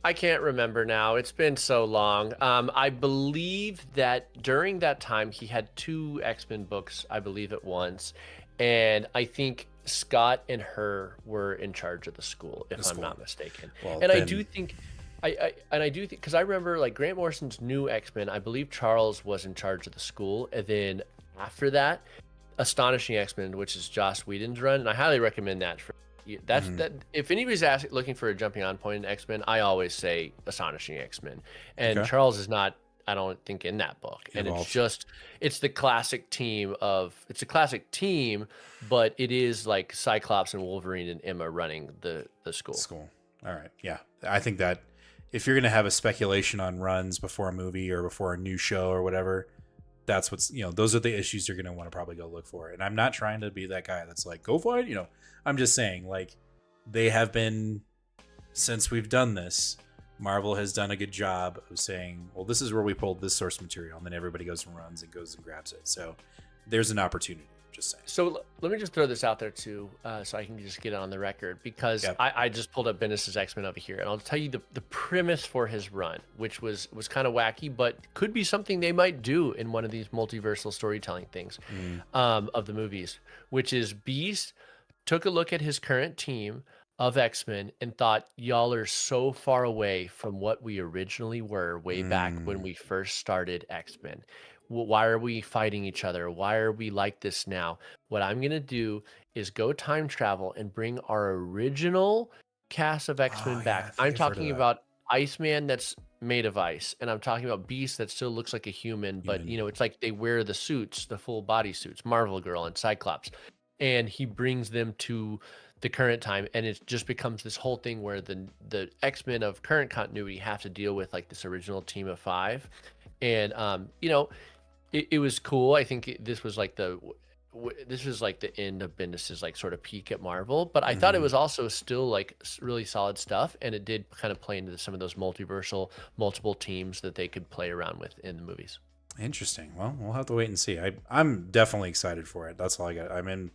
I can't remember now. It's been so long. I believe that during that time he had 2 X-Men books, I believe, at once, and I think Scott and her were in charge of the school, if I'm not mistaken. Well, and I do think, because I remember like Grant Morrison's new X-Men, I believe Charles was in charge of the school, and then after that, Astonishing X-Men, which is Joss Whedon's run, and I highly recommend that for That's that. If anybody's looking for a jumping on point in X-Men, I always say Astonishing X-Men. And Okay. Charles is not, I don't think, in that book. And Involved. it's the classic team but it is like Cyclops and Wolverine and Emma running the school. All right. Yeah. I think that if you're going to have a speculation on runs before a movie or before a new show or whatever, that's what's, those are the issues you're going to want to probably go look for. And I'm not trying to be that guy that's like, go for it. I'm just saying, like, they have been, since we've done this, Marvel has done a good job of saying, well, this is where we pulled this source material. And then everybody goes and runs and goes and grabs it. So there's an opportunity. Just saying. So let me just throw this out there too, so I can just get it on the record, because I just pulled up Bendis' X-Men over here, and I'll tell you the premise for his run, which was kind of wacky, but could be something they might do in one of these multiversal storytelling things of the movies, which is Beast took a look at his current team of X-Men and thought, y'all are so far away from what we originally were way back when we first started X-Men. Why are we fighting each other? Why are we like this now? What I'm going to do is go time travel and bring our original cast of X-Men back. I'm talking about Iceman that's made of ice, and I'm talking about Beast that still looks like a human, but it's like they wear the suits, the full body suits, Marvel Girl and Cyclops. And he brings them to the current time, and it just becomes this whole thing where the X-Men of current continuity have to deal with like this original team of 5. And it was cool. I think this was like the end of Bendis's like sort of peak at Marvel, but I thought it was also still like really solid stuff, and it did kind of play into some of those multiple teams that they could play around with in the movies. Interesting. Well, we'll have to wait and see. I'm definitely excited for it. That's all I got. I'm in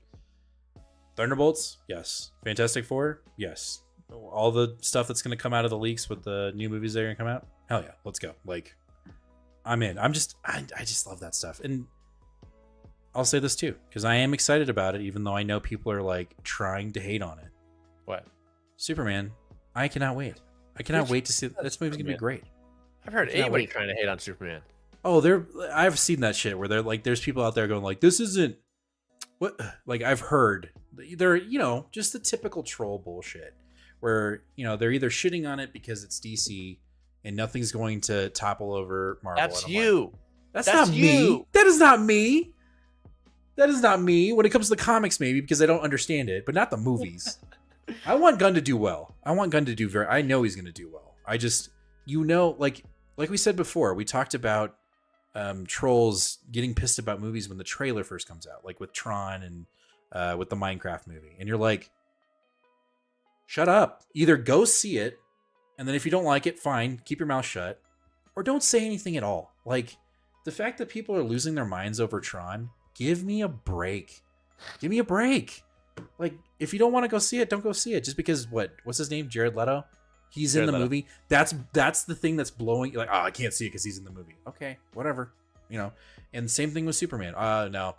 Thunderbolts. Yes. Fantastic Four. Yes. All the stuff that's going to come out of the leaks with the new movies that are going to come out. Hell yeah. Let's go. Like, I'm in. I just love that stuff. And I'll say this too, because I am excited about it, even though I know people are like trying to hate on it. What? Superman. I cannot wait. I cannot wait to see this movie's gonna be great. I've heard anybody trying to hate on Superman. Oh, I've seen that shit where they're like, there's people out there going like, this isn't what, like, I've heard they're, just the typical troll bullshit where, they're either shitting on it because it's DC and nothing's going to topple over Marvel. That's you. Like, that's not me. That is not me. That is not me. When it comes to the comics, maybe, because I don't understand it, but not the movies. I want Gunn to do well. I want Gunn to do I know he's going to do well. I just, like we said before, we talked about trolls getting pissed about movies when the trailer first comes out, like with Tron and with the Minecraft movie. And you're like, shut up. Either go see it, and then if you don't like it, fine, keep your mouth shut, or don't say anything at all. Like, the fact that people are losing their minds over Tron, give me a break. Give me a break. Like, if you don't want to go see it, don't go see it. Just because, what's his name? Jared Leto? He's in the movie. That's the thing that's blowing. You're like, oh, I can't see it because he's in the movie. Okay, whatever. And same thing with Superman. No,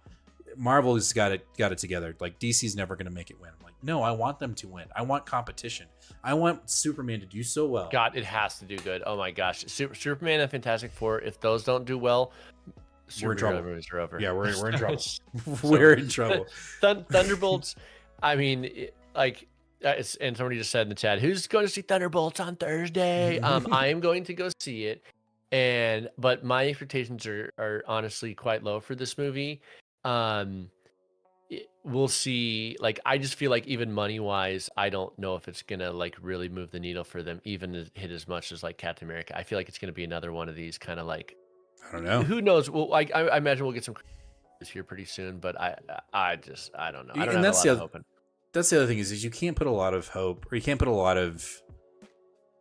Marvel's got it together. Like, DC's never going to make it win. I'm like, no, I want them to win. I want competition. I want Superman to do so well. God, it has to do good. Oh my gosh, Superman and Fantastic Four. If those don't do well, we're in trouble. Movies are over. Yeah, we're in trouble. We're in trouble. Thunderbolts. I mean, and somebody just said in the chat, who's going to see Thunderbolts on Thursday? I am going to go see it, but my expectations are honestly quite low for this movie. We'll see. Like, I just feel like even money wise, I don't know if it's gonna like really move the needle for them, even hit as much as like Captain America. I feel like it's gonna be another one of these kind of like, I don't know. Who knows? Well, I imagine we'll get some this here pretty soon, but I don't know. I don't have a lot of hope. That's the other thing is you can't put a lot of hope, or you can't put a lot of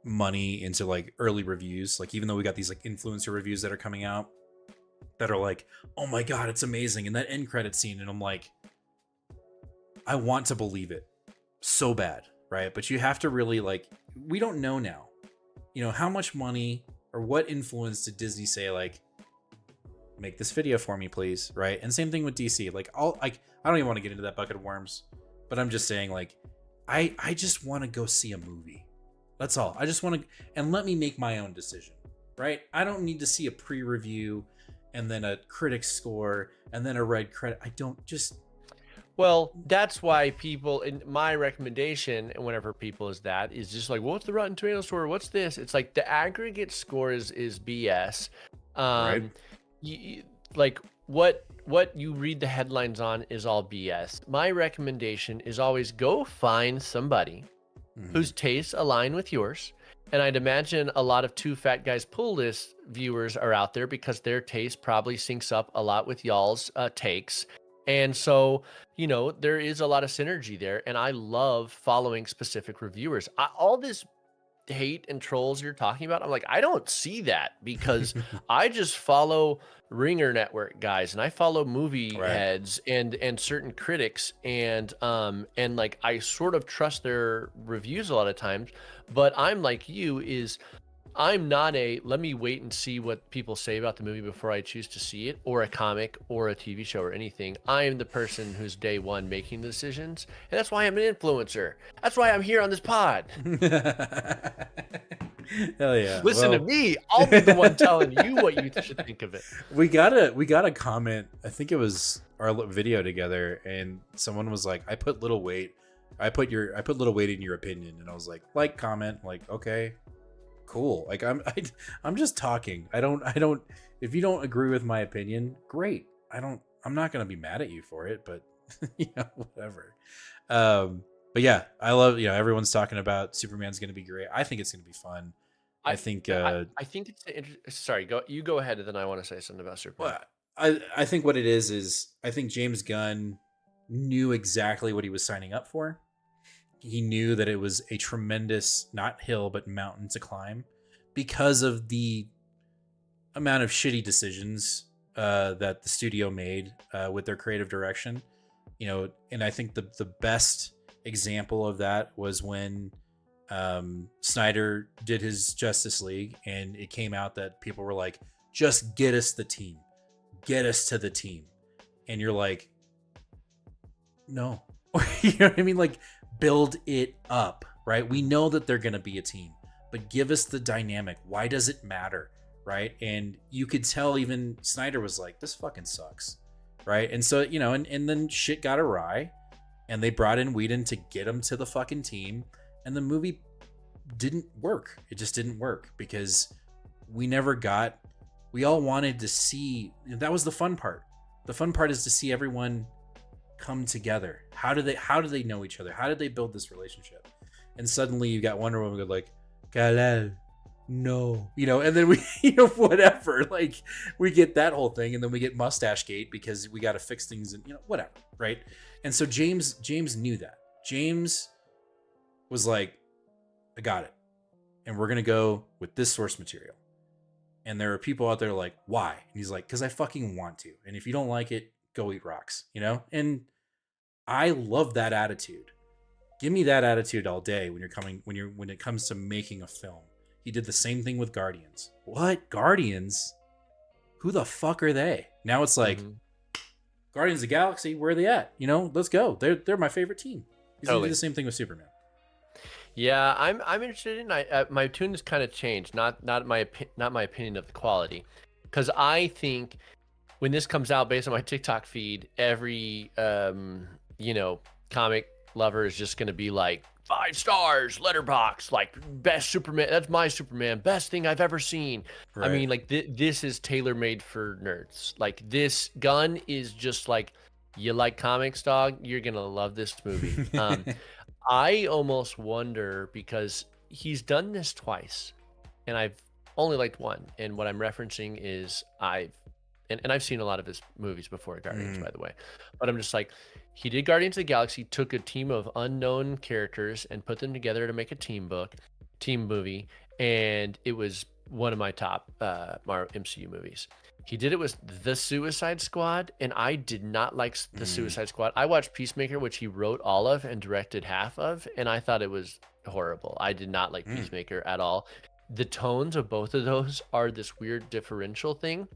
money into like early reviews. Like, even though we got these like influencer reviews that are coming out that are like, oh my god, it's amazing, and that end credit scene, and I'm like, I want to believe it so bad, right? But you have to really, like, we don't know now, how much money or what influence did Disney say, like, make this video for me, please, right? And same thing with DC. Like, I don't even want to get into that bucket of worms, but I'm just saying, like, I just want to go see a movie. That's all. I just want to, and let me make my own decision, right? I don't need to see a pre-review and then a critic score and then a red credit. I don't just. Well, that's why people, in my recommendation, and whenever people is just like, what's the Rotten Tomatoes score? What's this? It's like the aggregate score is BS. Right. Like what you read the headlines on is all BS. My recommendation is always go find somebody whose tastes align with yours. And I'd imagine a lot of Two Fat Guys Pull List viewers are out there because their taste probably syncs up a lot with y'all's takes. And so, there is a lot of synergy there. And I love following specific reviewers. All this hate and trolls you're talking about, I'm like, I don't see that because I just follow Ringer Network guys and I follow movie heads and certain critics and like I sort of trust their reviews a lot of times. But I'm like I'm not let me wait and see what people say about the movie before I choose to see it, or a comic or a TV show or anything. I am the person who's day one making the decisions. And that's why I'm an influencer. That's why I'm here on this pod. Hell yeah. Listen to me. I'll be the one telling you what you should think of it. We got a comment. I think it was our video together, and someone was like, I put little weight little weight in your opinion. And I was like comment, like, okay, cool. Like I'm just talking. I don't if you don't agree with my opinion, great. I'm not gonna be mad at you for it, but whatever. But yeah, I love, everyone's talking about Superman's gonna be great. I think it's gonna be fun. I think it's sorry, go ahead, and then I want to say something about Superman. Well, I think what it is I think James Gunn knew exactly what he was signing up for. He knew that it was a tremendous, not hill, but mountain to climb because of the amount of shitty decisions that the studio made with their creative direction. And I think the best example of that was when Snyder did his Justice League, and it came out that people were like, just get us the team. Get us to the team. And you're like, no. You know what I mean? Like, build it up, right? We know that they're going to be a team, but give us the dynamic. Why does it matter, right? And you could tell even Snyder was like, this fucking sucks, right? And so, and then shit got awry, and they brought in Whedon to get him to the fucking team, and the movie didn't work. It just didn't work because we all wanted to see, that was the fun part. The fun part is to see everyone come together. How do they know each other? How did they build this relationship? And suddenly you got Wonder Woman go like, Kal-El, no, and then we, whatever, like we get that whole thing, and then we get Mustache Gate because we got to fix things and whatever, right? And so James knew that. James was like, I got it, and we're gonna go with this source material. And there are people out there like, why? And he's like, because I fucking want to, and if you don't like it, go eat rocks, and I love that attitude. Give me that attitude all day when it comes to making a film. He did the same thing with Guardians. What? Guardians? Who the fuck are they? Now it's like, Guardians of the Galaxy, where are they at? Let's go. They're my favorite team. He's gonna do the same thing with Superman. Yeah, I'm interested in. My tune has kind of changed. Not my opinion of the quality, because I think when this comes out, based on my TikTok feed, every comic lover is just going to be like 5 stars, letterbox, like best Superman. That's my Superman, best thing I've ever seen. Right. I mean, like this is tailor made for nerds. Like this Gunn is just like, you like comics, dog, you're gonna love this movie. I almost wonder, because he's done this twice, and I've only liked one. And what I'm referencing is I've seen a lot of his movies before Guardians, by the way. But I'm just like, he did Guardians of the Galaxy, took a team of unknown characters and put them together to make a team movie, and it was one of my top MCU movies. He did it with The Suicide Squad, and I did not like The Suicide Squad. I watched Peacemaker, which he wrote all of and directed half of, and I thought it was horrible. I did not like Peacemaker at all. The tones of both of those are this weird differential thing.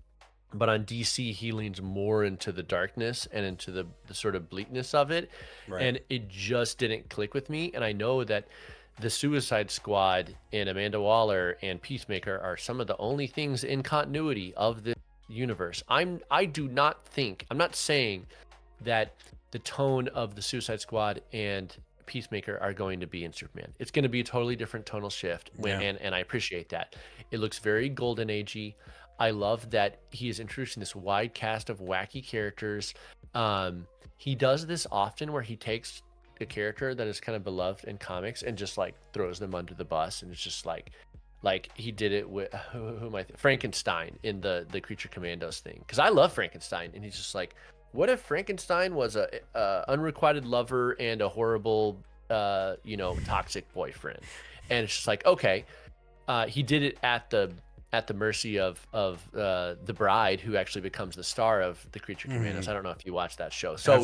But on DC, he leans more into the darkness and into the sort of bleakness of it. Right. And it just didn't click with me. And I know that the Suicide Squad and Amanda Waller and Peacemaker are some of the only things in continuity of this universe. I'm not saying that the tone of the Suicide Squad and Peacemaker are going to be in Superman. It's going to be a totally different tonal shift, and I appreciate that. It looks very golden agey. I love that he is introducing this wide cast of wacky characters. He does this often where he takes a character that is kind of beloved in comics and just like throws them under the bus, and it's just like he did it with Frankenstein in the Creature Commandos thing, because I love Frankenstein, and he's just like, what if Frankenstein was a unrequited lover and a horrible toxic boyfriend? And it's just like, okay, he did it at the mercy of the bride, who actually becomes the star of the Creature Commandos. I don't know if you watched that show. So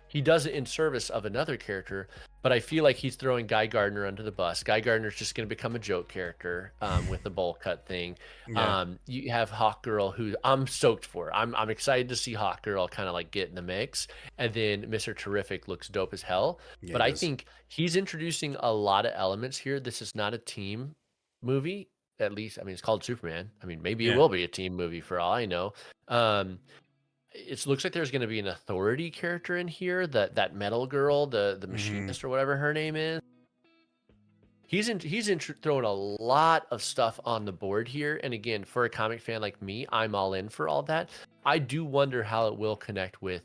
he does it in service of another character, but I feel like he's throwing Guy Gardner under the bus. Guy Gardner's just going to become a joke character with the bowl cut thing. Yeah. You have Hawkgirl, who I'm stoked for. I'm excited to see Hawkgirl kind of like get in the mix, and then Mr. Terrific looks dope as hell. Yeah, but I think he's introducing a lot of elements here. This is not a team movie. At least, I mean, it's called Superman. I mean, maybe it will be a team movie for all I know. It looks like there's going to be an authority character in here. That metal girl, the machinist or whatever her name is. He's throwing a lot of stuff on the board here. And again, for a comic fan like me, I'm all in for all that. I do wonder how it will connect with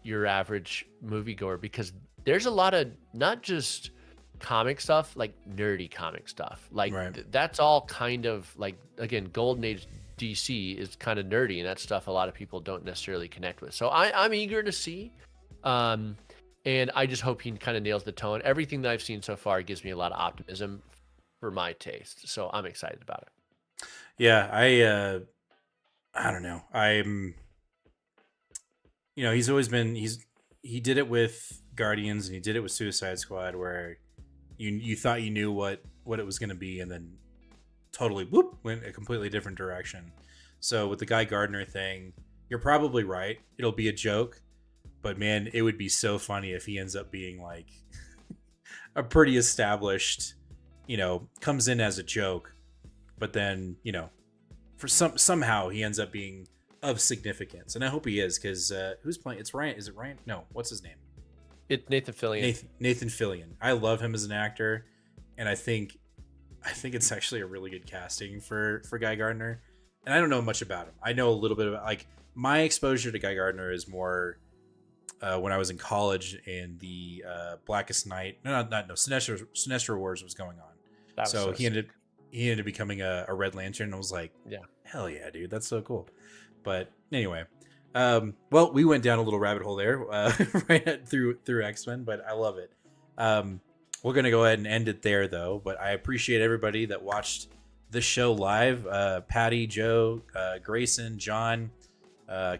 your average moviegoer, because there's a lot of not just comic stuff, like nerdy comic stuff, like that's all kind of like, again, Golden Age DC is kind of nerdy, and that stuff a lot of people don't necessarily connect with. So I'm eager to see, and I just hope he kind of nails the tone. Everything that I've seen so far gives me a lot of optimism for my taste, so I'm excited about it. Yeah, I don't know. He's always been he did it with Guardians, and he did it with Suicide Squad, where you thought you knew what it was going to be, and then totally went a completely different direction. So with the Guy Gardner thing, you're probably right. It'll be a joke, but man, it would be so funny if he ends up being like a pretty established, comes in as a joke, but then, for somehow he ends up being of significance. And I hope he is, because who's playing? It's Ryan. Is it Ryan? No, what's his name? It's Nathan Fillion. Nathan Fillion. I love him as an actor, and I think it's actually a really good casting for Guy Gardner. And I don't know much about him. I know a little bit about, like, my exposure to Guy Gardner is more when I was in college and the Blackest Night. Sinestro Wars was going on. So he ended up becoming a Red Lantern. I was like, hell yeah, dude, that's so cool. But anyway, well, we went down a little rabbit hole there right through X-Men, but I love it. We're going to go ahead and end it there, though. But I appreciate everybody that watched this show live. Patty, Joe, Grayson, John,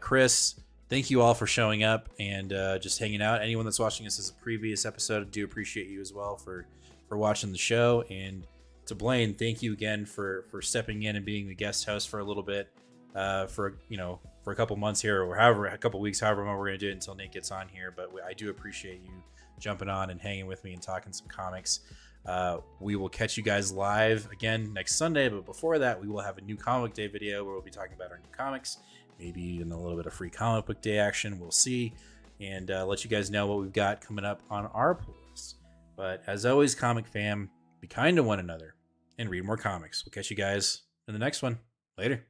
Chris, thank you all for showing up and just hanging out. Anyone that's watching this as a previous episode, I do appreciate you as well for watching the show. And to Blaine, thank you again for stepping in and being the guest host for a little bit, for a couple months here, or a couple weeks, however long we're going to do it until Nate gets on here. But I do appreciate you jumping on and hanging with me and talking some comics. We will catch you guys live again next Sunday, but before that, we will have a new Comic Day video where we'll be talking about our new comics, maybe even a little bit of free comic book day action. We'll see, and let you guys know what we've got coming up on our playlist. But as always, comic fam, be kind to one another and read more comics. We'll catch you guys in the next one. Later.